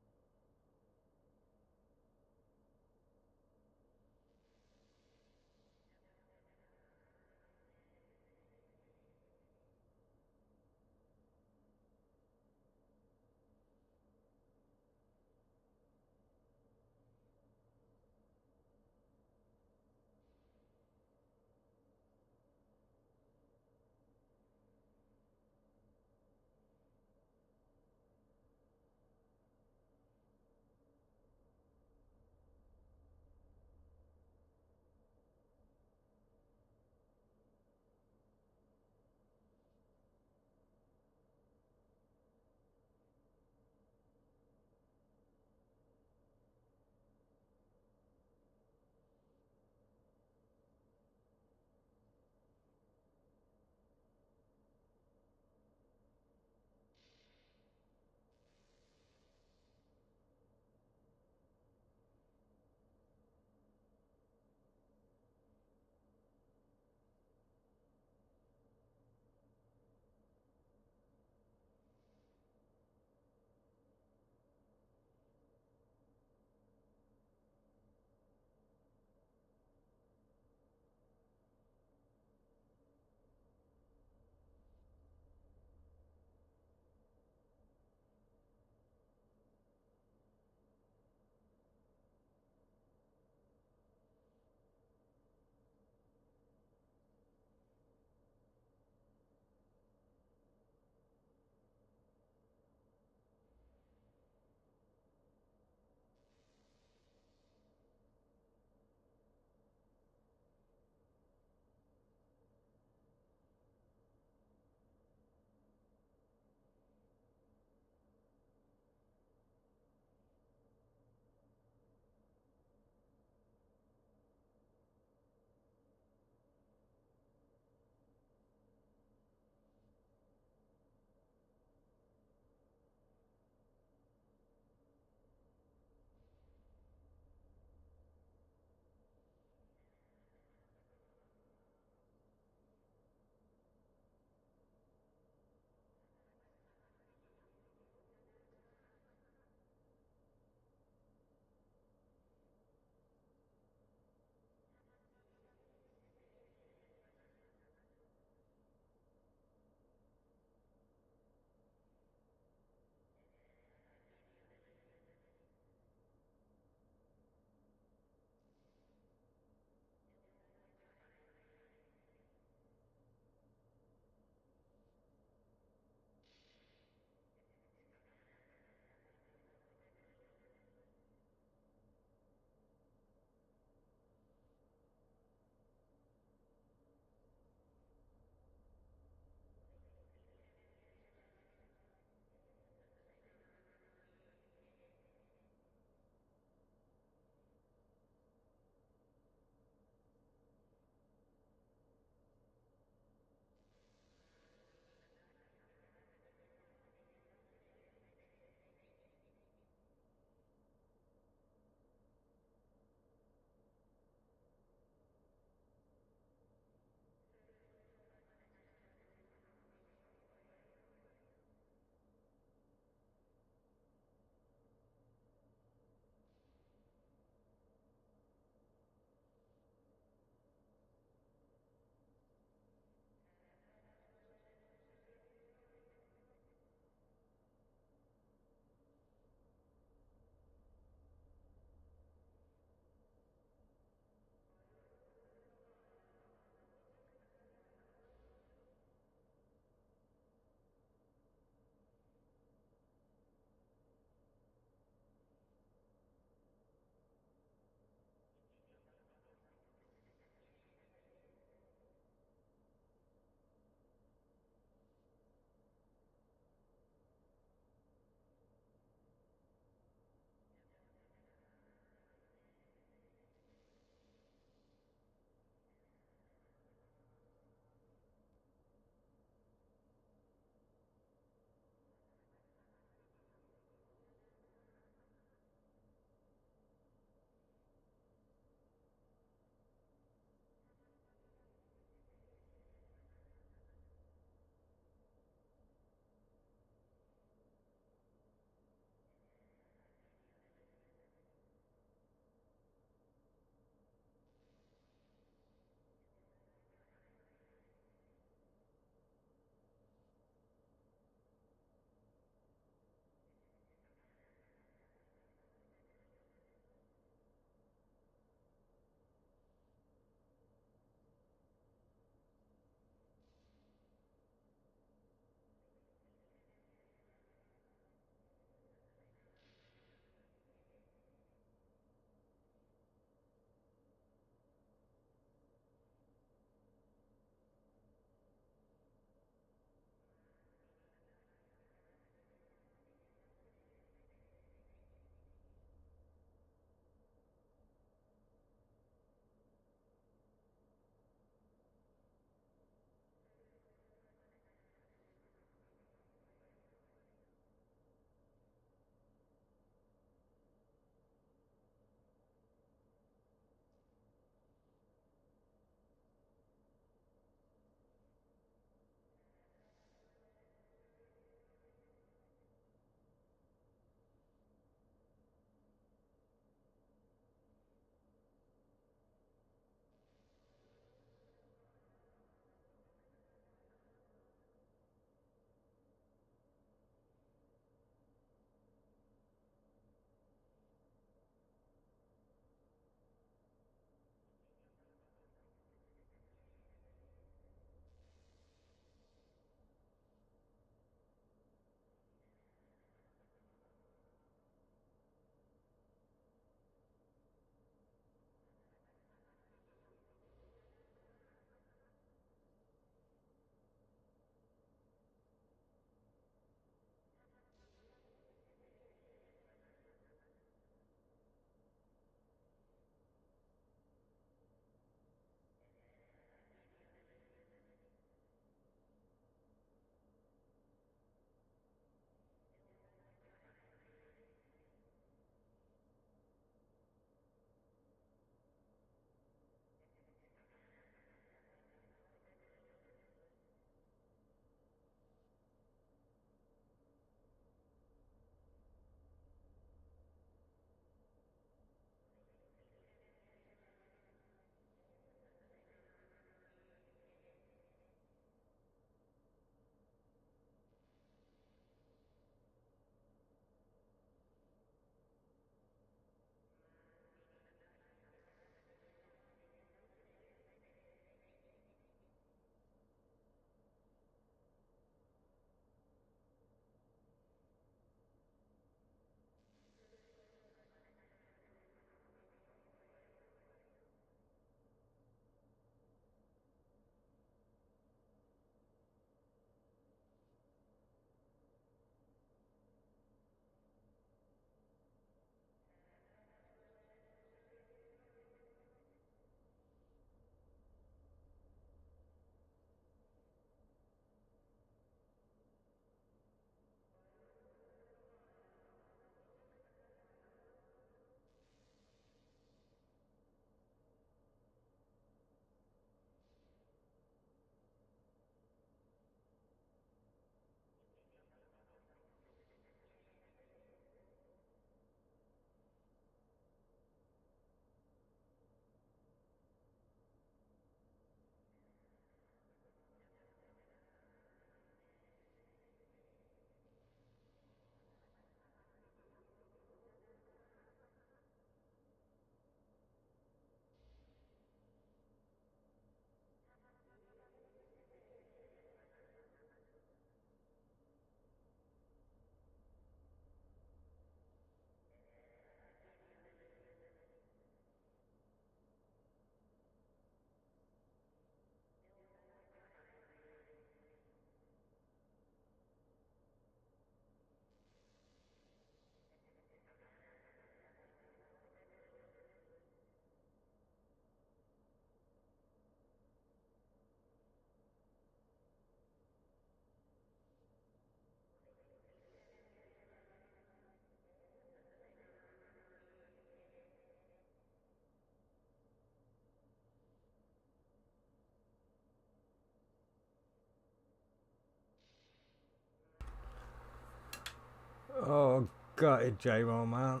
Oh, gutted J-Roll, man.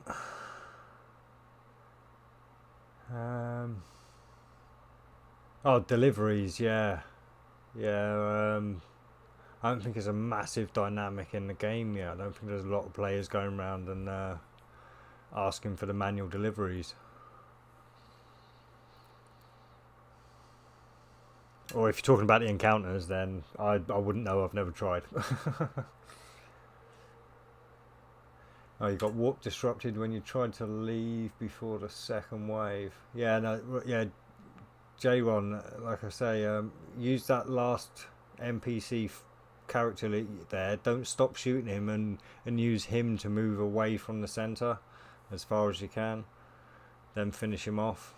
Oh, deliveries, yeah. Yeah, I don't think there's a massive dynamic in the game yet. I don't think there's a lot of players going around and asking for the manual deliveries. Or if you're talking about the encounters, then I wouldn't know. I've never tried. Oh, you got warp disrupted when you tried to leave before the second wave. Yeah, no, yeah. J-Ron, like I say, use that last NPC character there. Don't stop shooting him and use him to move away from the center as far as you can. Then finish him off.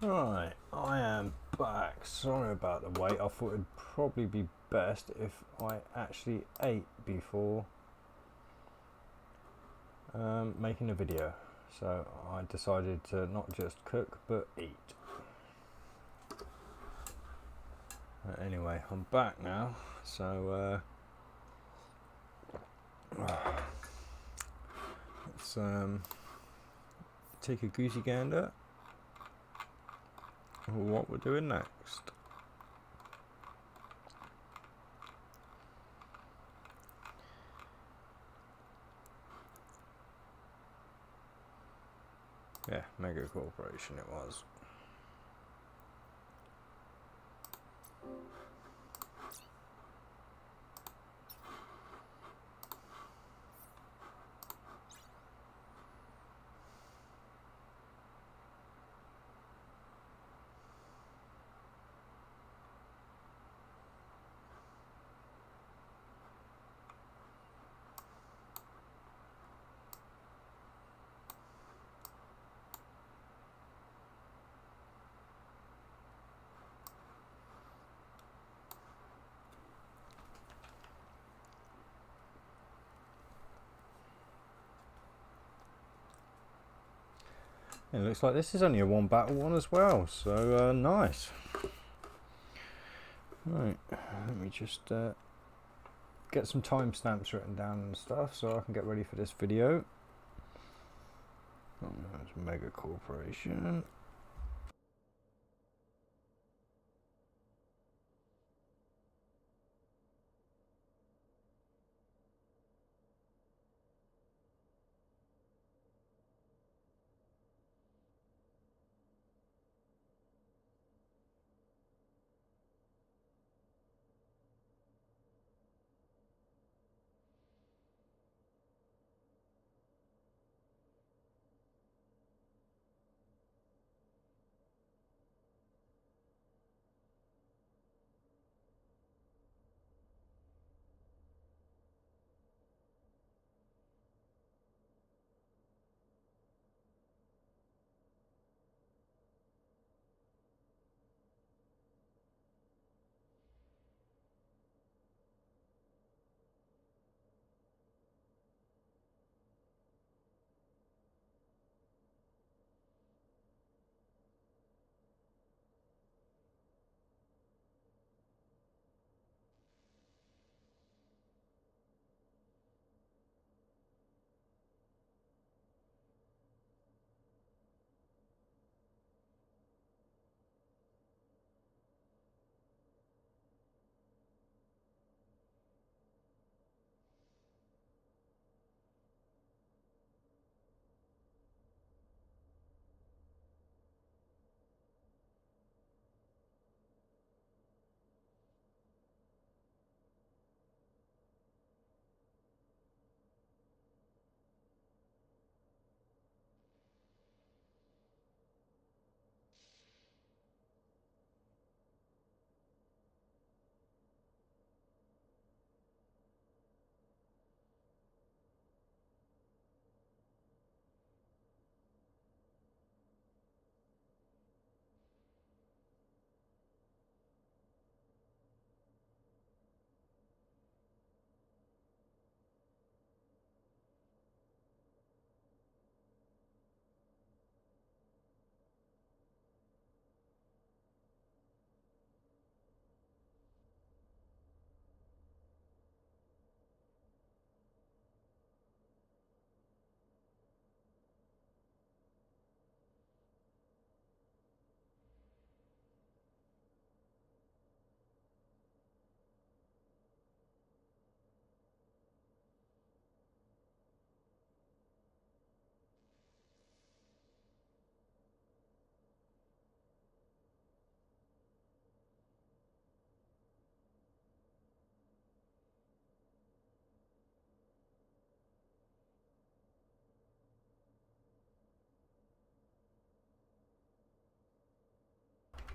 Right, I am back. Sorry about the wait. I thought it'd probably be best if I actually ate before making a video. So I decided to not just cook but eat. Anyway, I'm back now. So let's take a goosey gander at what we're doing next. Yeah, Mega Corporation it was. It looks like this is only a one battle one as well, so nice. Right, let me just get some timestamps written down and stuff so I can get ready for this video. Oh, there's Mega Corporation.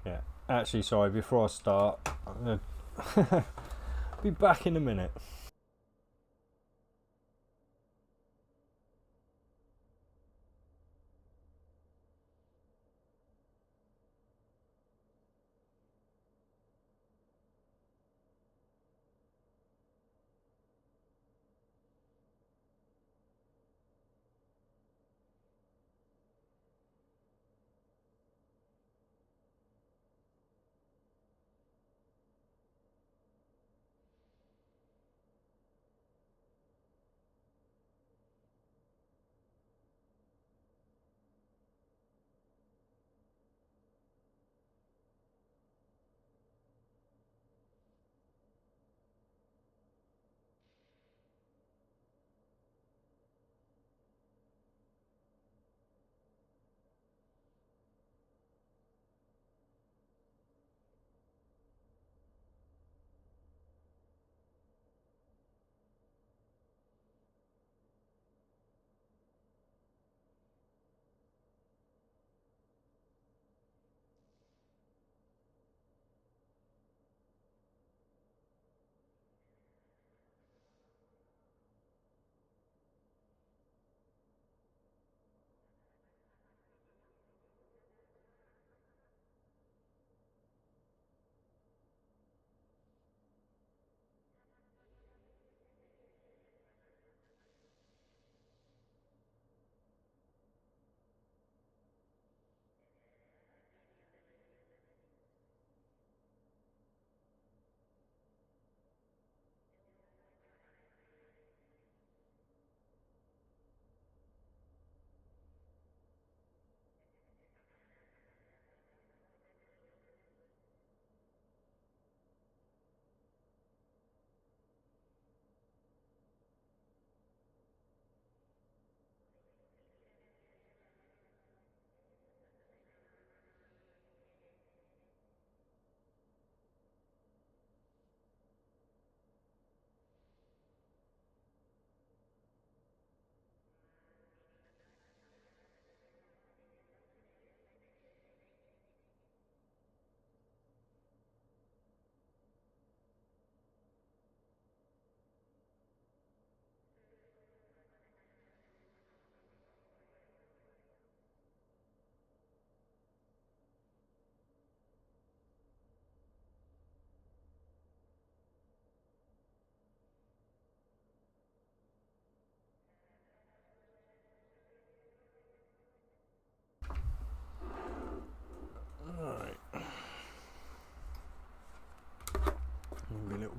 Yeah, actually, sorry, before I start, I'm going to be back in a minute.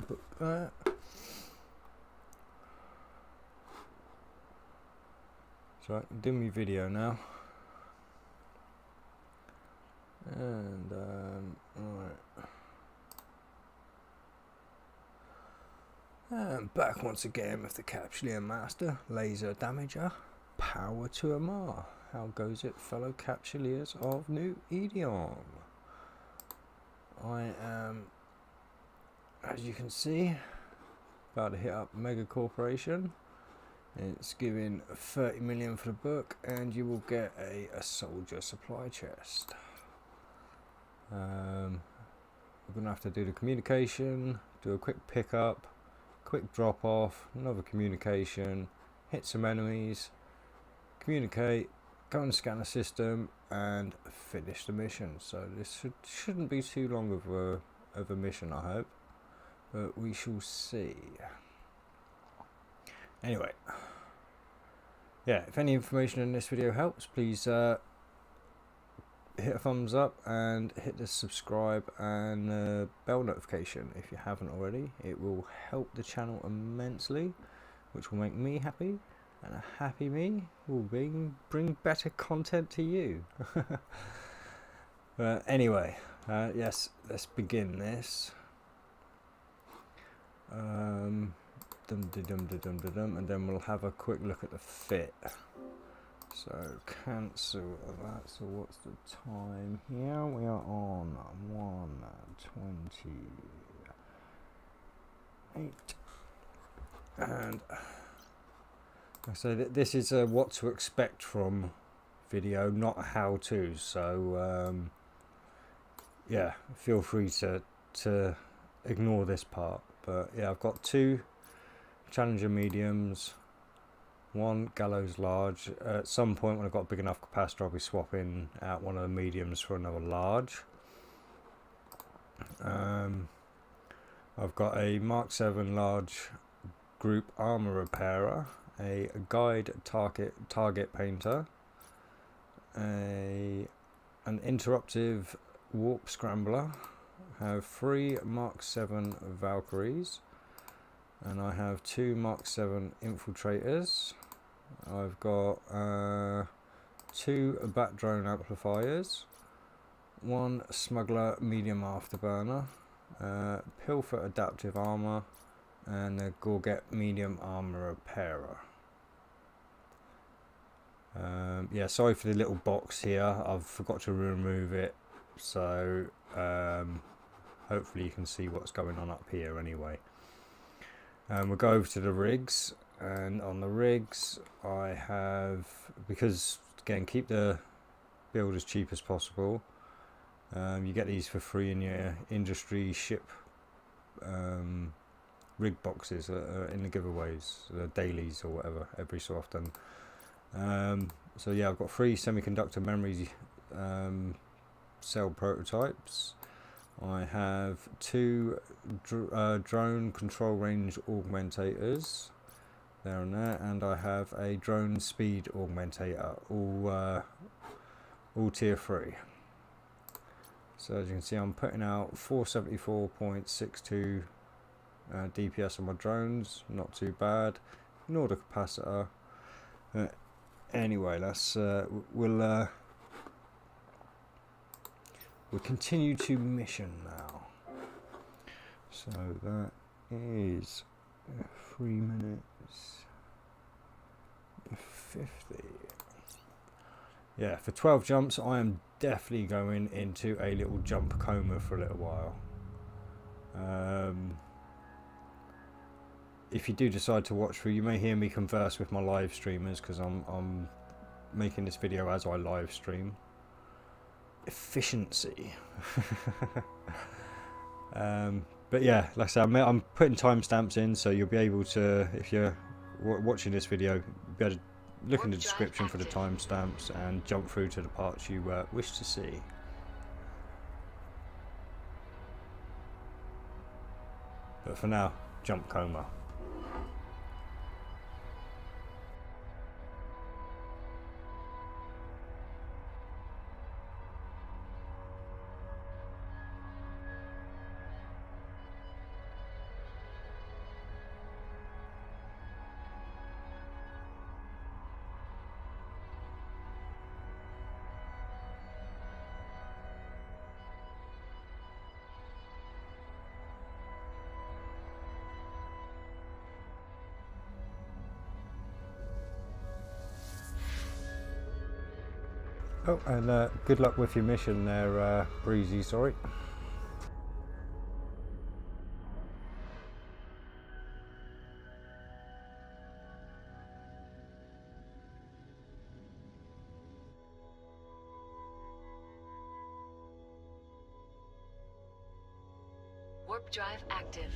book that. So I can do my video now. And alright. And back once again with the Capsuleer Master Laser Damager. Power to Amarr. How goes it, fellow Capsuleers of New Edion? I am, as you can see, about to hit up Mega Corporation. It's giving 30 million for the book, and you will get a soldier supply chest. We're gonna have to do the communication, do a quick pickup, quick drop off, another communication, hit some enemies, communicate, go and scan the system, and finish the mission. So this shouldn't be too long of a mission, I hope, but we shall see. Anyway, yeah, if any information in this video helps, please hit a thumbs up and hit the subscribe and bell notification if you haven't already. It will help the channel immensely, which will make me happy, and a happy me will bring better content to you. But anyway, yes, let's begin this. And then we'll have a quick look at the fit. So cancel that. So what's the time here? We are on 1:28, and so this is a what to expect from video, not a how to. So yeah, feel free to ignore this part. But yeah, I've got 2 Challenger mediums, 1 Gallows large. At some point when I've got a big enough capacitor, I'll be swapping out one of the mediums for another large. I've got a Mark 7 large group armor repairer, a guide target painter, an interruptive warp scrambler. I have 3 Mark 7 Valkyries, and I have 2 Mark 7 infiltrators. I've got 2 bat drone amplifiers, 1 smuggler medium afterburner, pilfer adaptive armor, and a Gorget medium armor repairer. Yeah, sorry for the little box here, I've forgot to remove it, so hopefully you can see what's going on up here anyway. We'll go over to the rigs, and on the rigs I have, because again, keep the build as cheap as possible, you get these for free in your industry ship rig boxes in the giveaways, the dailies or whatever, every so often. So yeah, I've got 3 semiconductor memory cell prototypes. I have 2 drone control range augmentators there and there, and I have a drone speed augmentator, all tier 3. So as you can see, I'm putting out 474.62 DPS on my drones, not too bad. Ignore the capacitor. Anyway, let's we'll continue to mission now. So that is 3 minutes 50. Yeah, for 12 jumps, I am definitely going into a little jump coma for a little while. If you do decide to watch through, you may hear me converse with my live streamers, because I'm making this video as I live stream. Efficiency. But yeah, like I said, I'm putting timestamps in, so you'll be able to, if you're watching this video, be able to look in the description for the timestamps and jump through to the parts you wish to see. But for now, jump coma. Oh, and good luck with your mission there, Breezy, sorry. Warp drive active.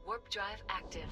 Warp drive active.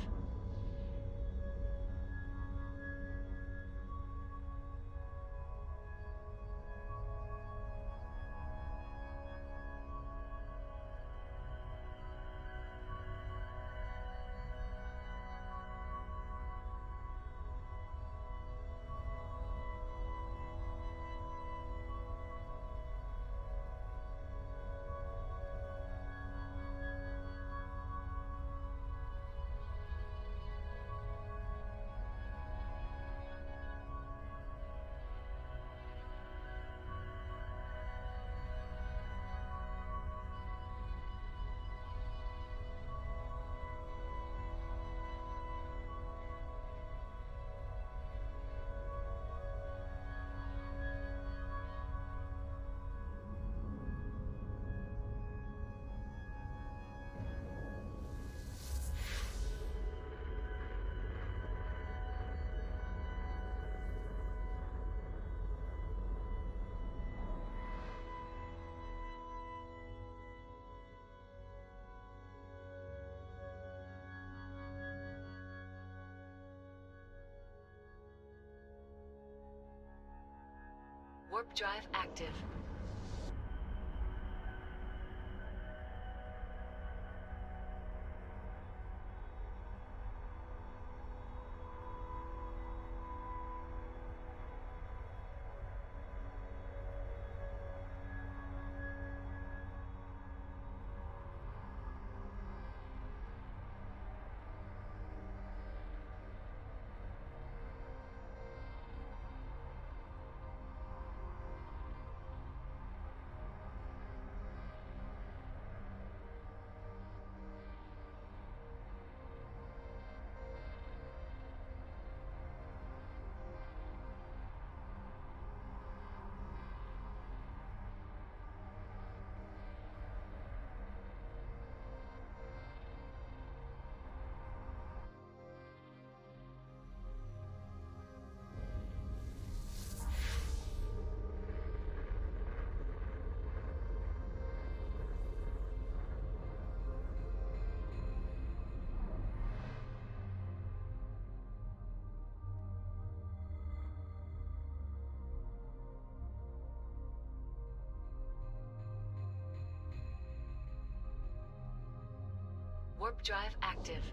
Warp drive active. Warp drive active.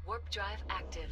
Warp drive active.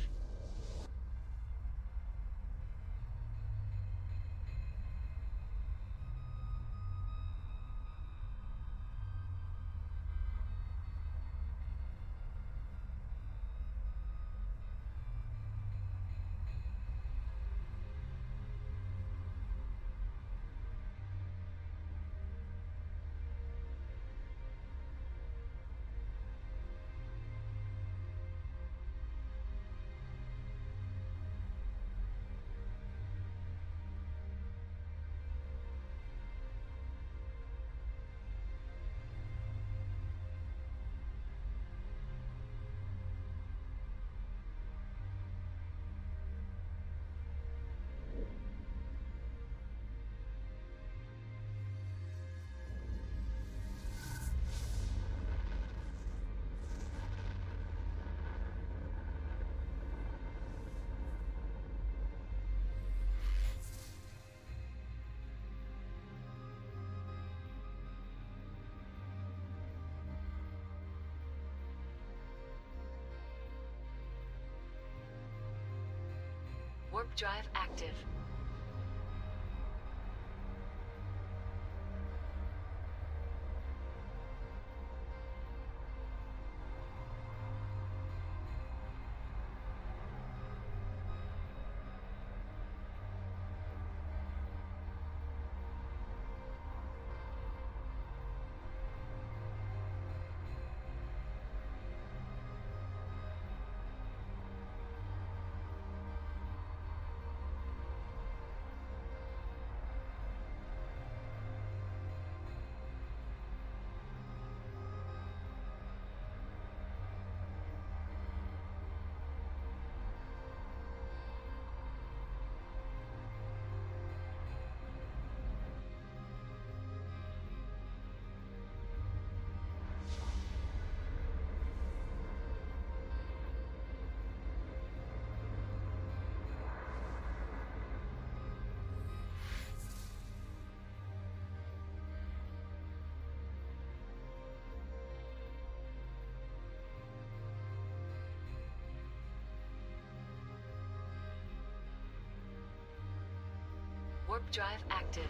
Warp drive active. Warp drive active.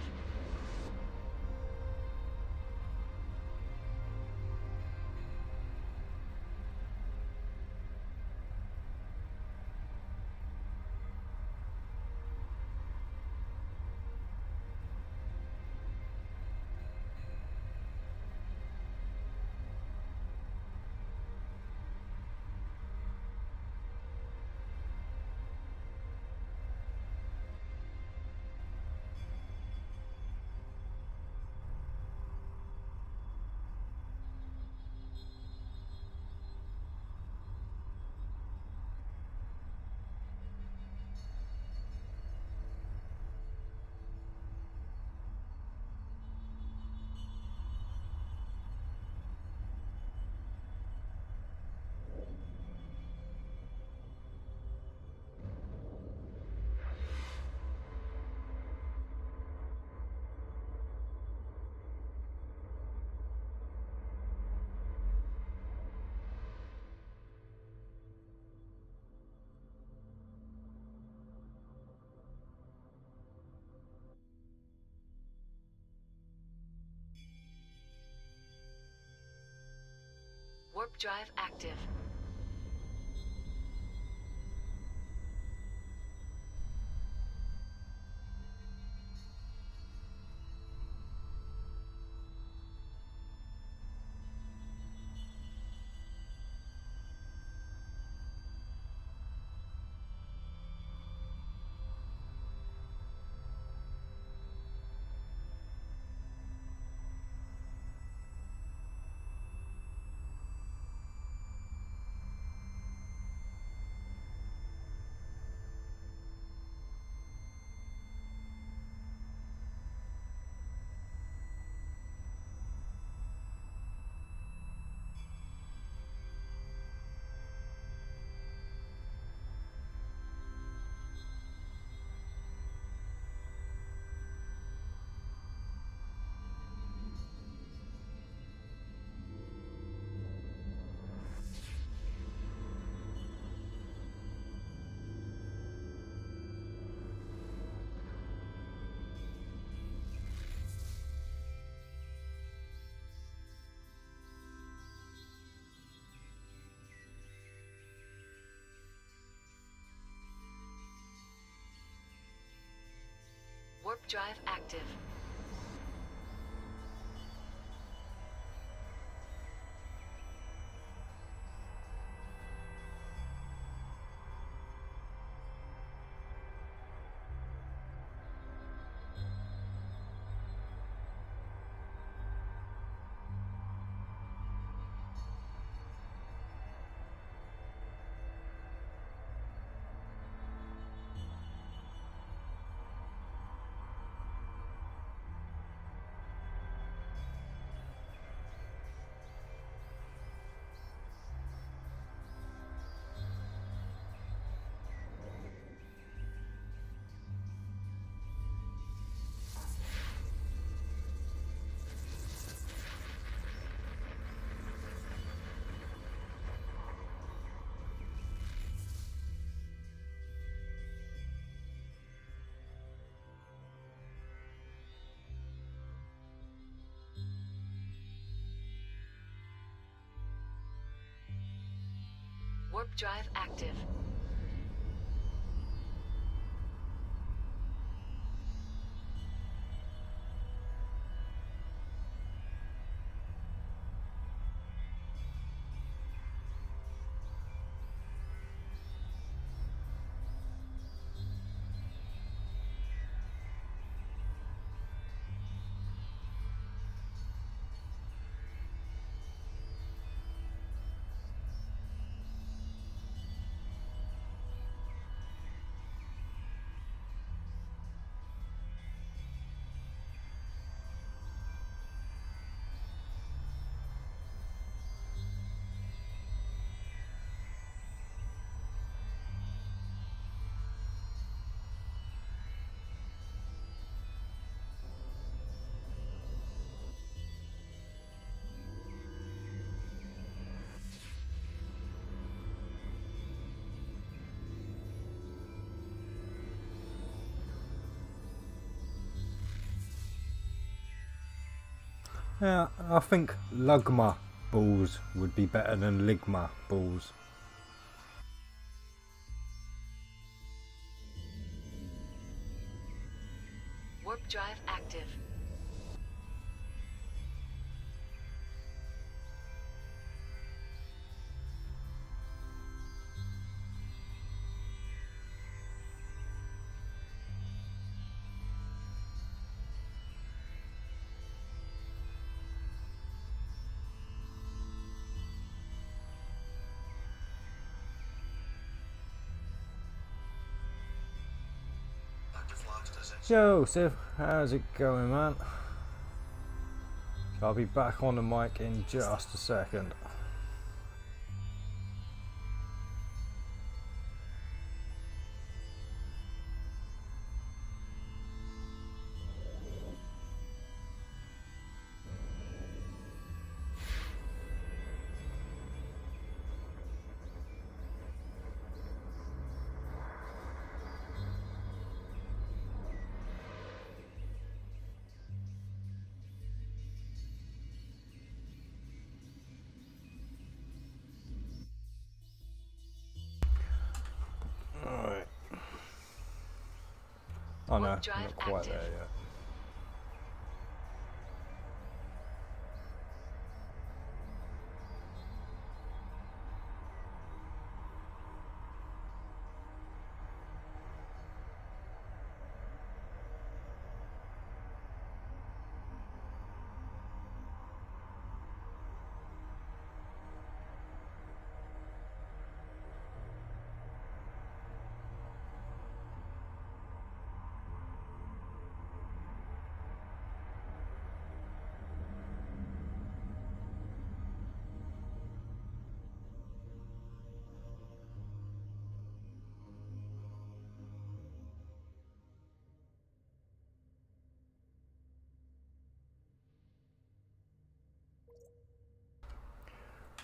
Warp drive active. Warp drive active. Warp drive active. Yeah, I think Lugma balls would be better than Ligma balls. Warp drive active. Joseph, how's it going, man? So I'll be back on the mic in just a second. Alright. Oh no, Warp drive not quite active. there yet.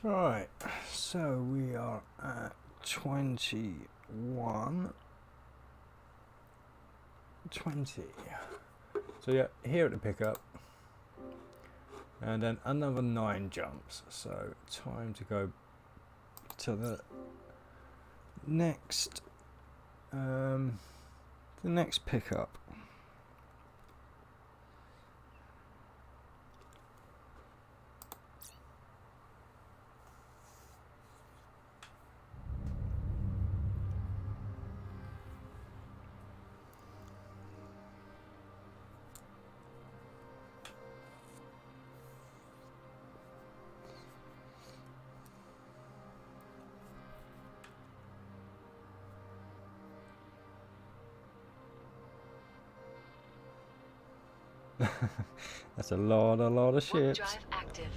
Right, so we are at 21. 20. So yeah, here at the pickup. And then another 9 jumps. So time to go to the next pickup. That's a lot of Warp ships. drive active.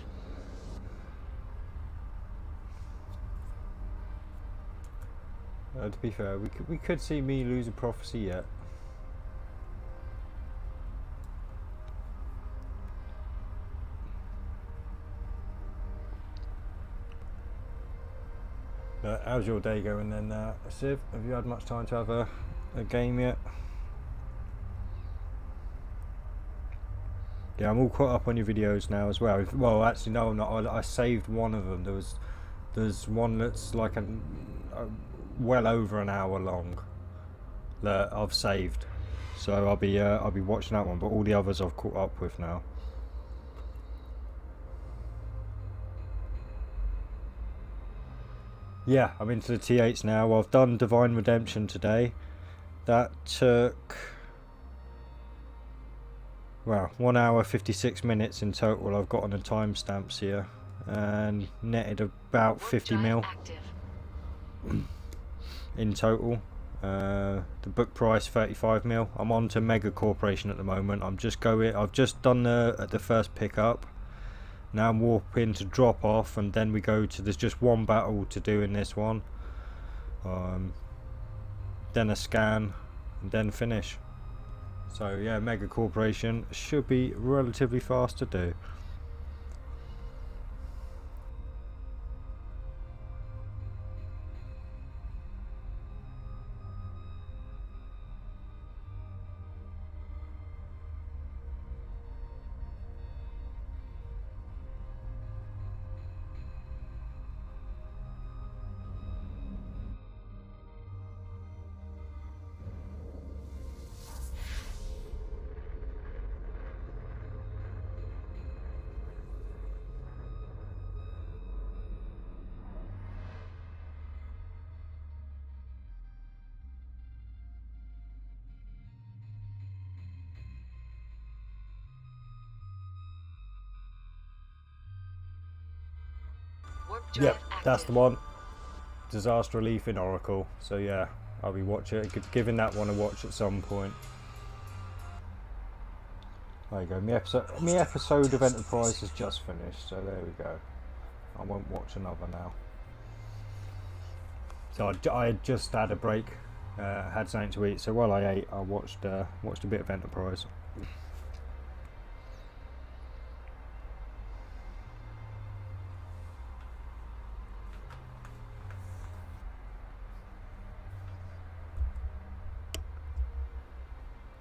To be fair, we could see me lose a prophecy yet. How's your day going then, Civ? Have you had much time to have a game yet? Yeah, I'm all caught up on your videos now as well. Well, actually, no, I'm not. I saved one of them. There's one that's like well over an hour long that I've saved, so I'll be watching that one. But all the others I've caught up with now. Yeah, I'm into the T8s now. I've done Divine Redemption today. That took, well, 1 hour 56 minutes in total. I've got on the timestamps here, and netted about 50 mil in total. The book price 35 mil. I'm on to Mega Corporation at the moment. I've just done the first pickup. Now I'm warping to drop off, and then we go to, there's just one battle to do in this one, then a scan, and then finish. So yeah, Mega Corporation should be relatively fast to do. Yep, that's the one. Disaster Relief in Oracle. So yeah, I'll be watching, giving that one a watch at some point. There you go. My episode of Enterprise has just finished, so there we go. I won't watch another now. So I had just had a break, had something to eat. So while I ate, I watched a bit of Enterprise.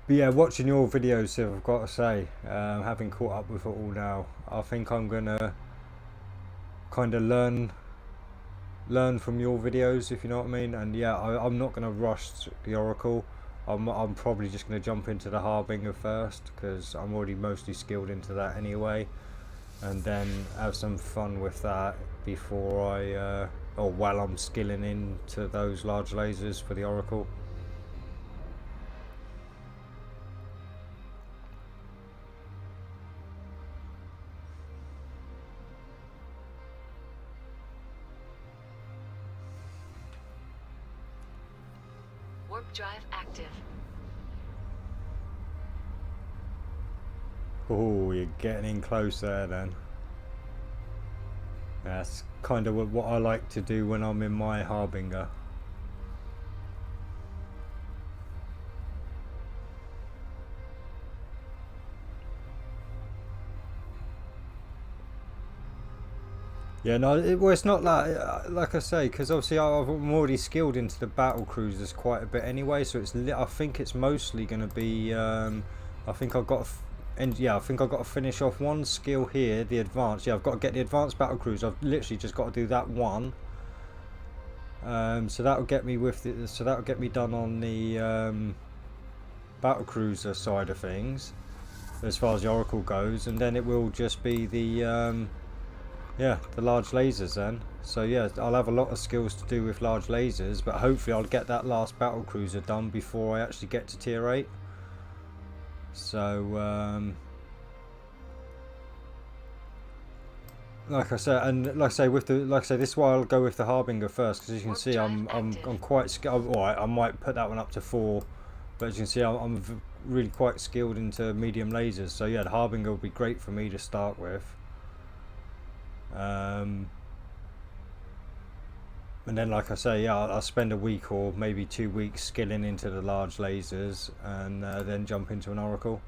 But yeah, watching your videos, Civ, I've got to say, having caught up with it all now, I think I'm gonna kind of learn from your videos, if you know what I mean. And yeah, I'm not gonna rush the Oracle. I'm probably just gonna jump into the Harbinger first, because I'm already mostly skilled into that anyway, and then have some fun with that before or while I'm skilling into those large lasers for the Oracle. Warp drive active. Oh, you're getting in close there then. That's kind of what I like to do when I'm in my Harbinger. Yeah, no, it's not like I say, because obviously I'm already skilled into the battle cruisers quite a bit anyway. So I think it's mostly going to be. I think I've got. I think I've got to finish off one skill here, the advanced. Yeah, I've got to get the advanced battle cruiser. I've literally just got to do that one. So that'll get me that'll get me done on the battle cruiser side of things, as far as the Oracle goes, and then it will just be the the large lasers then. So yeah, I'll have a lot of skills to do with large lasers, but hopefully I'll get that last battle cruiser done before I actually get to tier 8. So like I say, this is why I'll go with the Harbinger first, because as you can see, I'm quite skilled. Alright, I might put that one up to 4, but as you can see, I'm really quite skilled into medium lasers, so yeah, the Harbinger would be great for me to start with. And then, like I say, yeah, I'll spend a week or maybe 2 weeks skilling into the large lasers, and then jump into an Oracle.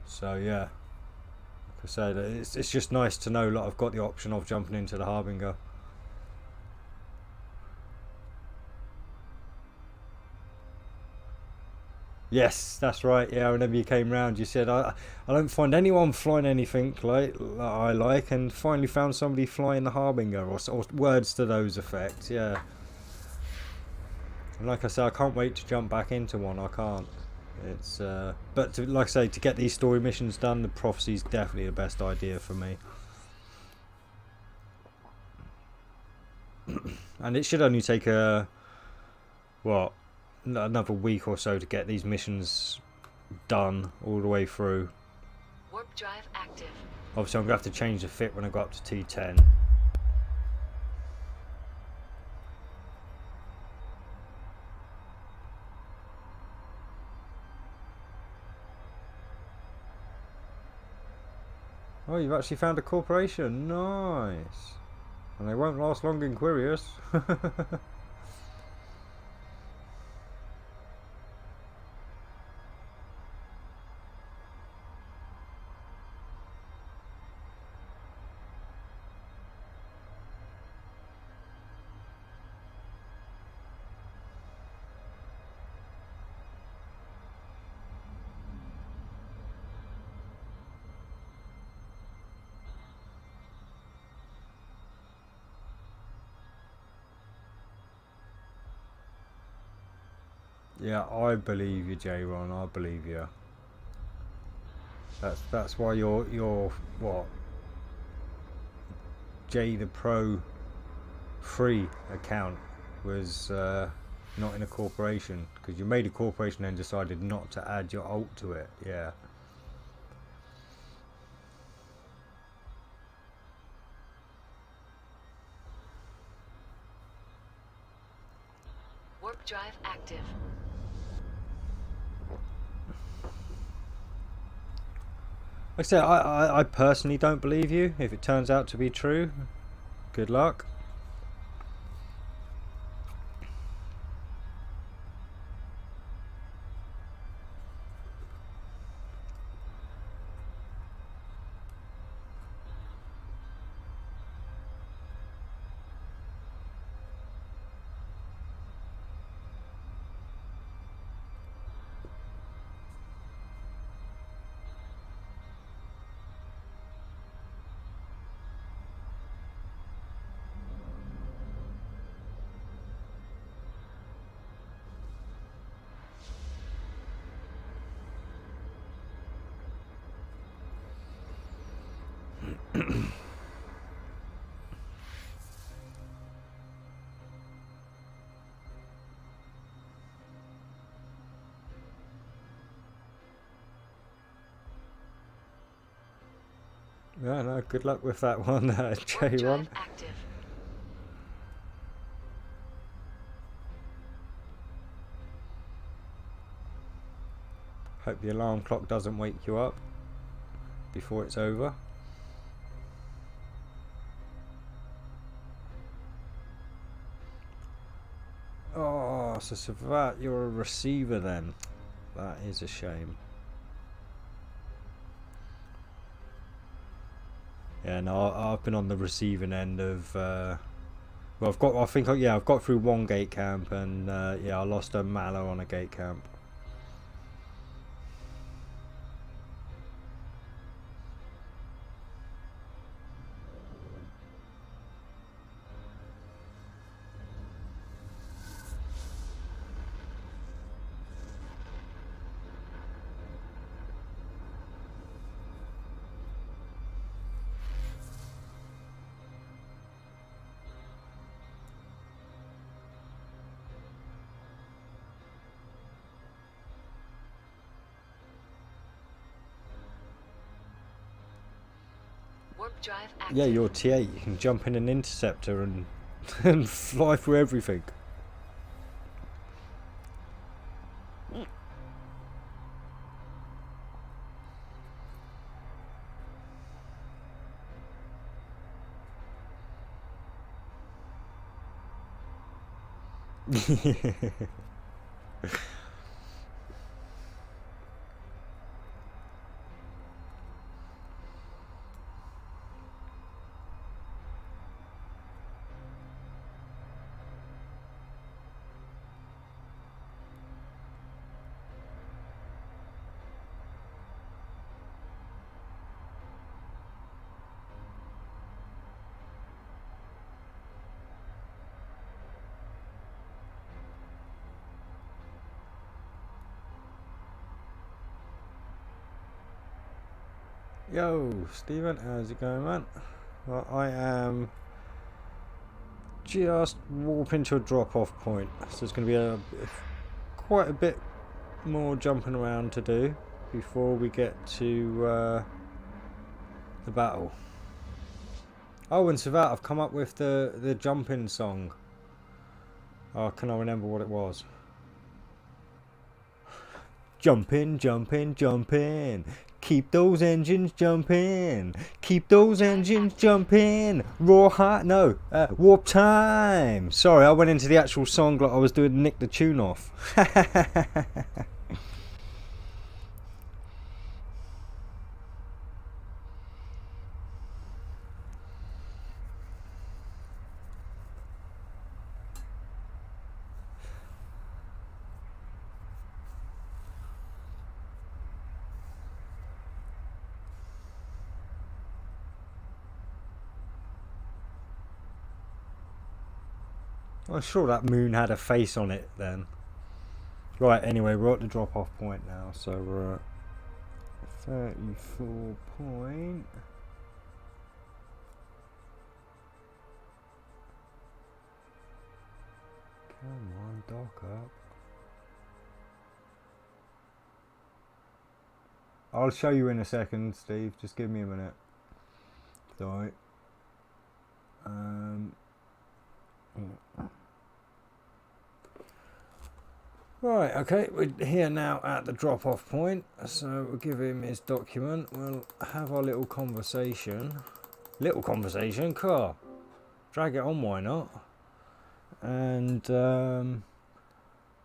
So yeah, like I said, it's just nice to know that I've got the option of jumping into the Harbinger. Yes, that's right. Yeah, I remember you came round. You said I don't find anyone flying anything like that I like, and finally found somebody flying the Harbinger, or words to those effects. Yeah. And like I said, I can't wait to jump back into one. I can't. It's but to, like I say, to get these story missions done, the Prophecy's definitely the best idea for me. And it should only take another week or so to get these missions done all the way through. Warp drive active. Obviously, I'm going to have to change the fit when I go up to T10. Oh, you've actually found a corporation. Nice. And they won't last long in Quirius. Yeah, I believe you, J-Ron. I believe you. That's why your what? J the Pro free account was not in a corporation, because you made a corporation and decided not to add your alt to it. Yeah. Warp drive active. Like I said, I personally don't believe you. If it turns out to be true, good luck. Yeah, no, good luck with that one, Warp J1. drive active. Hope the alarm clock doesn't wake you up before it's over. Oh, so Savat, you're a receiver then. That is a shame. Yeah, no, I've been on the receiving end of. Well, I've got through one gate camp, and yeah, I lost a Mallow on a gate camp. Warp drive active. Yeah, you're T8. You can jump in an interceptor and and fly through everything. Yo, Stephen, how's it going, man? Well, I am just warping to a drop-off point, so there's going to be quite a bit more jumping around to do before we get to the battle. Oh, and Savat, I've come up with the jumping song. Oh, can I remember what it was? Jumping, jumping, jumping. Keep those engines jumping. Keep those engines jumping. Raw hot, no, warp time. Sorry, I went into the actual song like I was doing Nick the Tune off. I'm sure that moon had a face on it then. Right, anyway, we're at the drop-off point now, so we're at 34 point. Come on, dock up. I'll show you in a second, Steve. Just give me a minute. Sorry. Right, okay, we're here now at the drop-off point, so we'll give him his document. We'll have our little conversation. Little conversation, car. Drag it on, why not? And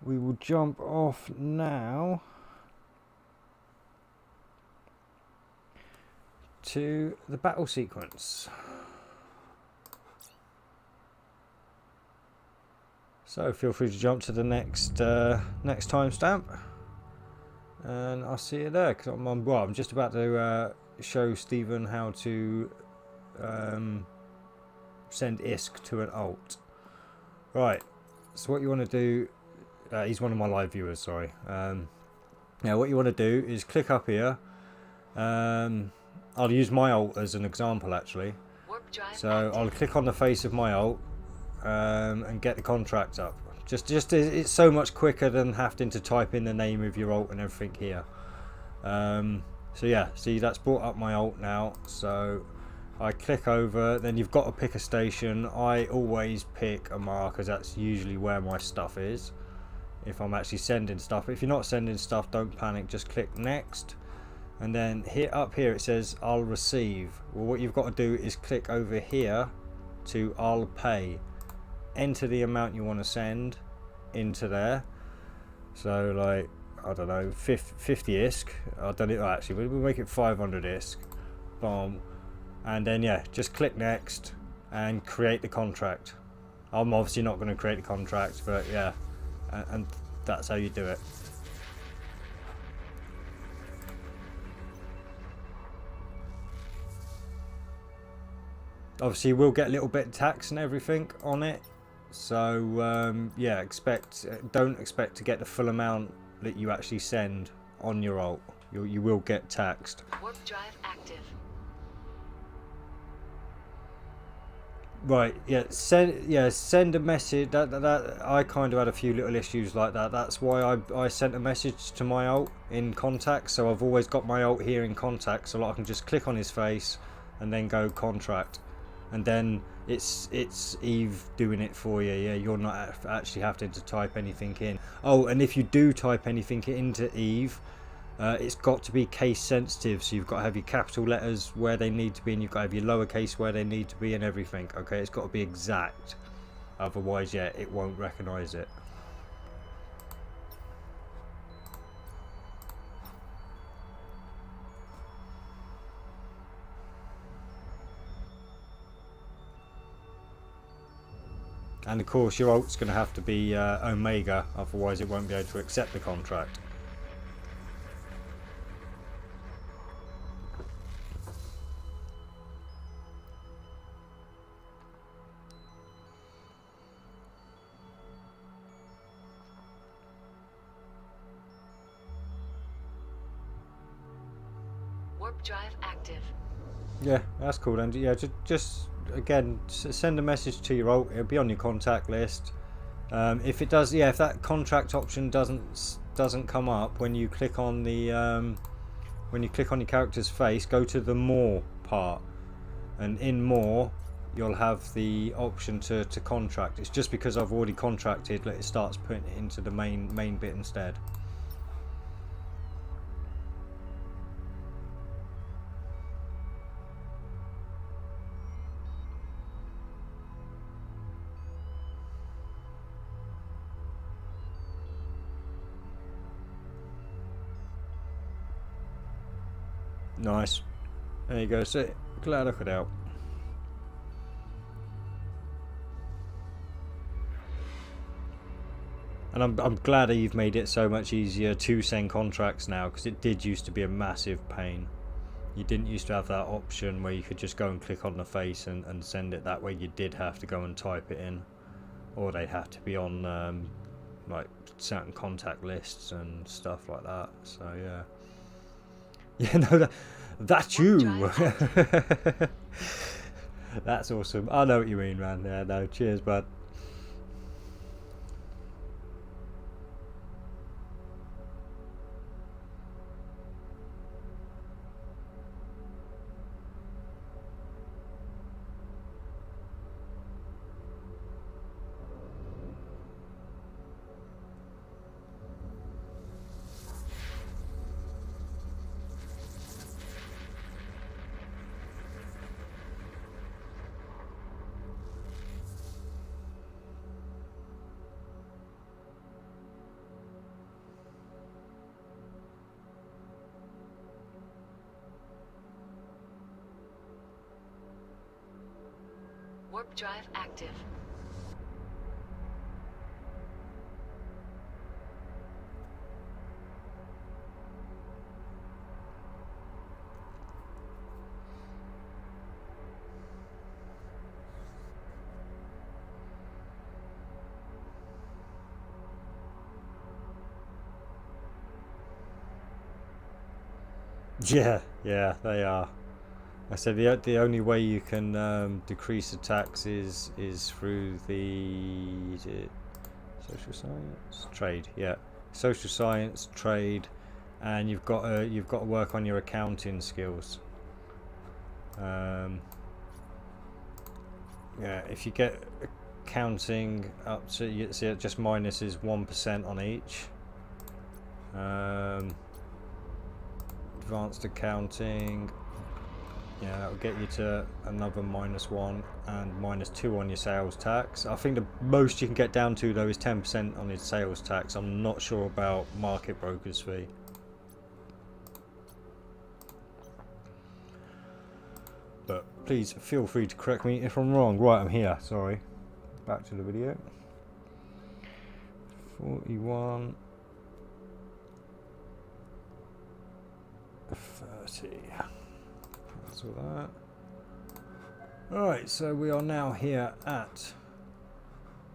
we will jump off now to the battle sequence. So feel free to jump to the next next timestamp, and I'll see you there. Cause I'm just about to show Stephen how to send ISK to an alt. Right. So what you want to do? He's one of my live viewers. Sorry. Now what you want to do is click up here. I'll use my alt as an example actually. So I'll click on the face of my alt. And get the contract up. Just it's so much quicker than having to type in the name of your alt and everything here. So yeah, see that's brought up my alt now. So I click over, then you've got to pick a station. I always pick a mark as that's usually where my stuff is. If I'm actually sending stuff. If you're not sending stuff, don't panic. Just click next, and then up here it says I'll receive. Well, what you've got to do is click over here to I'll pay. Enter the amount you want to send into there. So like I don't know, 50 ISK. I don't know, actually we'll make it 500 ISK. Boom. And then yeah, just click next and create the contract. I'm obviously not going to create the contract, but yeah, and that's how you do it. Obviously we'll get a little bit of tax and everything on it. So yeah, don't expect to get the full amount that you actually send on your alt. You will get taxed. Warp drive active. Right, yeah, send a message. That I kind of had a few little issues like that. That's why I sent a message to my alt in contacts. So I've always got my alt here in contacts, so I can just click on his face and then go contract, and then It's Eve doing it for you. Yeah, you're not actually having to type anything in. Oh, and if you do type anything into Eve, it's got to be case sensitive. So you've got to have your capital letters where they need to be, and you've got to have your lowercase where they need to be, and everything. Okay, it's got to be exact. Otherwise, yeah, it won't recognise it. And of course your alt's going to have to be Omega, otherwise it won't be able to accept the contract. Warp drive active. Yeah, that's cool then. Yeah, just again, send a message to your alt. It'll be on your contact list. If it does, yeah, if that contract option doesn't come up when you click on the when you click on your character's face, go to the more part, and in more you'll have the option to contract. It's just because I've already contracted that it starts putting it into the main bit instead. Nice. There you go. So glad I could help. And I'm glad that you've made it so much easier to send contracts now, because it did used to be a massive pain. You didn't used to have that option where you could just go and click on the face and send it that way. You did have to go and type it in, or they have to be on like certain contact lists and stuff like that. So yeah. Yeah, no, that's you. That's awesome. I know what you mean, man. Yeah, no, cheers, bud. Warp drive active. Yeah, they are. I said the only way you can decrease attacks is through the social science trade. Yeah, social science trade, and you've got to work on your accounting skills. Yeah, if you get accounting up to, you see it just minuses 1% on each. Advanced accounting. Yeah, that will get you to another -1 and -2 on your sales tax. I think the most you can get down to though is 10% on your sales tax. I'm not sure about market broker's fee. But please feel free to correct me if I'm wrong. Right, I'm here. Sorry. Back to the video. 41. 30. Cancel that. Alright, so we are now here at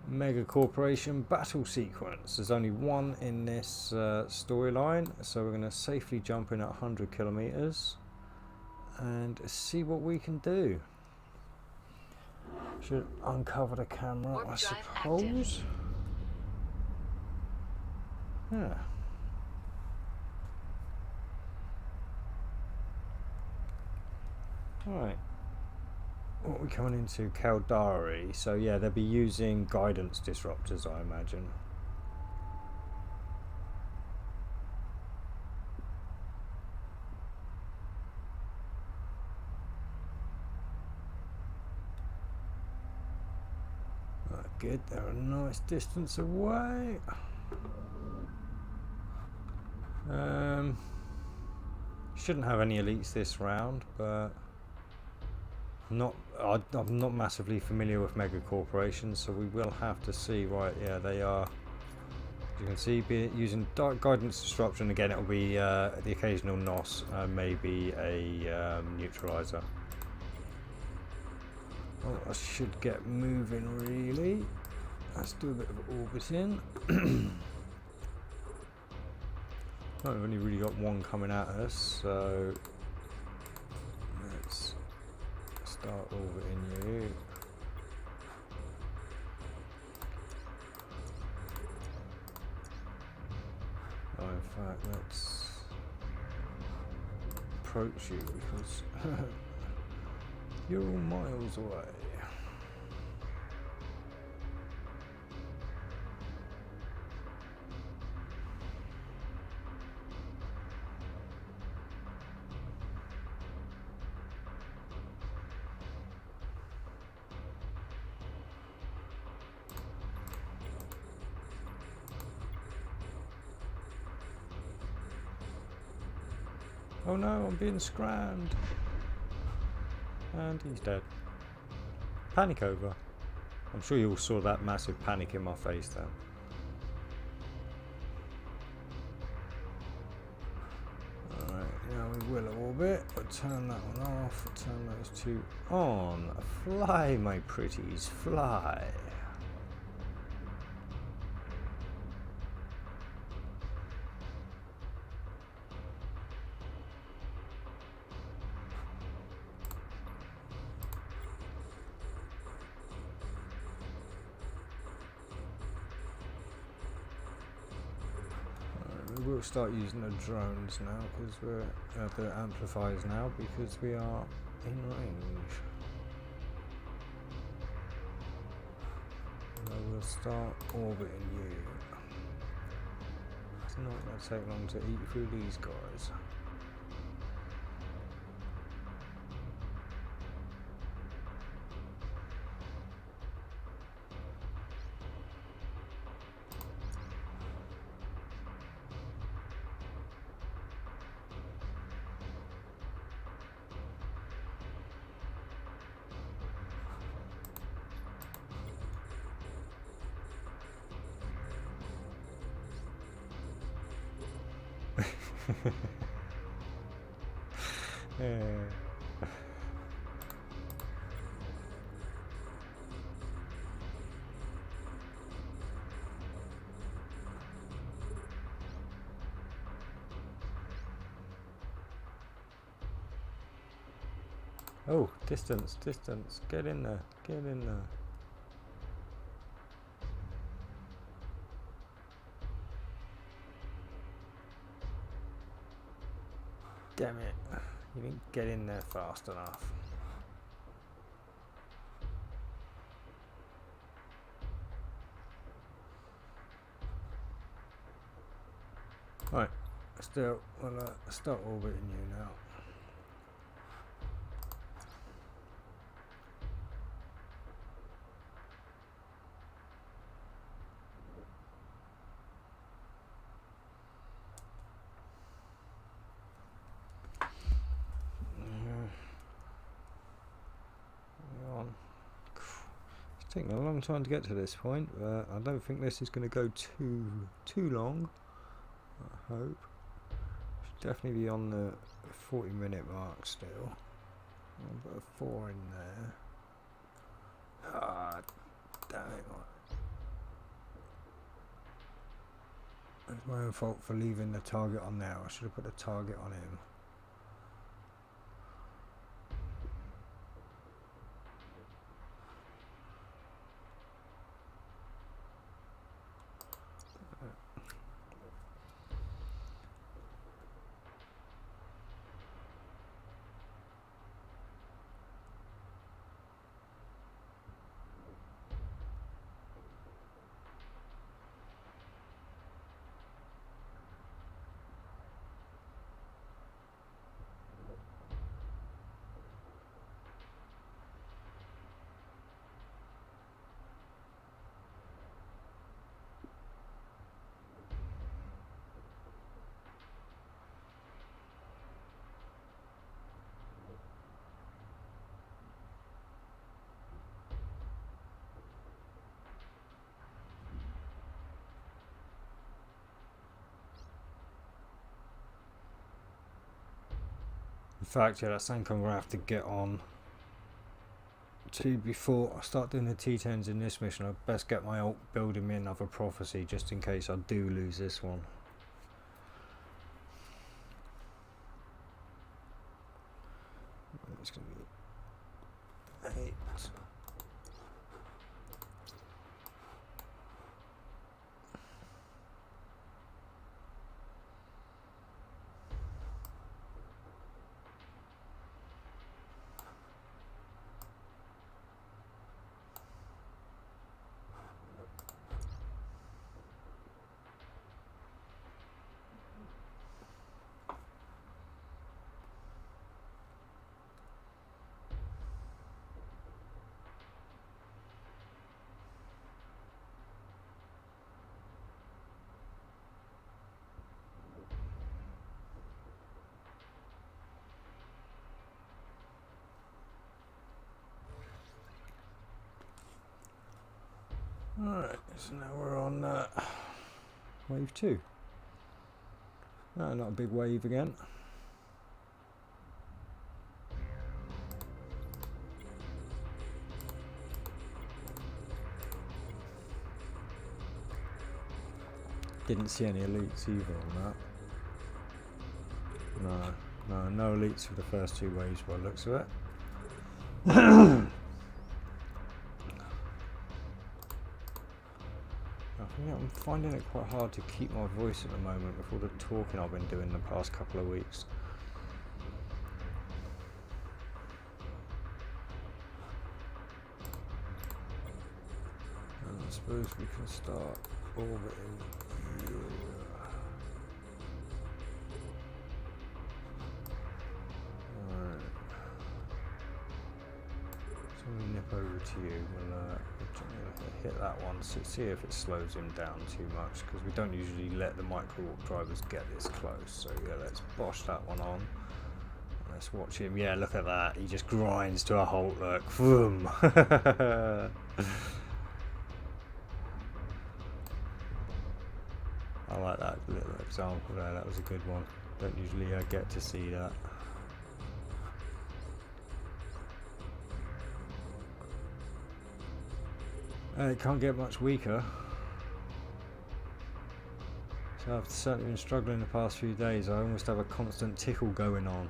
Mega Corporation Battle Sequence. There's only one in this storyline, so we're going to safely jump in at 100 kilometers and see what we can do. Should uncover the camera, Warp I drive suppose. Yeah. Alright. what are we coming into? Caldari. So yeah, they'll be using guidance disruptors, I imagine. Good, they're a nice distance away. Shouldn't have any elites this round, but I'm not massively familiar with mega corporations, so we will have to see. Right, yeah, they are. As you can see, using guidance disruption again. It'll be the occasional NOS, maybe a neutralizer. Well, I should get moving really. Let's do a bit of orbiting. I've only really got one coming at us, so let's start orbiting you. Oh, in fact, let's approach you because you're all miles away. Oh no, I'm being scrammed. And he's dead. Panic over. I'm sure you all saw that massive panic in my face then. Alright, now we will orbit. I'll turn that one off. I'll turn those two on. Fly, my pretties, fly. We'll start using the drones now because we're the amplifiers now because we are in range. So we'll start orbiting you. It's not going to take long to eat through these guys. Yeah. Oh, distance, get in there, get in there. Damn it, you didn't get in there fast enough. Right, still, we'll start orbiting you now. Taking a long time to get to this point, but I don't think this is going to go too long. I hope. Should definitely be on the 40-minute mark still. I'll put a 4 in there. Ah, damn it! It's my own fault for leaving the target on there. I should have put a target on him. In fact, yeah, that's something I'm going to have to get on to before I start doing the T10s in this mission. I'd best get my alt building me another prophecy just in case I do lose this one. It's going to be 8. Alright, so now we're on wave 2. No, not a big wave again. Didn't see any elites either on that. No elites for the first 2 waves by the looks of it. I'm finding it quite hard to keep my voice at the moment with all the talking I've been doing the past couple of weeks. And I suppose we can start orbiting here. Alright. So we'll nip over to you. We'll hit that one, so see if it slows him down too much, because we don't usually let the micro warp drivers get this close. So yeah, let's bosh that one on. Let's watch him. Yeah, look at that. He just grinds to a halt. Look, boom. I like that little example there. That was a good one. Don't usually get to see that. It can't get much weaker. So I've certainly been struggling the past few days. I almost have a constant tickle going on.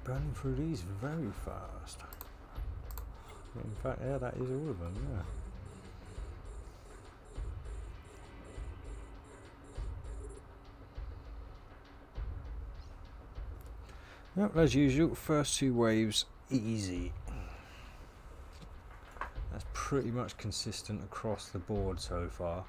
Burning through these very fast. In fact, yeah, that is all of them, yeah. Yep, as usual, first 2 waves, easy. That's pretty much consistent across the board so far.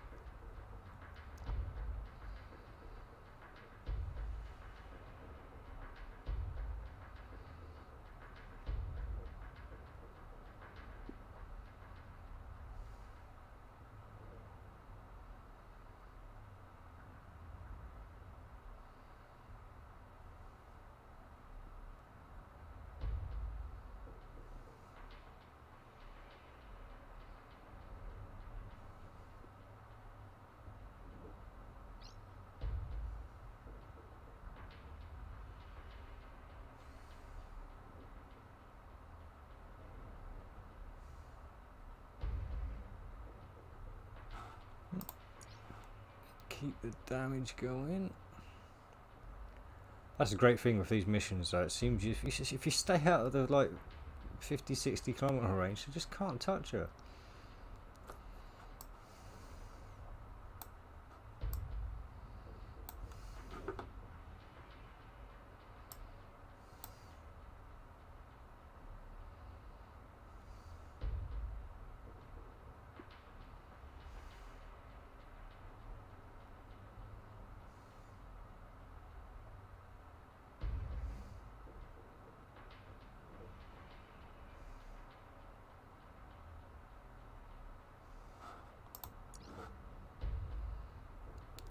keep the damage going. That's a great thing with these missions though. It seems if you stay out of the like 50-60 kilometer range, you just can't touch her.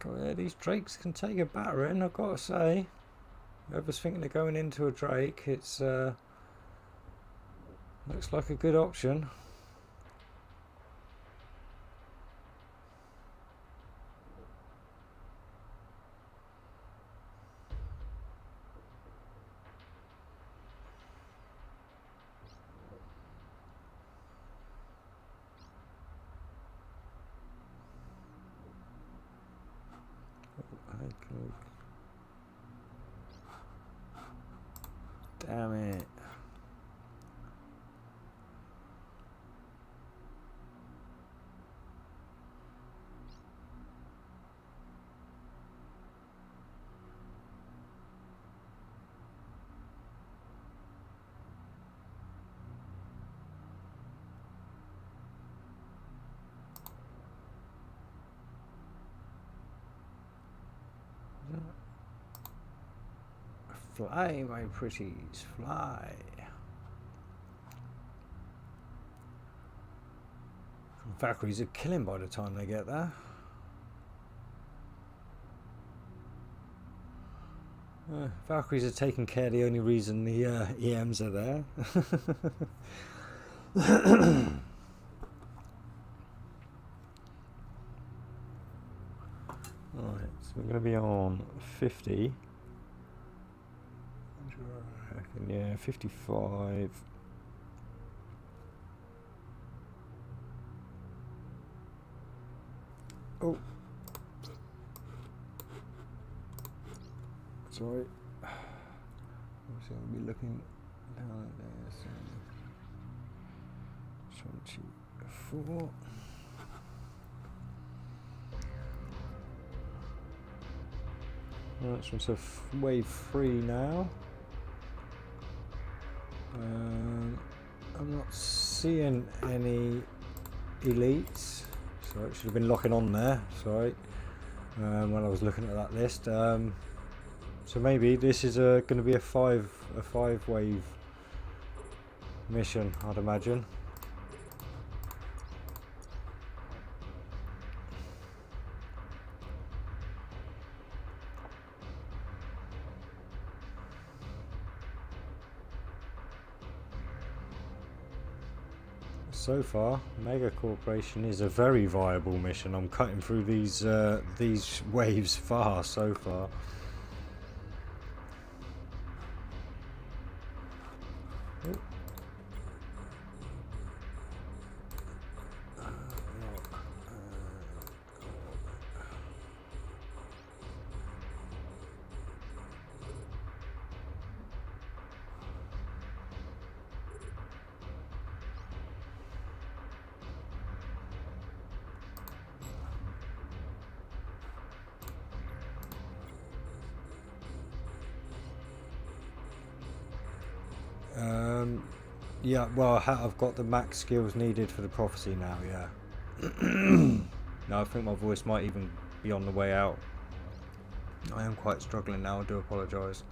Oh, yeah, these Drakes can take a battering, I've got to say. Whoever's thinking of going into a Drake, it's looks like a good option. Damn it. Fly, my pretties, fly. Valkyries are killing by the time they get there. Valkyries are taking care, the only reason the EMs are there. Alright, so we're going to be on 50. Yeah, 55. Oh. Sorry. Obviously I'll be looking down at this. 24. Right, so it's a wave 3 now. I'm not seeing any elites. Sorry, it should have been locking on there. Sorry, when I was looking at that list. So maybe this is going to be a five wave mission, I'd imagine. So far, Mega Corporation is a very viable mission. I'm cutting through these waves fast so far. Yeah, well, I've got the max skills needed for the prophecy now, yeah. No, I think my voice might even be on the way out. I am quite struggling now, I do apologise.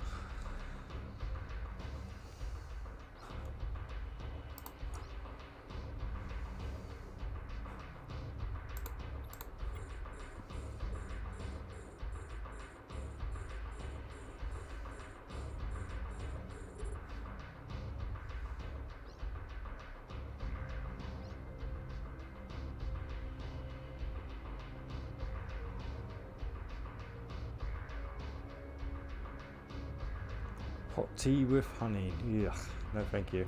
Hot tea with honey. Ugh, no thank you.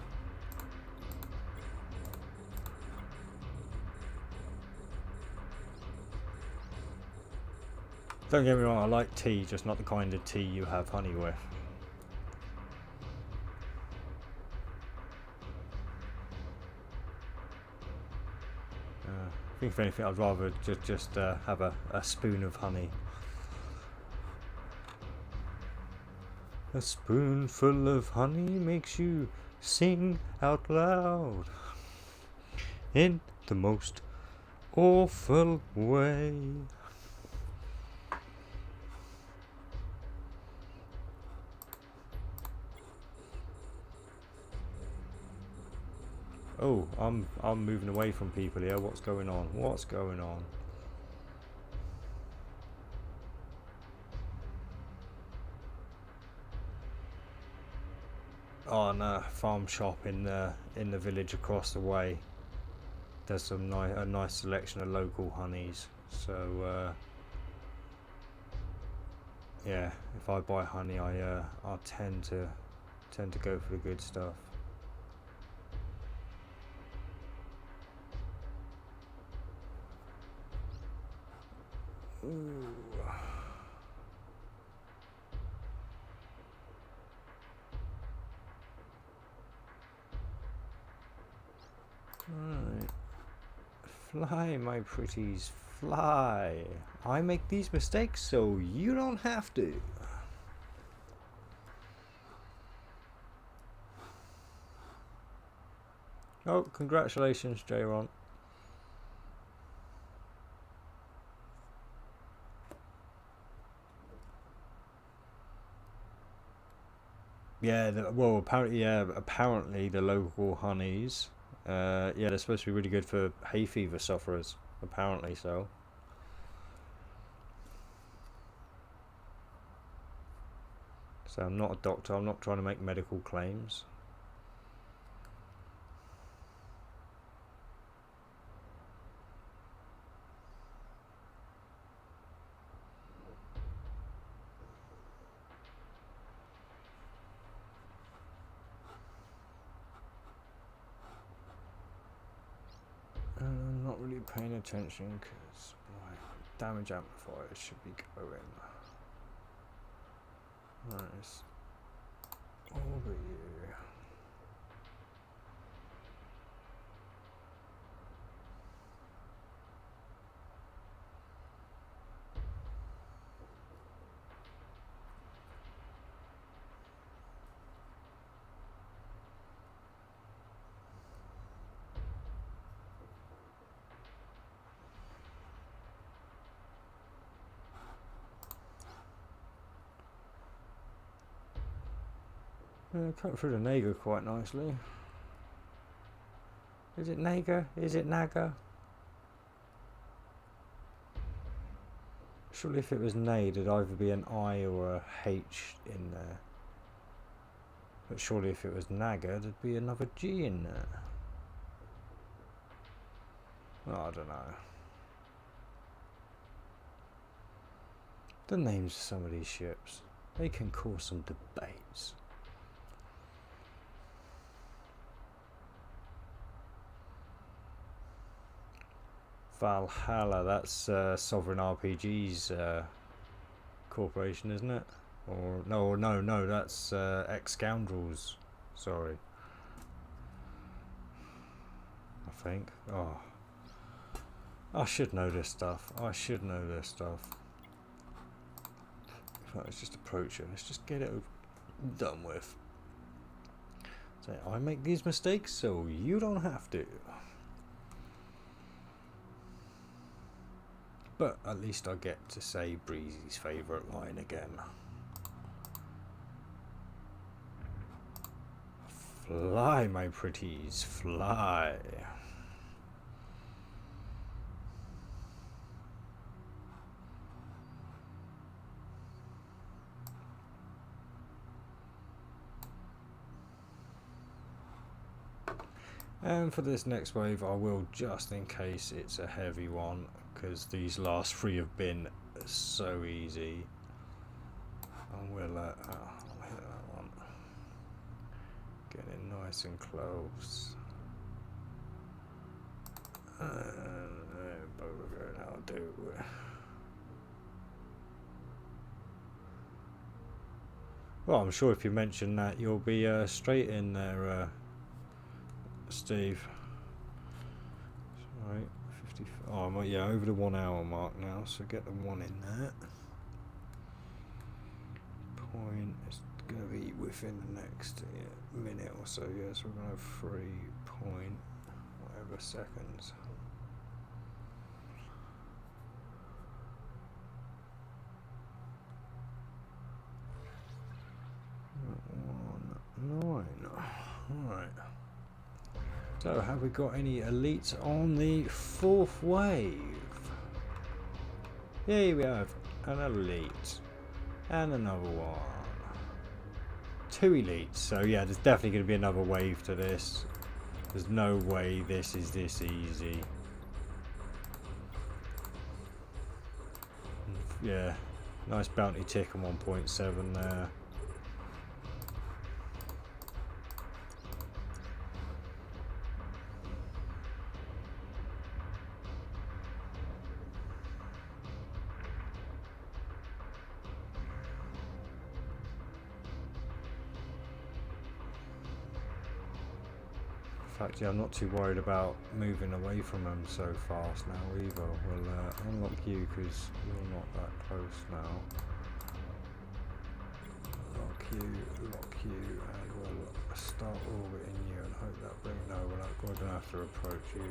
Don't get me wrong, I like tea, just not the kind of tea you have honey with. I think if anything, I'd rather just have a spoon of honey. A spoonful of honey makes you sing out loud in the most awful way. Oh, I'm moving away from people here. What's going on? What's going on? Oh no, farm shop in the village across the way. There's some a nice selection of local honeys. So yeah, if I buy honey, I tend to go for the good stuff. Ooh. Right. Fly, my pretties, fly. I make these mistakes so you don't have to. Oh, congratulations, J-Ron. Yeah, well, apparently the local honeys, yeah, they're supposed to be really good for hay fever sufferers. Apparently so. So I'm not a doctor. I'm not trying to make medical claims. I'm not really paying attention because my damage amplifier should be going. Nice. Over you. Cut through the Naga quite nicely. Is it Naga? Is it Naga? Surely if it was Nay, there'd either be an I or a H in there. But surely if it was Naga, there'd be another G in there. Oh, I don't know. The names of some of these ships, they can cause some debates. Valhalla, that's Sovereign RPG's corporation, isn't it? Or no, that's Ex-Scoundrels. Sorry. I think. Oh. I should know this stuff. I should know this stuff. In fact, let's just approach it. Let's just get it done with. Say, I make these mistakes so you don't have to. But at least I get to say Breezy's favourite line again. Fly, my pretties, fly. And for this next wave, I will, just in case it's a heavy one, because these last three have been so easy. And we'll hit that one. Getting nice and close. And Beauregard, I'll do. Well, I'm sure if you mention that, you'll be straight in there, Steve. Right, 50. Oh, I'm yeah, over the 1 hour mark now, so get the 1 in there. Point is going to be within the next minute or so. Yeah, so we're going to have 3 point whatever seconds. Alright. So have we got any elites on the 4th wave? Here we have an elite. And another one. 2 elites. So yeah, there's definitely going to be another wave to this. There's no way this is this easy. Yeah. Nice bounty tick on 1.7 there. In fact, yeah, I'm not too worried about moving away from them so fast now either. We'll unlock you because you're not that close now. Lock you, and we'll start orbiting you and hope that brings. No, we're going to have to approach you.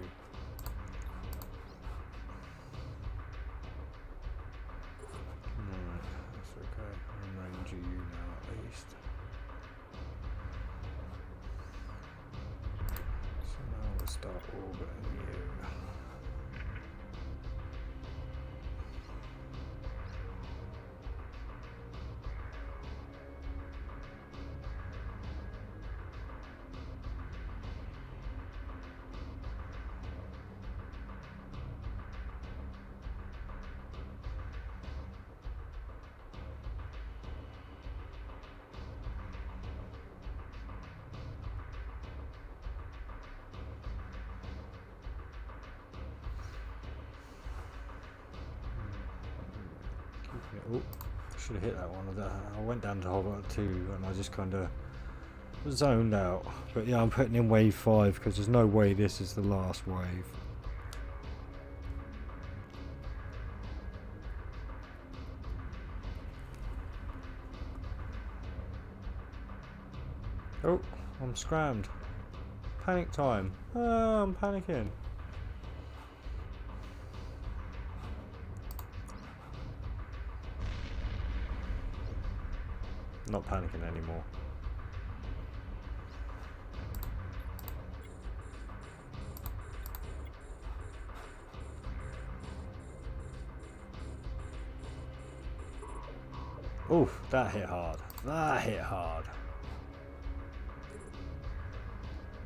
Alright, that's okay. I'm ranging you now at least. We'll start orbiting you. Oh, should have hit that one. I went down to Hover 2 and I just kind of zoned out. But yeah, I'm putting in wave 5 because there's no way this is the last wave. Oh, I'm scrammed. Panic time. Oh, I'm panicking. Not panicking anymore. Oof, that hit hard. That hit hard.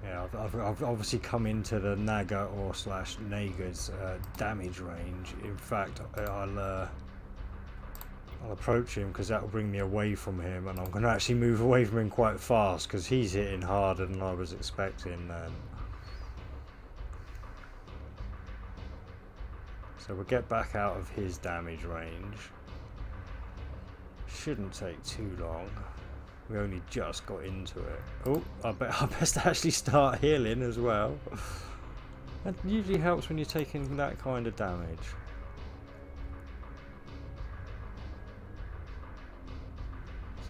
Yeah, I've obviously come into the Naga or slash Naga's damage range. In fact, I'll approach him because that will bring me away from him, and I'm going to actually move away from him quite fast because he's hitting harder than I was expecting then. So we'll get back out of his damage range. Shouldn't take too long. We only just got into it. Oh, I best actually start healing as well. That usually helps when you're taking that kind of damage.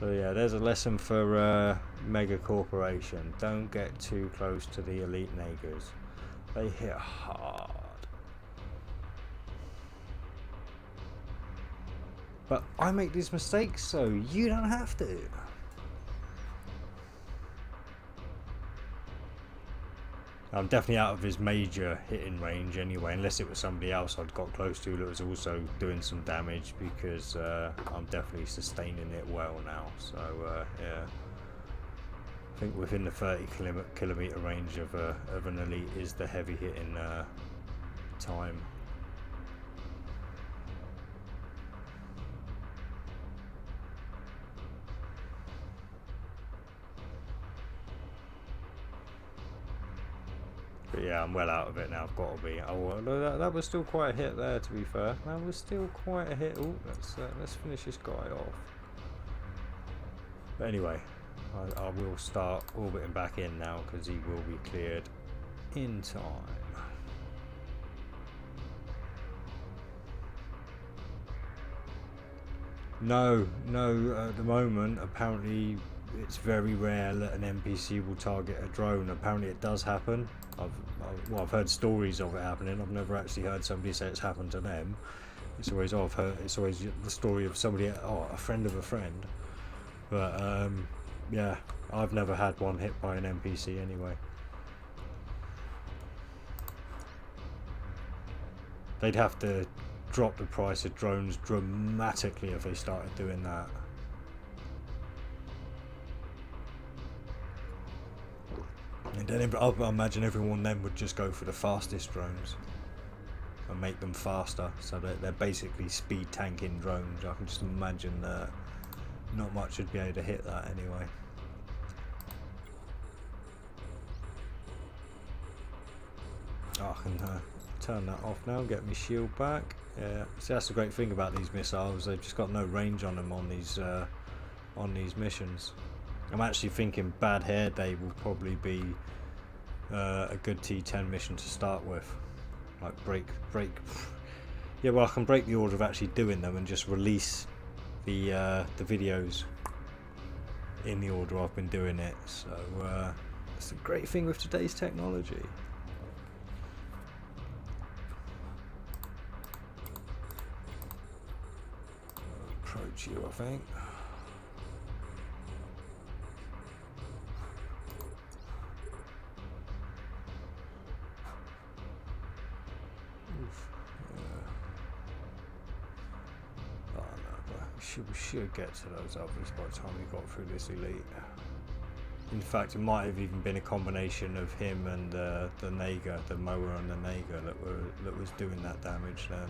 So yeah, there's a lesson for Mega Corporation. Don't get too close to the elite Nagas. They hit hard. But I make these mistakes, so you don't have to. I'm definitely out of his major hitting range anyway, unless it was somebody else I'd got close to that was also doing some damage, because I'm definitely sustaining it well now. So yeah, I think within the 30 kilometer range of an elite is the heavy hitting time. But yeah, I'm well out of it now. I've got to be. Oh, that was still quite a hit there. To be fair, that was still quite a hit. Oh, let's finish this guy off. But anyway, I will start orbiting back in now because he will be cleared in time. No, at the moment, apparently it's very rare that an NPC will target a drone. Apparently it does happen. I've heard stories of it happening. I've never actually heard somebody say it's happened to them. It's always, it's always the story of somebody, a friend of a friend. But, yeah, I've never had one hit by an NPC anyway. They'd have to drop the price of drones dramatically if they started doing that. And then I imagine everyone then would just go for the fastest drones and make them faster, so that they're basically speed tanking drones. I can just imagine that not much would be able to hit that anyway. Oh, I can turn that off now, get my shield back. Yeah, see, that's the great thing about these missiles, they've just got no range on them on these missions. I'm actually thinking Bad Hair Day will probably be a good T10 mission to start with. Like break. Yeah, well, I can break the order of actually doing them and just release the videos in the order I've been doing it. So that's the great thing with today's technology. Approach you, I think. We should get to those others by the time we got through this elite. In fact, it might have even been a combination of him and the Naga, the mower and the Naga that was doing that damage then.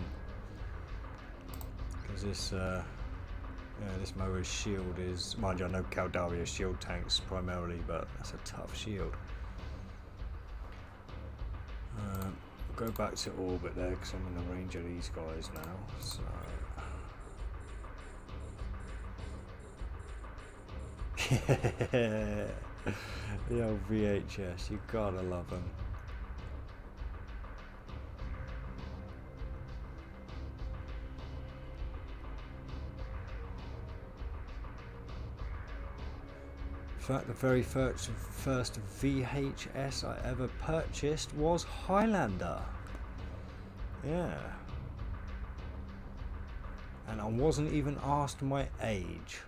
Because this mower's shield is, mind you, I know Caldaria's shield tanks primarily, but that's a tough shield. We'll go back to orbit there because I'm in the range of these guys now. So. Yeah, the old VHS, you gotta love them. In fact, the very first VHS I ever purchased was Highlander. Yeah. And I wasn't even asked my age.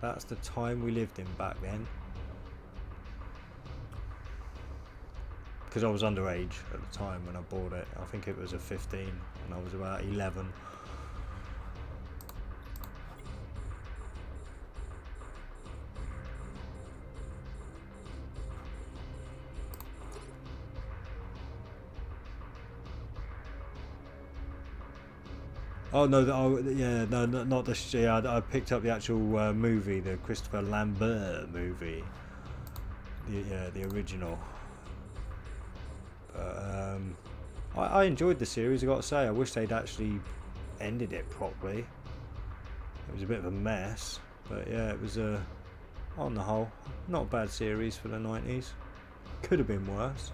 That's the time we lived in back then. Because I was underage at the time when I bought it. I think it was a 15 and I was about 11. Oh no! Yeah, no, not the. Yeah, I picked up the actual movie, the Christopher Lambert movie. The original. I enjoyed the series. I got to say, I wish they'd actually ended it properly. It was a bit of a mess, but yeah, it was on the whole, not a bad series for the 90s. Could have been worse.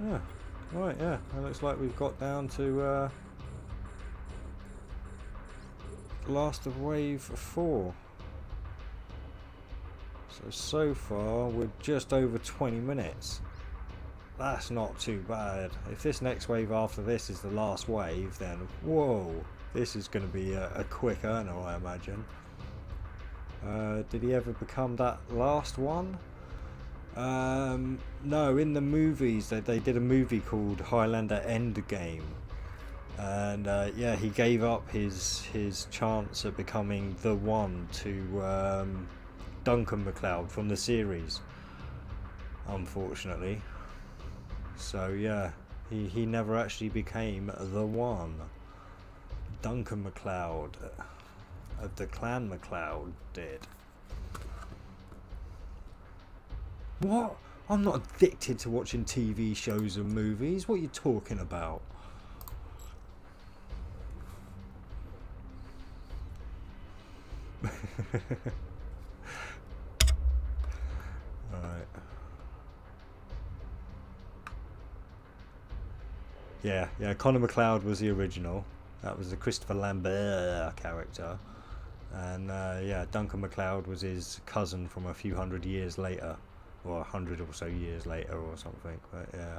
Yeah, right, yeah, it looks like we've got down to last of wave 4. So far we're just over 20 minutes. That's not too bad. If this next wave after this is the last wave, then whoa, this is going to be a quick earner, I imagine. Did he ever become that last one? No, in the movies they did a movie called Highlander Endgame, and yeah, he gave up his chance at becoming the one to Duncan MacLeod from the series, unfortunately. So yeah, he never actually became the one. Duncan MacLeod. of the Clan MacLeod did. What? I'm not addicted to watching TV shows and movies. What are you talking about? Alright. Yeah, Connor MacLeod was the original. That was the Christopher Lambert character. And yeah, Duncan MacLeod was his cousin from a few hundred years later. Or 100 or so years later or something. But yeah.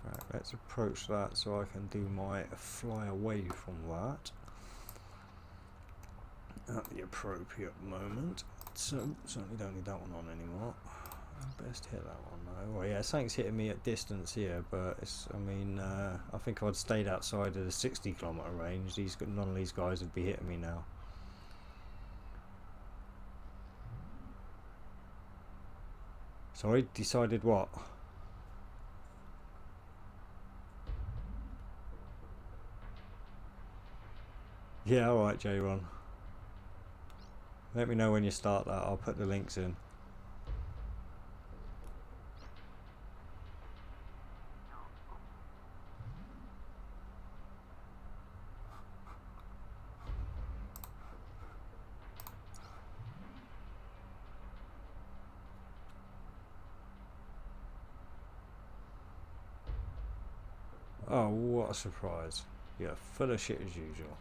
Right, let's approach that so I can do my fly away from that at the appropriate moment. So certainly don't need that one on anymore. Best hit that one though. Well, yeah, something's hitting me at distance here, but it's, I mean, I think if I'd stayed outside of the 60-kilometer range, none of these guys would be hitting me now. Sorry, decided what? Yeah, alright, J-Ron. Let me know when you start that, I'll put the links in. Oh, what a surprise. Yeah, full of shit as usual.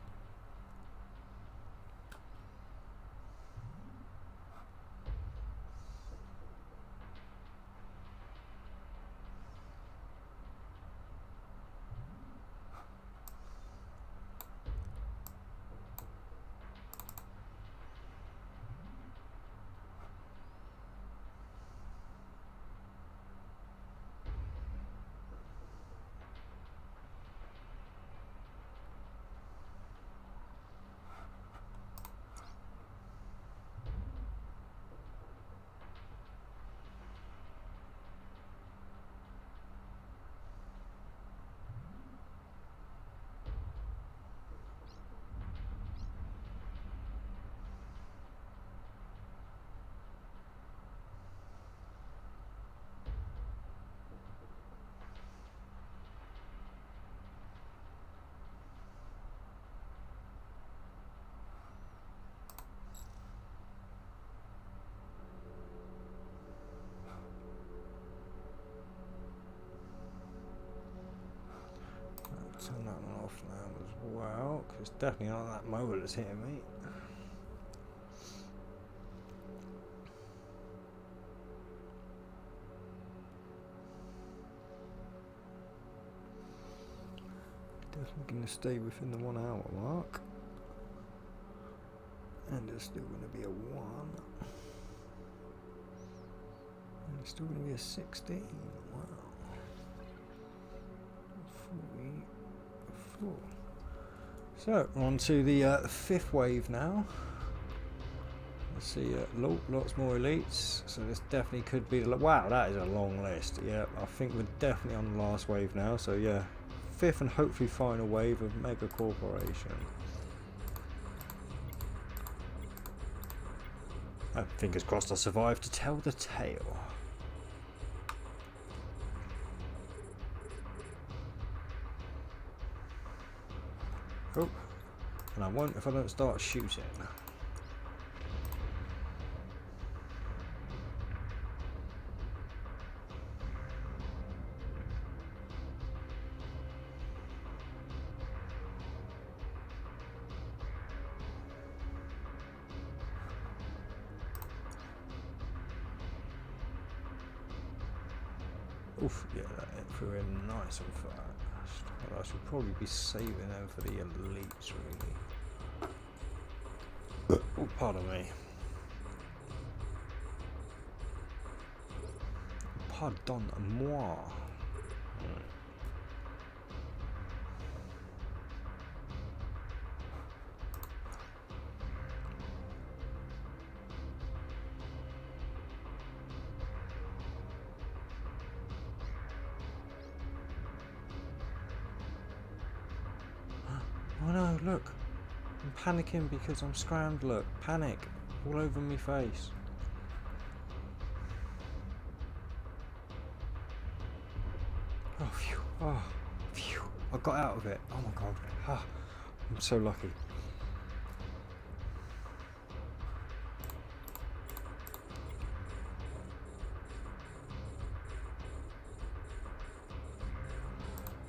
Turn that one off now as well, because it's definitely not that mower that's hitting me. Definitely going to stay within the 1 hour mark. And there's still going to be a 1. And there's still going to be a 16. Wow. 44. So, on to the 5th wave now. Let's see, lots more elites. So this definitely could be the... Wow, that is a long list. Yeah, I think we're definitely on the last wave now. So yeah, 5th and hopefully final wave of Mega Corporation. And fingers crossed I survive to tell the tale. Oh, and I won't if I don't start shooting. Oof, yeah, that hit through in nice and fast. But I should probably be saving them for the elites, really. Oh, pardon me. Pardon-moi. Oh no, look. I'm panicking because I'm scrammed, look. Panic. All over me face. Oh, phew. Oh, phew. I got out of it. Oh my god. Ah, I'm so lucky.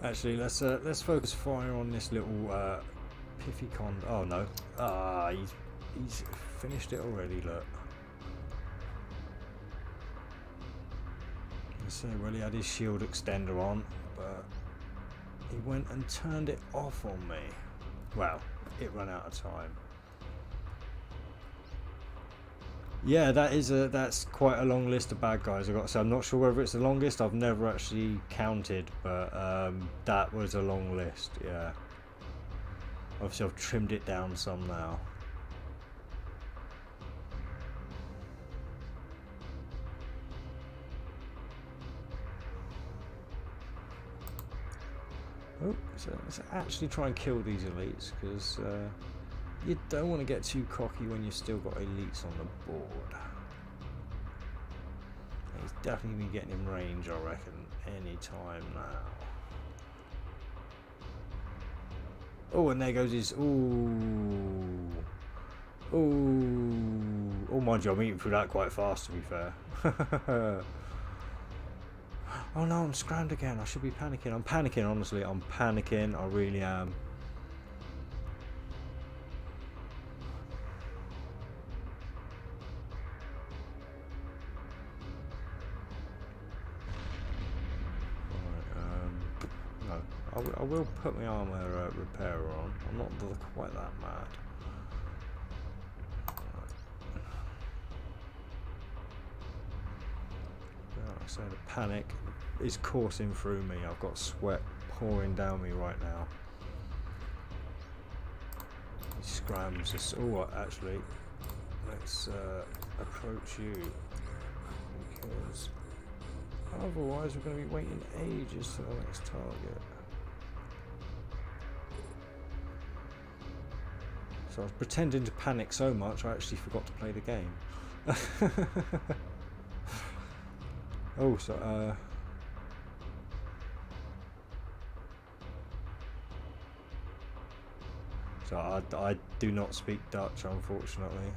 Actually, let's focus fire on this little piffy con. Oh no! He's finished it already. Look. So well, he had his shield extender on, but he went and turned it off on me. Well, it ran out of time. Yeah, that's quite a long list of bad guys I've got. So I'm not sure whether it's the longest. I've never actually counted, but that was a long list. Yeah. Obviously, I've trimmed it down some now. Oh, so let's actually try and kill these elites, because you don't want to get too cocky when you've still got elites on the board. He's definitely been getting in range, I reckon, any time now. Oh, and there goes his... Ooh. Ooh. Oh, mind you, I'm eating through that quite fast, to be fair. Oh no, I'm scrammed again. I should be panicking. I'm panicking, honestly. I'm panicking. I really am. Right, no. I will put my armor repairer on. I'm not quite that mad. So the panic is coursing through me. I've got sweat pouring down me right now. He scrams us. Oh, actually, let's approach you, because otherwise we're going to be waiting ages for the next target. So I was pretending to panic so much I actually forgot to play the game. Oh, so I do not speak Dutch, unfortunately.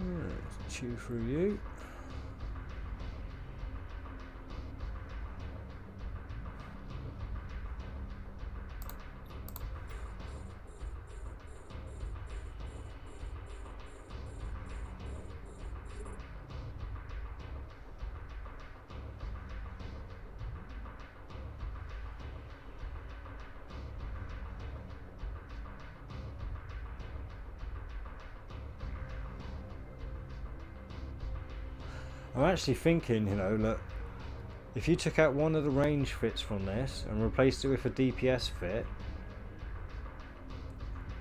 Let's chew through you. I'm actually thinking, you know, look, if you took out one of the range fits from this and replaced it with a DPS fit,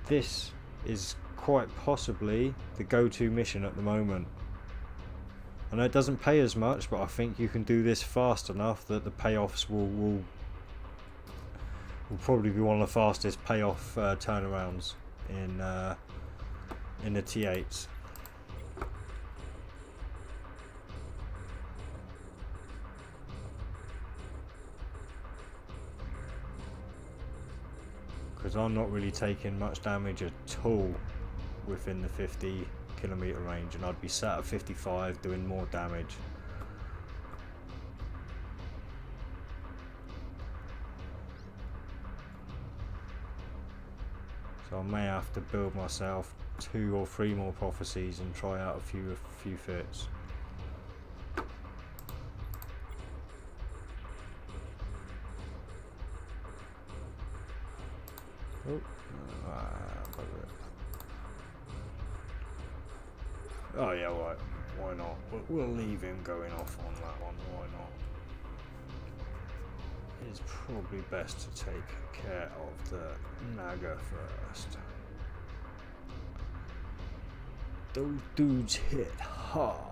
this is quite possibly the go-to mission at the moment. I know it doesn't pay as much, but I think you can do this fast enough that the payoffs will probably be one of the fastest payoff turnarounds in the T8s. Because I'm not really taking much damage at all within the 50 kilometer range, and I'd be sat at 55 doing more damage. So I may have to build myself 2 or 3 more prophecies and try out a few fits. Oh, oh yeah, right. Why not? We'll leave him going off on that one. Why not? It's probably best to take care of the Naga first. Those dudes hit hard.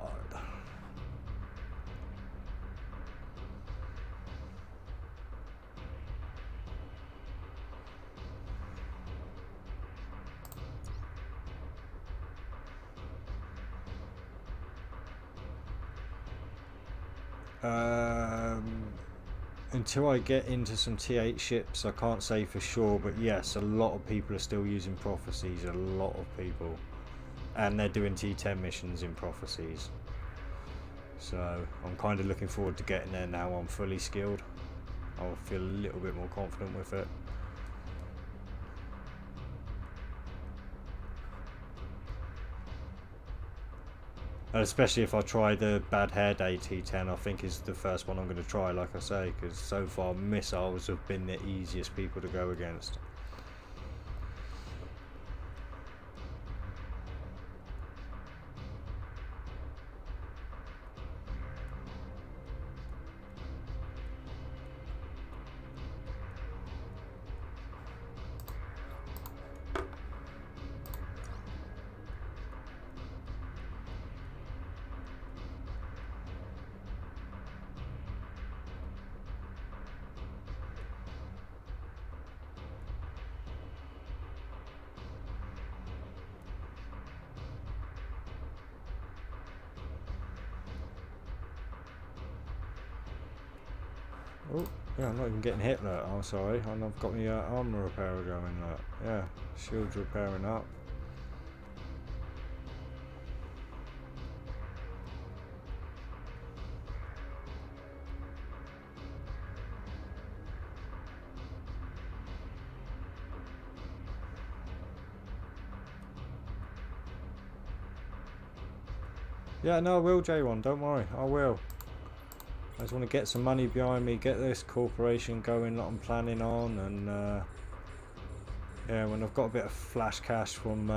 Until I get into some T8 ships, I can't say for sure, but yes, a lot of people are still using prophecies, a lot of people. And they're doing T10 missions in prophecies. So I'm kind of looking forward to getting there now I'm fully skilled. I'll feel a little bit more confident with it. And especially if I try the Bad Hair Day T10, I think is the first one I'm going to try, like I say, because so far missiles have been the easiest people to go against. Oh, yeah, I'm not even getting hit there. Oh, sorry. And I've got my armor repairer going there. Yeah, shields repairing up. Yeah, no, I will, J1. Don't worry. I will. I just want to get some money behind me, get this corporation going that I'm planning on, and yeah, when I've got a bit of flash cash from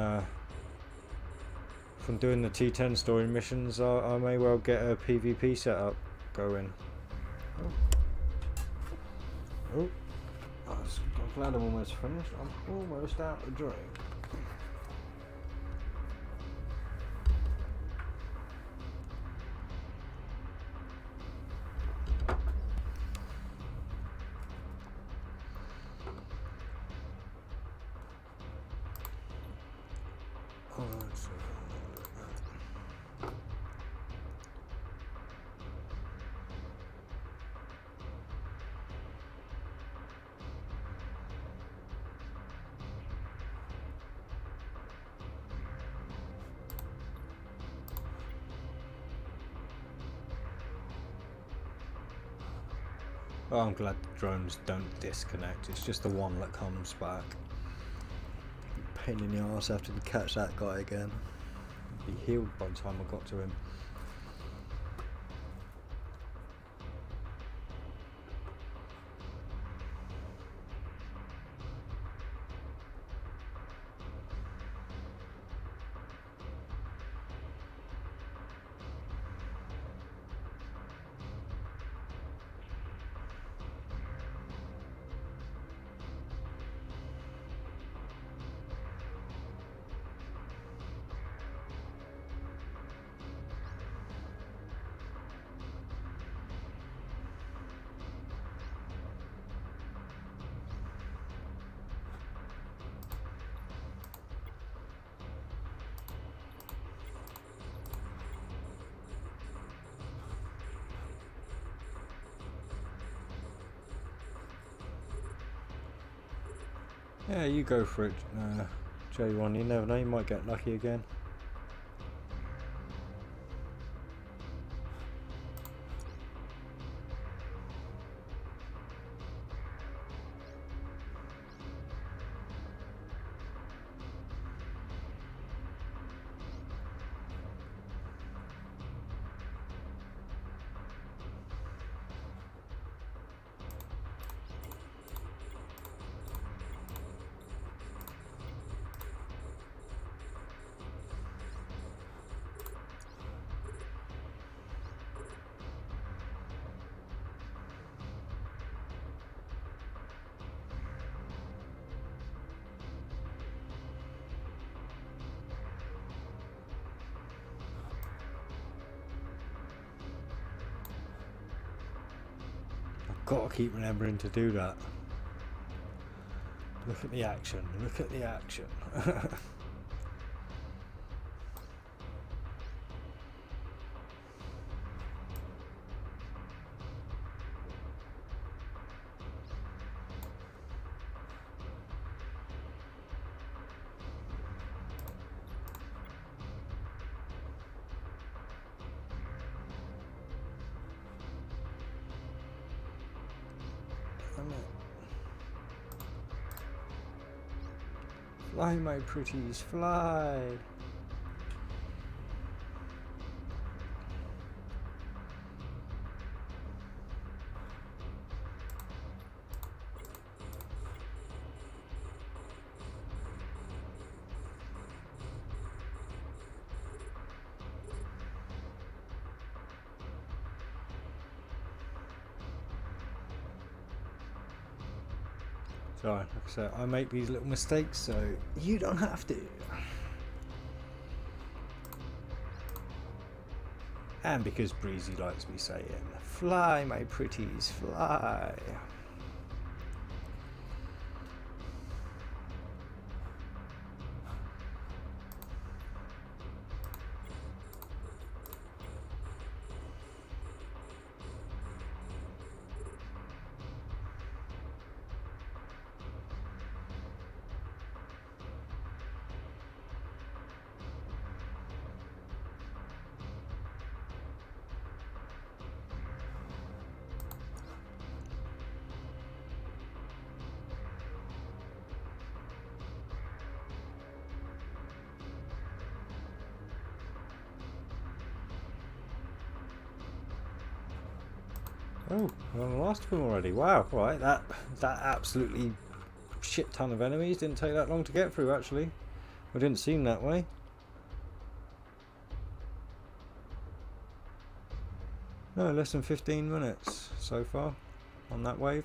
doing the T10 story missions, I may well get a PvP setup going. Oh, I'm glad I'm almost finished. I'm almost out of drink. Oh, I'm glad the drones don't disconnect. It's just the one that comes back. Pain in the arse after to catch that guy again. He'd be healed by the time I got to him. Yeah, you go for it, J1. You never know, you might get lucky again. Got to keep remembering to do that. Look at the action. Look at the action. Damn it. Fly, my pretties, fly! So, like I said, I make these little mistakes, so you don't have to. And because Breezy likes me saying, fly, my pretties, fly. Oh, we're on the last of them already. Wow, right, that absolutely shit ton of enemies didn't take that long to get through, actually. It didn't seem that way. No, less than 15 minutes so far on that wave.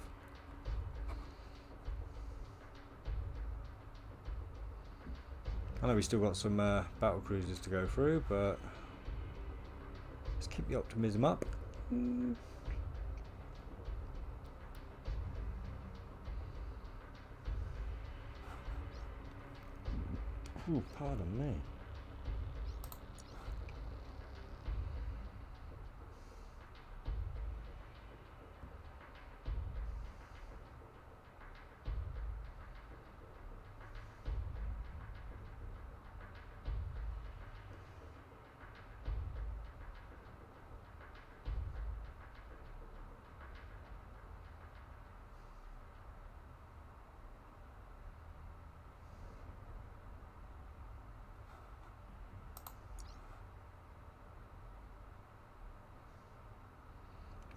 I know we still got some battle cruisers to go through, but let's keep the optimism up. Ooh, pardon me.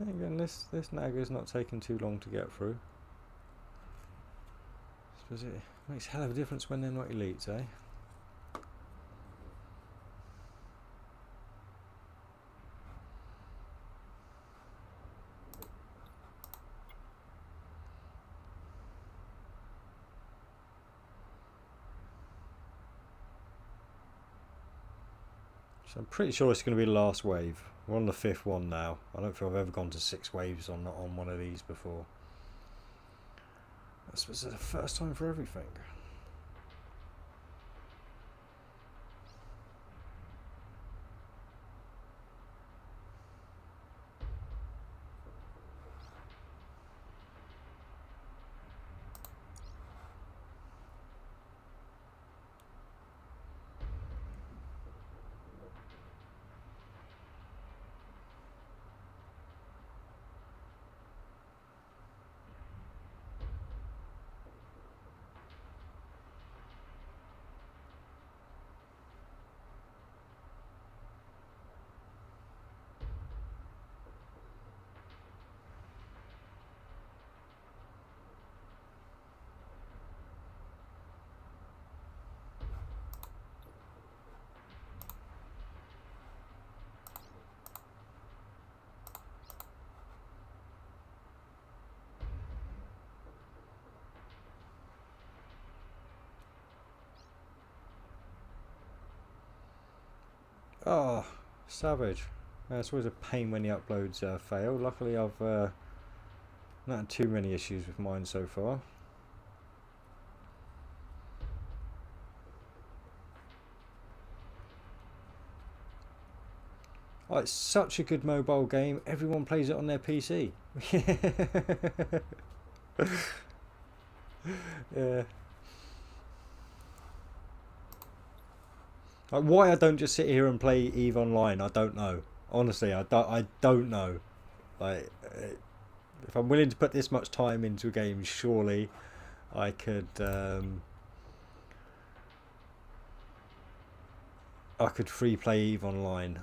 Again, this Naga's not taking too long to get through. I suppose it makes a hell of a difference when they're not elites, eh? So I'm pretty sure it's going to be the last wave. We're on the 5th one now. I don't think I've ever gone to 6 waves on one of these before. I suppose it's the first time for everything. Oh, savage. It's always a pain when the uploads fail. Luckily I've Not had too many issues with mine so far. Oh, it's such a good mobile game. Everyone plays it on their PC. Yeah. Like, why I don't just sit here and play EVE Online, I don't know. Honestly, I don't know. Like, if I'm willing to put this much time into a game, surely I could free play EVE Online.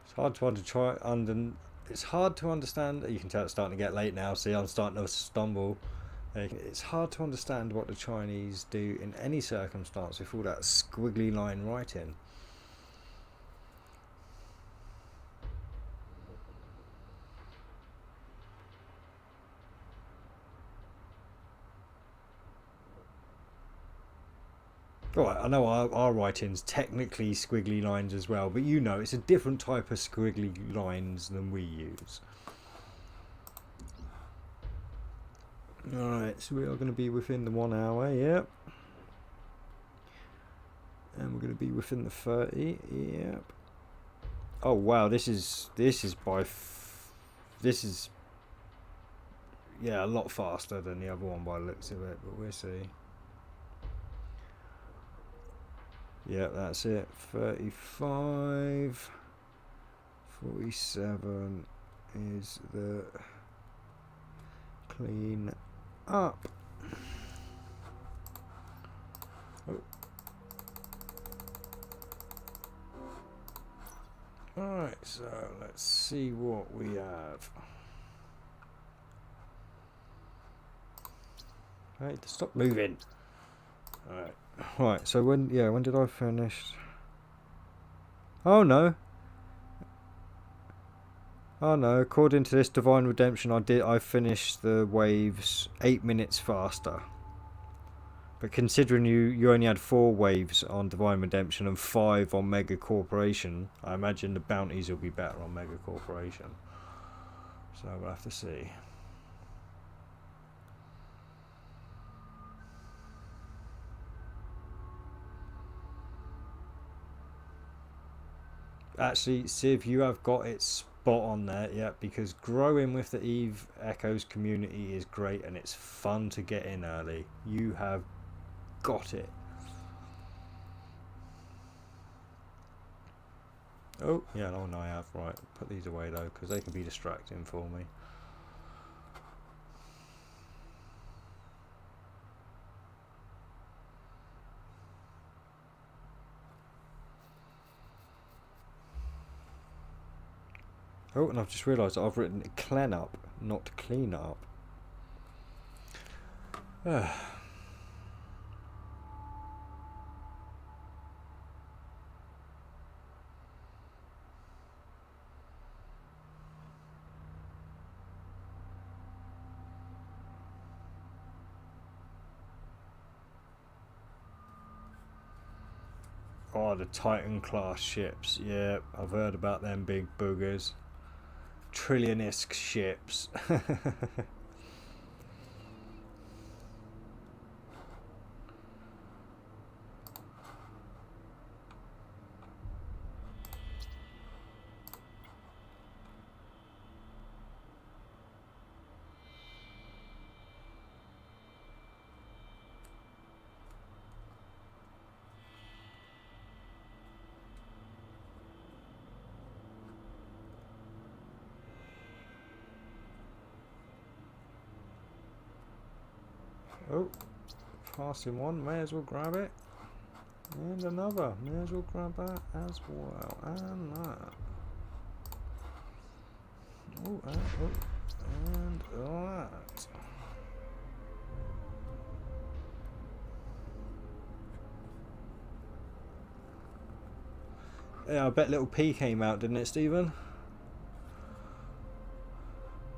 It's hard It's hard to understand. You can tell it's starting to get late now. See, I'm starting to stumble. It's hard to understand what the Chinese do in any circumstance with all that squiggly line writing. Right, I know our writing's technically squiggly lines as well, but you know it's a different type of squiggly lines than we use. Alright, so we are going to be within the 1 hour, yep. And we're going to be within the 30, yep. Oh wow, this is yeah, a lot faster than the other one by the looks of it, but we'll see. Yeah, that's it. 35, 47 is the clean up. Oh. Alright, so let's see what we have. Right, stop moving. Alright. Right, so when did I finish? Oh no. Oh no, according to this Divine Redemption I finished the waves 8 minutes faster. But considering you only had 4 waves on Divine Redemption and 5 on Mega Corporation, I imagine the bounties will be better on Mega Corporation. So we'll have to see. Actually, Civ, you have got it spot on there, yeah, because growing with the EVE Echoes community is great and it's fun to get in early. You have got it. Oh, yeah, no, I have. Right, put these away though, because they can be distracting for me. Oh, and I've just realised I've written clean up, not clean up. Oh, the Titan class ships. Yeah, I've heard about them big boogers. Trillionisk ships. Oh, passing one, may as well grab it. And another. May as well grab that as well. And that. Oh, and that. Yeah, I bet little P came out, didn't it, Stephen?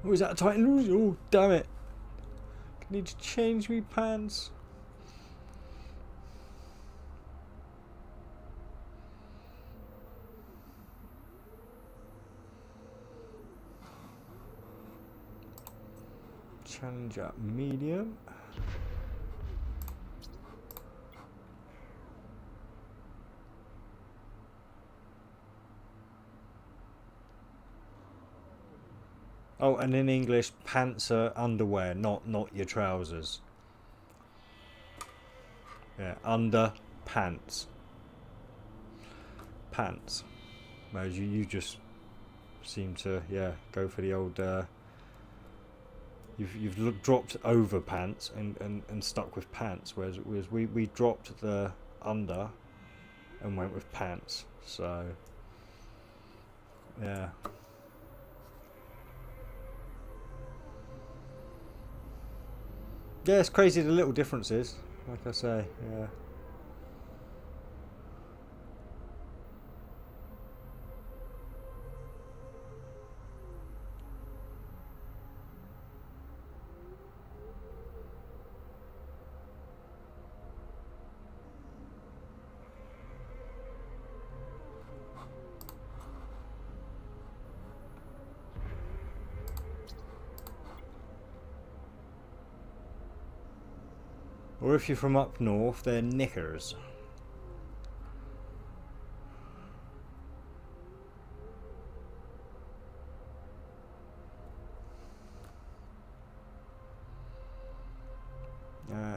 Oh, is that a Titan? Oh, damn it. I need to change me pants. Challenger medium. Oh, and in English, pants are underwear, not your trousers. Yeah, under pants. Pants. Whereas you just seem to, yeah, go for the old. You've dropped over pants and stuck with pants, whereas we dropped the under and went with pants. So yeah. Yeah, it's crazy the little differences, like I say, yeah. Or if you're from up north, they're knickers.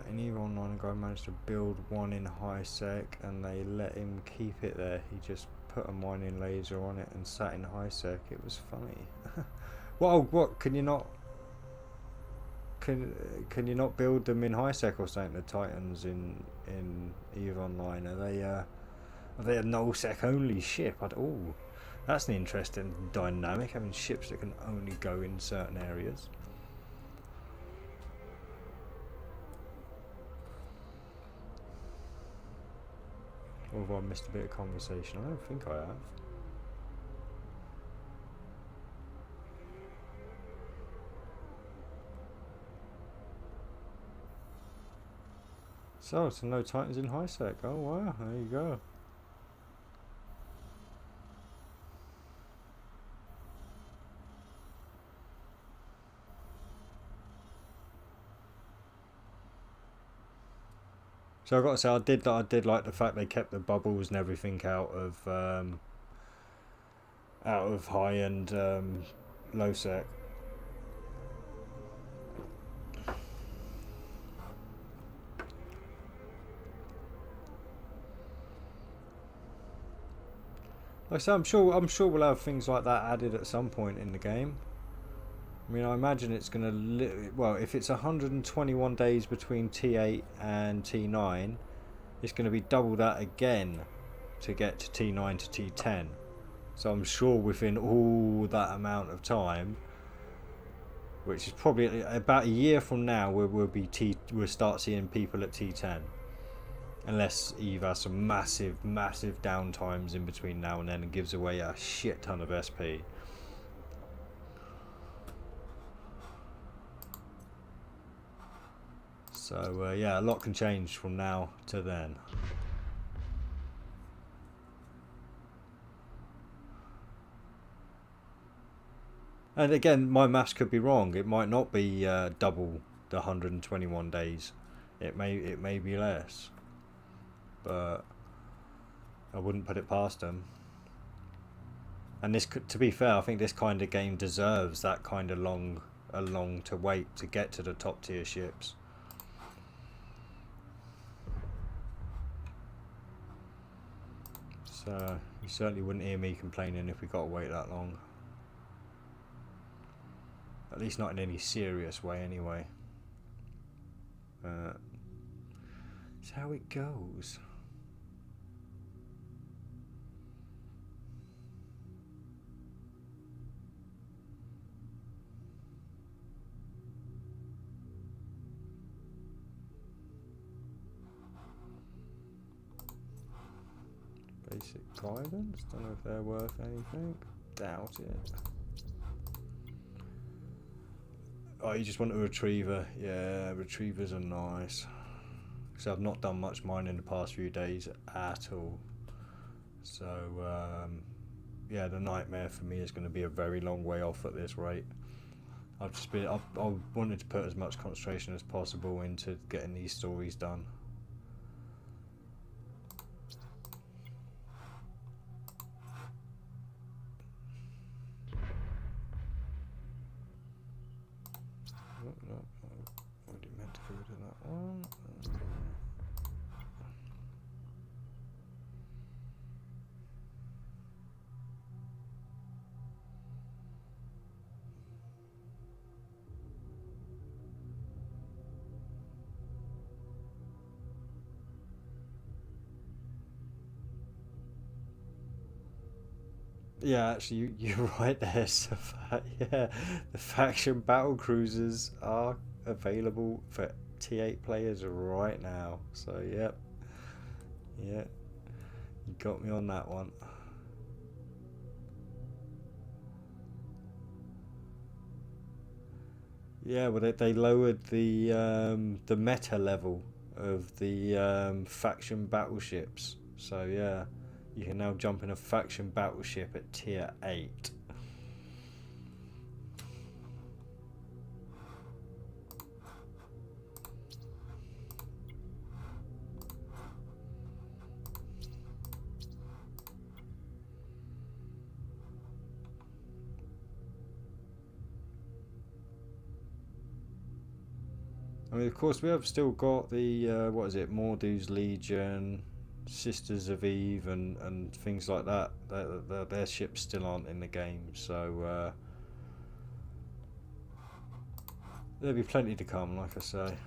In EVE Online, a guy managed to build one in high sec, and they let him keep it there. He just put a mining laser on it and sat in high sec. It was funny. What? Can you not? Can you not build them in high sec or something? The Titans in EVE Online, are they a null sec only ship? Oh, that's an interesting dynamic, having ships that can only go in certain areas. Or have I missed a bit of conversation? I don't think I have. So no Titans in high sec. Oh wow, there you go. So I've got to say, I did like the fact they kept the bubbles and everything out of high and low sec. Like I say, I'm sure we'll have things like that added at some point in the game. I mean, I imagine it's going to... Well, if it's 121 days between T8 and T9, it's going to be double that again to get to T9 to T10. So I'm sure within all that amount of time, which is probably about a year from now, we'll start seeing people at T10. Unless EVE has some massive downtimes in between now and then and gives away a shit ton of SP. So yeah, a lot can change from now to then. And again, my maths could be wrong. It might not be double the 121 days. It may be less. But I wouldn't put it past them. And this, to be fair, I think this kind of game deserves that kind of long to wait to get to the top tier ships. So you certainly wouldn't hear me complaining if we got to wait that long. At least not in any serious way, anyway. It's how it goes. it guidance? Don't know if they're worth anything. Doubt it. Oh, you just want a retriever. Yeah, retrievers are nice. So I've not done much mining the past few days at all. So yeah, the nightmare for me is going to be a very long way off at this rate. I've wanted to put as much concentration as possible into getting these stories done. No, I already meant to go to that one. Yeah, actually, you're right there, Safat. Yeah, the faction battle cruisers are available for T8 players right now. So, yep. Yeah, you got me on that one. Yeah, well, they lowered the meta level of the faction battleships. So, yeah. You can now jump in a faction battleship at tier 8. I mean, of course, we have still got the, what is it, Mordu's Legion, Sisters of Eve and things like that. Their ships still aren't in the game, so there'll be plenty to come, like I say.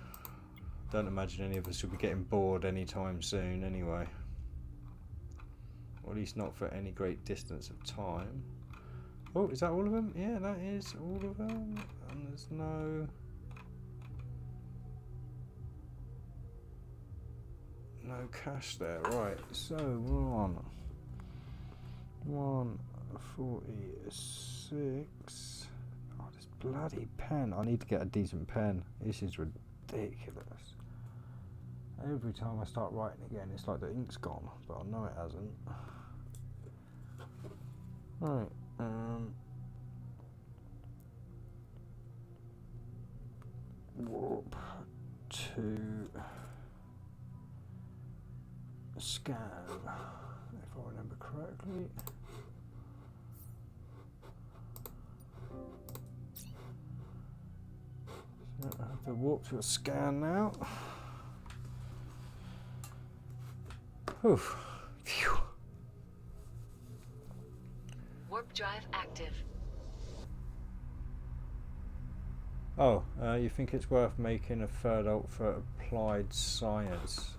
Don't imagine any of us will be getting bored anytime soon anyway. Or at least not for any great distance of time. Oh, is that all of them? Yeah, that is all of them. And there's no cash there. Right, so we're on 146. Oh, this bloody pen. I need to get a decent pen. This is ridiculous. Every time I start writing again, it's like the ink's gone, but I know it hasn't. Right, warp to scan, if I remember correctly. So I have to warp to a scan now. Oof. Phew. Warp drive active. Oh, you think it's worth making a third ult for applied science?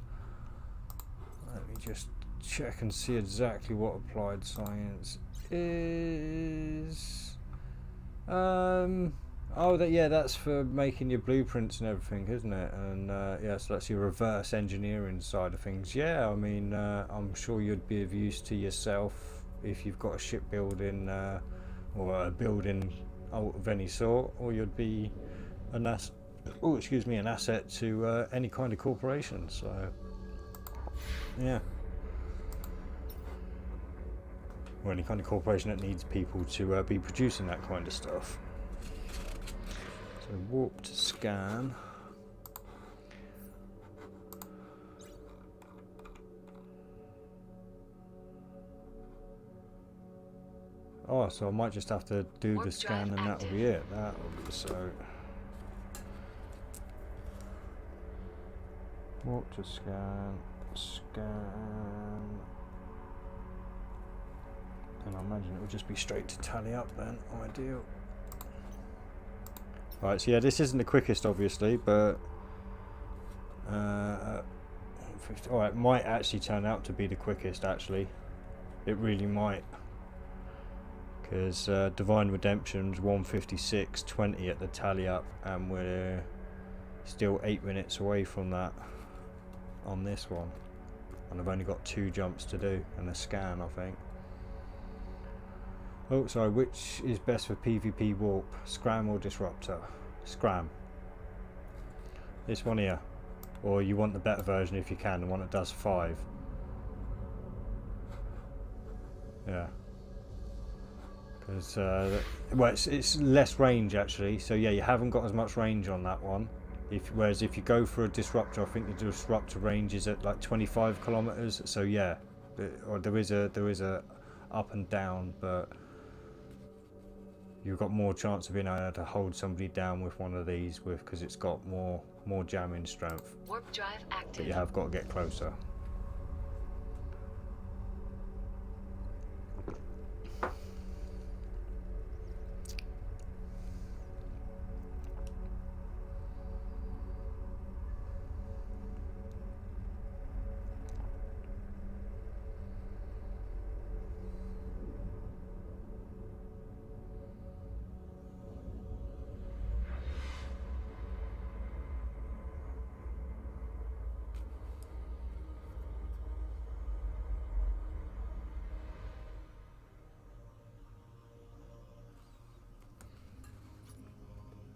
Let me just check and see exactly what applied science is. Oh, yeah, that's for making your blueprints and everything, isn't it? And yeah, so that's your reverse engineering side of things. Yeah, I mean, I'm sure you'd be of use to yourself if you've got a shipbuilding or a building of any sort, or you'd be an asset to any kind of corporation. So. Yeah. Or any kind of corporation that needs people to be producing that kind of stuff. So warp to scan. Oh, so I might just have to do Warp the scan drive and that'll be it. That will be so. Warp to scan. And I imagine it will just be straight to tally up then. Ideal. Right, so yeah, this isn't the quickest obviously, but oh, it might actually turn out to be the quickest actually. It really might. Because Divine Redemption's 156.20 at the tally up, and we're still 8 minutes away from that on this one. and I've only got 2 jumps to do and a scan, I think. Oh, sorry, which is best for PvP warp, Scram or Disruptor? Scram. This one here. Or you want the better version if you can, the one that does 5. Yeah. Because, well, it's less range actually, so yeah, you haven't got as much range on that one. Whereas if you go for a Disruptor, I think the Disruptor range is at like 25 kilometers. So yeah, or there is a up and down, but you've got more chance of being able to hold somebody down with one of these, because it's got more jamming strength. Warp drive active. But you have got to get closer.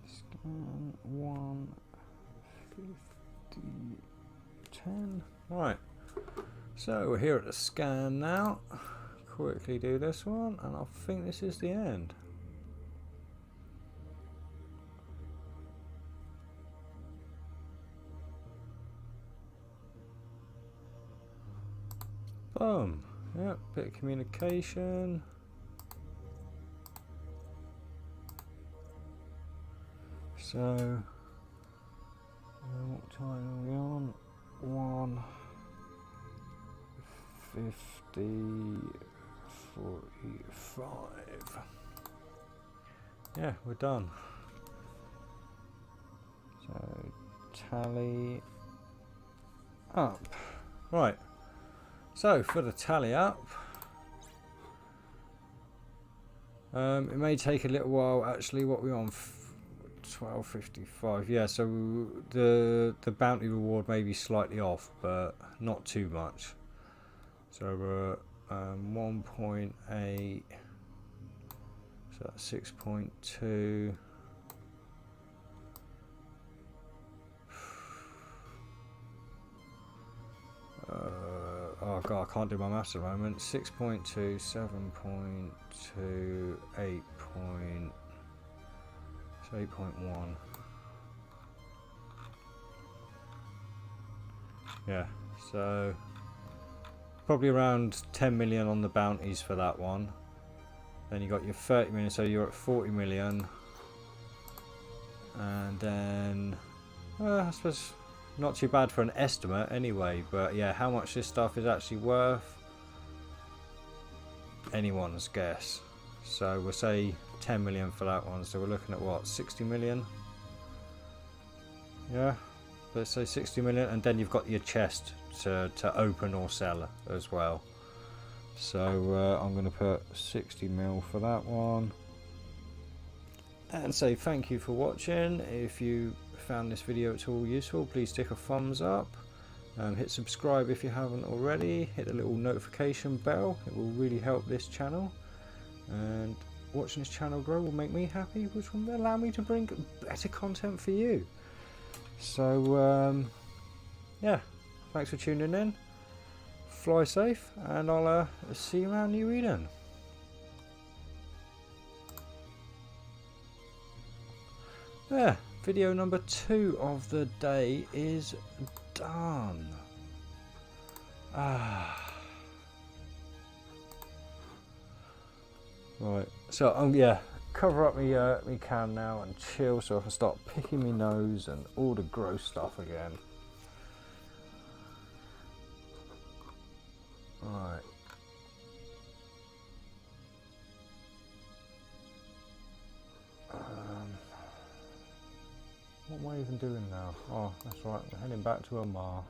Scan 150 10. Right, so we're here at the scan now. Quickly do this one, and I think this is the end. Boom. Yep, bit of communication. So, what time are we on? 1:50:45. Yeah, we're done. So, tally up. Right. So, for the tally up, it may take a little while. Actually, what we're on. 12.55. Yeah, so the bounty reward may be slightly off, but not too much. So we're 1.8, so that's 6.2. Oh god, I can't do my maths at the moment. 6.2, 7.2, 8. 8.1. Yeah, so probably around 10 million on the bounties for that one. Then you got your 30 million, so you're at 40 million. And then, I suppose not too bad for an estimate anyway, but yeah, how much this stuff is actually worth, anyone's guess. So we'll say 10 million for that one, so we're looking at what, 60 million? Yeah, let's say 60 million, and then you've got your chest to open or sell as well. So I'm going to put 60 mil for that one, and say thank you for watching. If you found this video at all useful, please stick a thumbs up, hit subscribe if you haven't already, hit the little notification bell, it will really help this channel, and watching this channel grow will make me happy, which will allow me to bring better content for you. So yeah, thanks for tuning in, fly safe, and I'll see you around New Eden. Yeah, video number 2 of the day is done. Right, so yeah, cover up me cam now and chill so I can start picking my nose and all the gross stuff again. Right. What am I even doing now? Oh, that's right, I'm heading back to Omar.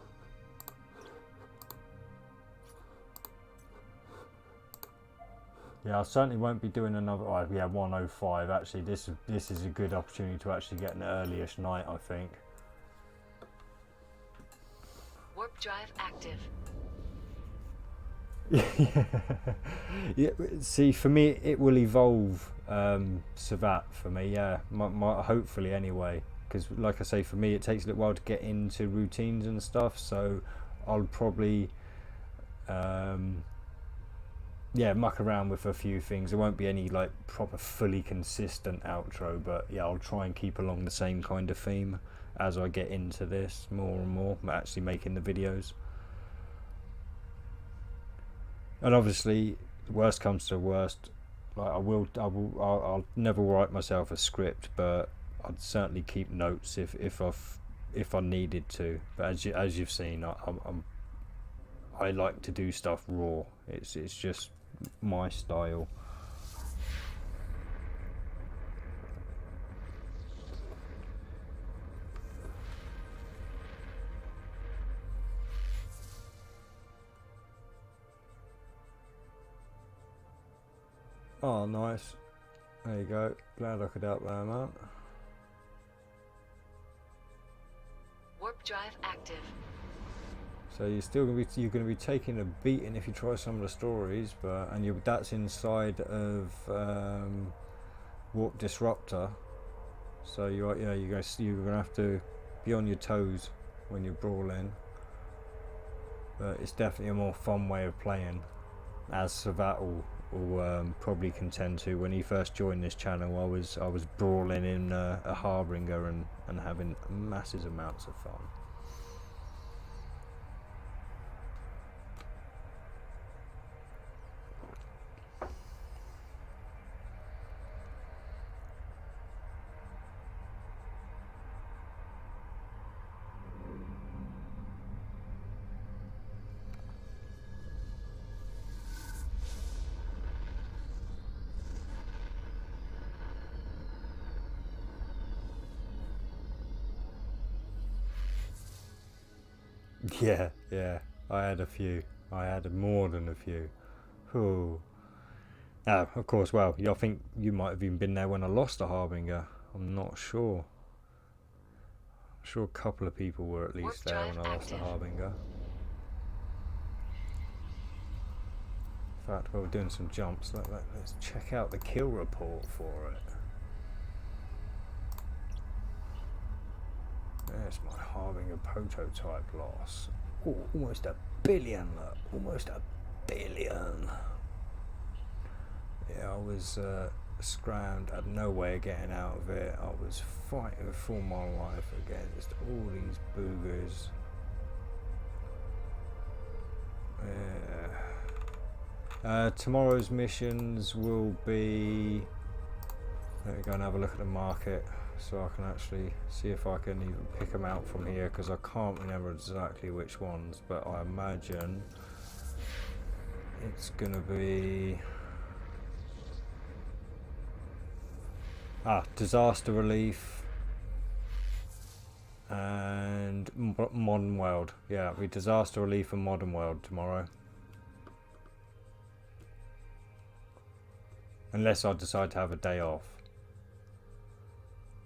Yeah, I certainly won't be doing another. Oh, yeah, 1:05. Actually, this is a good opportunity to actually get an early-ish night, I think. Warp drive active. Yeah. See, for me, it will evolve. Savat for me, yeah. Hopefully, anyway. Because, like I say, for me, it takes a little while to get into routines and stuff. So, I'll probably, um, yeah, muck around with a few things. There won't be any like proper, fully consistent outro, but yeah, I'll try and keep along the same kind of theme as I get into this more and more. Actually, making the videos. And obviously, worst comes to worst, like I'll never write myself a script, but I'd certainly keep notes if I needed to. But as you've seen, I like to do stuff raw. It's just my style. Oh, nice. There you go. Glad I could help there, man. Warp drive active. So you're gonna be taking a beating if you try some of the stories, but that's inside of Warp Disruptor. So you're gonna have to be on your toes when you're brawling. But it's definitely a more fun way of playing, as Savat will probably contend to. When he first joined this channel, I was brawling in a Harbinger and having massive amounts of fun. Yeah, I had a few. I had more than a few. Oh. Now, of course, well, I think you might have even been there when I lost a Harbinger. I'm not sure. I'm sure a couple of people were at least there when I lost a Harbinger. In fact, while we're doing some jumps, let's check out the kill report for it. There's my Harbinger prototype loss. Oh, almost 1 billion, look. Almost 1 billion. Yeah, I was scrammed, had no way of getting out of it. I was fighting for my life against all these boogers. Tomorrow's missions will be... Let me go and have a look at the market so I can actually see if I can even pick them out from here, because I can't remember exactly which ones, but I imagine it's gonna be disaster relief and modern world. Yeah, it'll be disaster relief and modern world tomorrow, unless I decide to have a day off.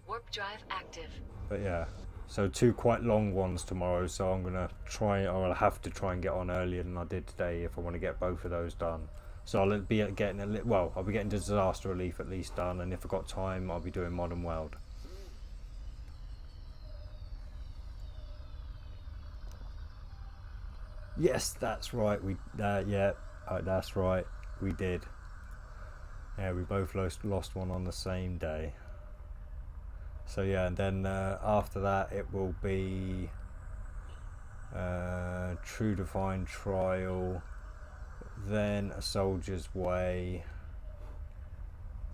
Warp drive active. But yeah, so 2 quite long ones tomorrow, so I'm gonna try, or I'll have to try and get on earlier than I did today if I want to get both of those done. So I'll be getting I'll be getting disaster relief at least done, and if I've got time I'll be doing modern world. Yes, that's right, that's right, we did. Yeah, we both lost one on the same day. So yeah, and then after that it will be True Divine Trial, then A Soldier's Way,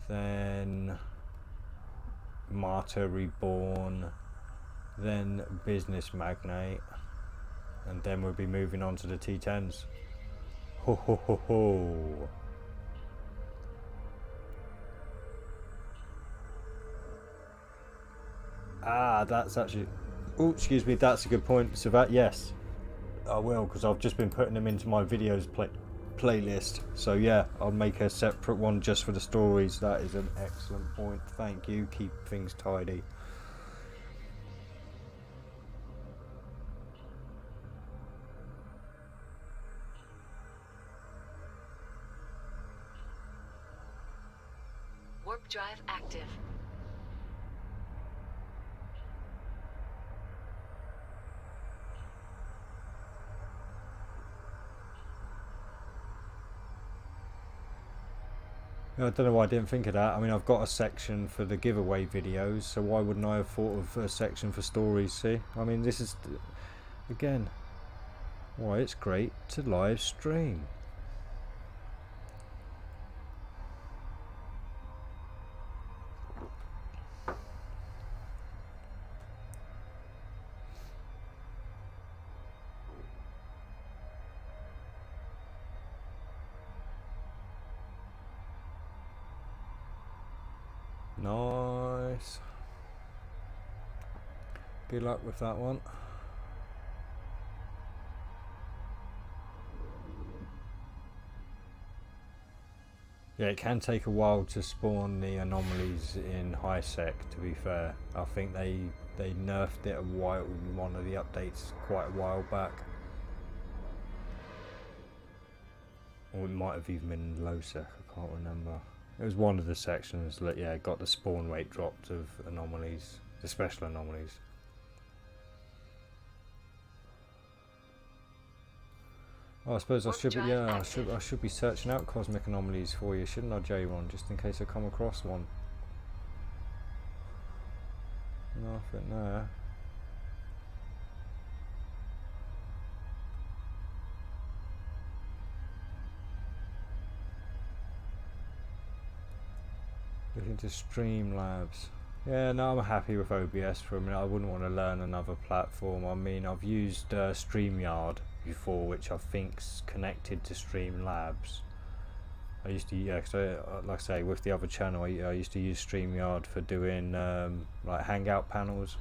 then Martyr Reborn, then Business Magnate, and then we'll be moving on to the T10s. Ho ho ho ho. That's actually... Oh, excuse me, that's a good point. So that, yes, I will, because I've just been putting them into my videos playlist. So yeah, I'll make a separate one just for the stories. That is an excellent point. Thank you. Keep things tidy. drive active. I don't know why I didn't think of that. I mean, I've got a section for the giveaway videos, so why wouldn't I have thought of a section for stories? See, I mean, this is, again, why it's great to live stream. Nice. Good luck with that one. Yeah, it can take a while to spawn the anomalies in high sec, to be fair. I think they nerfed it one of the updates quite a while back. Or it might have even been low sec, I can't remember. It was one of the sections that, yeah, got the spawn rate dropped of anomalies, the special anomalies. Oh, I suppose I should be, yeah, I should be searching out cosmic anomalies for you, shouldn't I, J-Ron, just in case I come across one. Nothing there. Looking to Streamlabs. Yeah, no, I'm happy with OBS for a minute. I wouldn't want to learn another platform. I mean, I've used StreamYard before, which I think's connected to Streamlabs. I used to, yeah, cause like I say, with the other channel, I used to use StreamYard for doing like Hangout panels.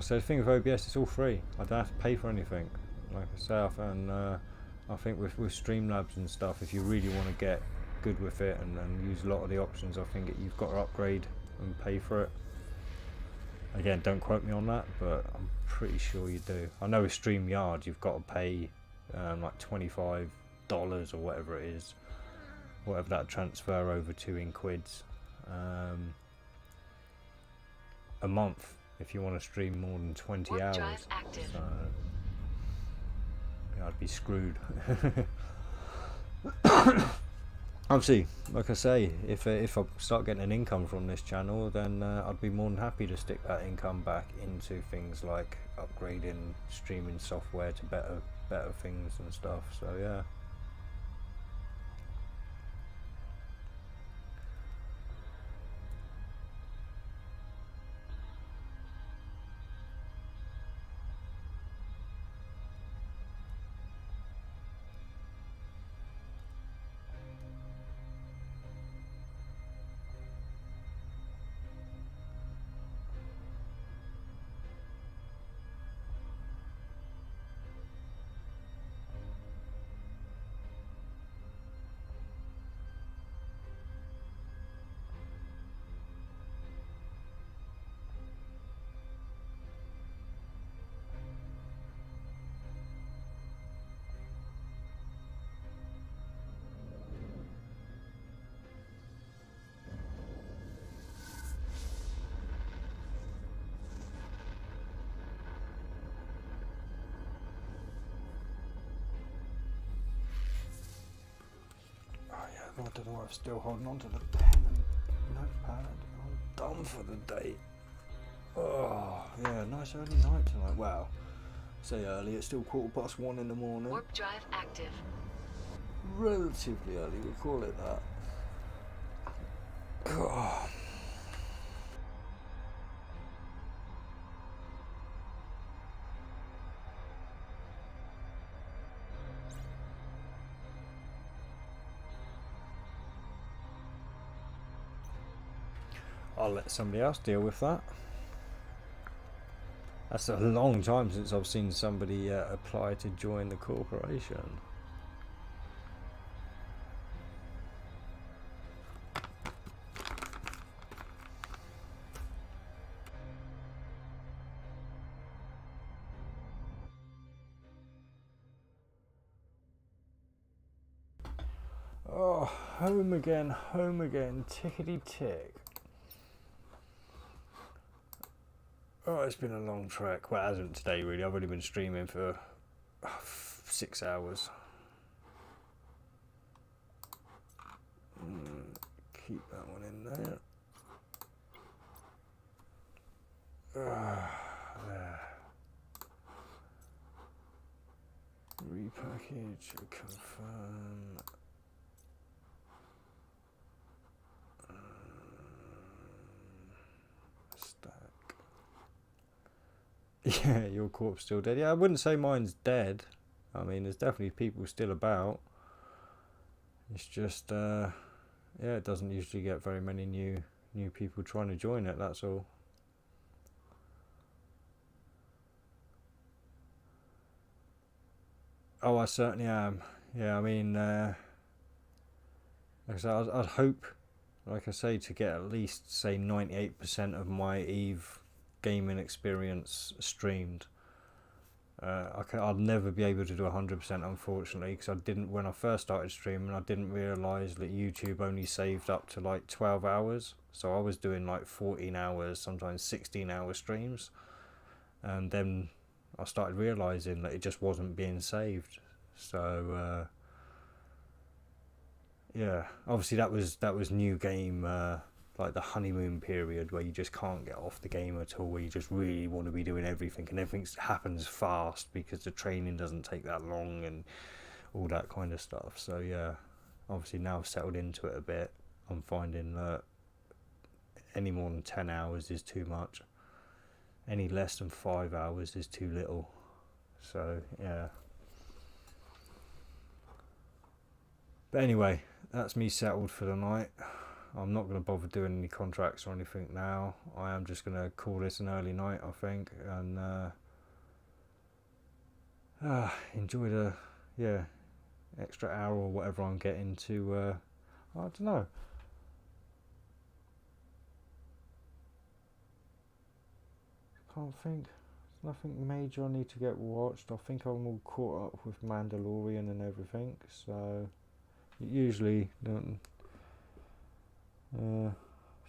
So the thing with OBS, it's all free. I don't have to pay for anything. Like I say, I think with Streamlabs and stuff, if you really want to get good with it and use a lot of the options, I think you've got to upgrade and pay for it. Again, don't quote me on that, but I'm pretty sure you do. I know with StreamYard, you've got to pay like $25 or whatever it is, whatever that transfer over to in quids, a month. If you want to stream more than 20 hours, so, yeah, I'd be screwed. Obviously, like I say, if I start getting an income from this channel, then I'd be more than happy to stick that income back into things like upgrading streaming software to better things and stuff. So yeah. I don't know why I'm still holding on to the pen and notepad. I'm done for the day. Oh, yeah, nice early night tonight. Well, say early, it's still 1:15 in the morning. Warp drive active. Relatively early, we'll call it that. God. I'll let somebody else deal with that. That's a long time since I've seen somebody apply to join the corporation. Oh, home again, tickety tick. Oh, it's been a long trek. Well, it hasn't today really. I've only been streaming for 6 hours. Keep that one in there. There. Repackage, confirm. Stack. Yeah, your corpse still dead. Yeah, I wouldn't say mine's dead. I mean, there's definitely people still about. It's just, yeah, it doesn't usually get very many new people trying to join it. That's all. Oh, I certainly am. Yeah, I mean, like I said, I'd hope, like I say, to get at least, say, 98% of my EVE gaming experience streamed. I'll never be able to do 100%, unfortunately, because I didn't, when I first started streaming, I didn't realise that YouTube only saved up to like 12 hours. So I was doing like 14 hours, sometimes 16-hour streams. And then I started realising that it just wasn't being saved. So yeah, obviously that was new game, like the honeymoon period where you just can't get off the game at all, where you just really want to be doing everything, and everything happens fast because the training doesn't take that long and all that kind of stuff. So yeah, obviously now I've settled into it a bit, I'm finding that any more than 10 hours is too much. Any less than 5 hours is too little. So yeah. But anyway, that's me settled for the night. I'm not going to bother doing any contracts or anything now. I am just going to call this an early night, I think, and enjoy the extra hour or whatever I'm getting to. I don't know. Can't think. There's nothing major I need to get watched. I think I'm all caught up with Mandalorian and everything. So usually don't. So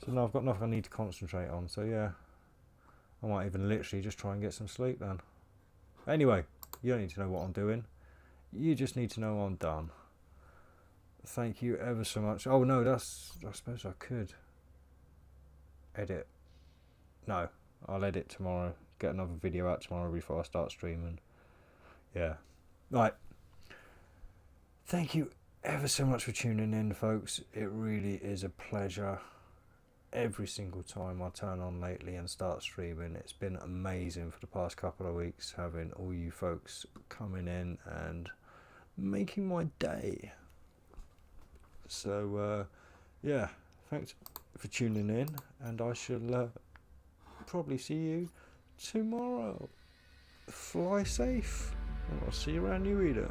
no, I've got nothing I need to concentrate on. So yeah, I might even literally just try and get some sleep then. Anyway, you don't need to know what I'm doing. You just need to know I'm done. Thank you ever so much. Oh no, I suppose I could edit. No, I'll edit tomorrow. Get another video out tomorrow before I start streaming. Yeah. Right. Thank you ever so much for tuning in, folks. It really is a pleasure. Every single time I turn on lately and start streaming, it's been amazing for the past couple of weeks, having all you folks coming in and making my day. So yeah, thanks for tuning in, and I shall probably see you tomorrow. Fly safe, and I'll see you around New Eden.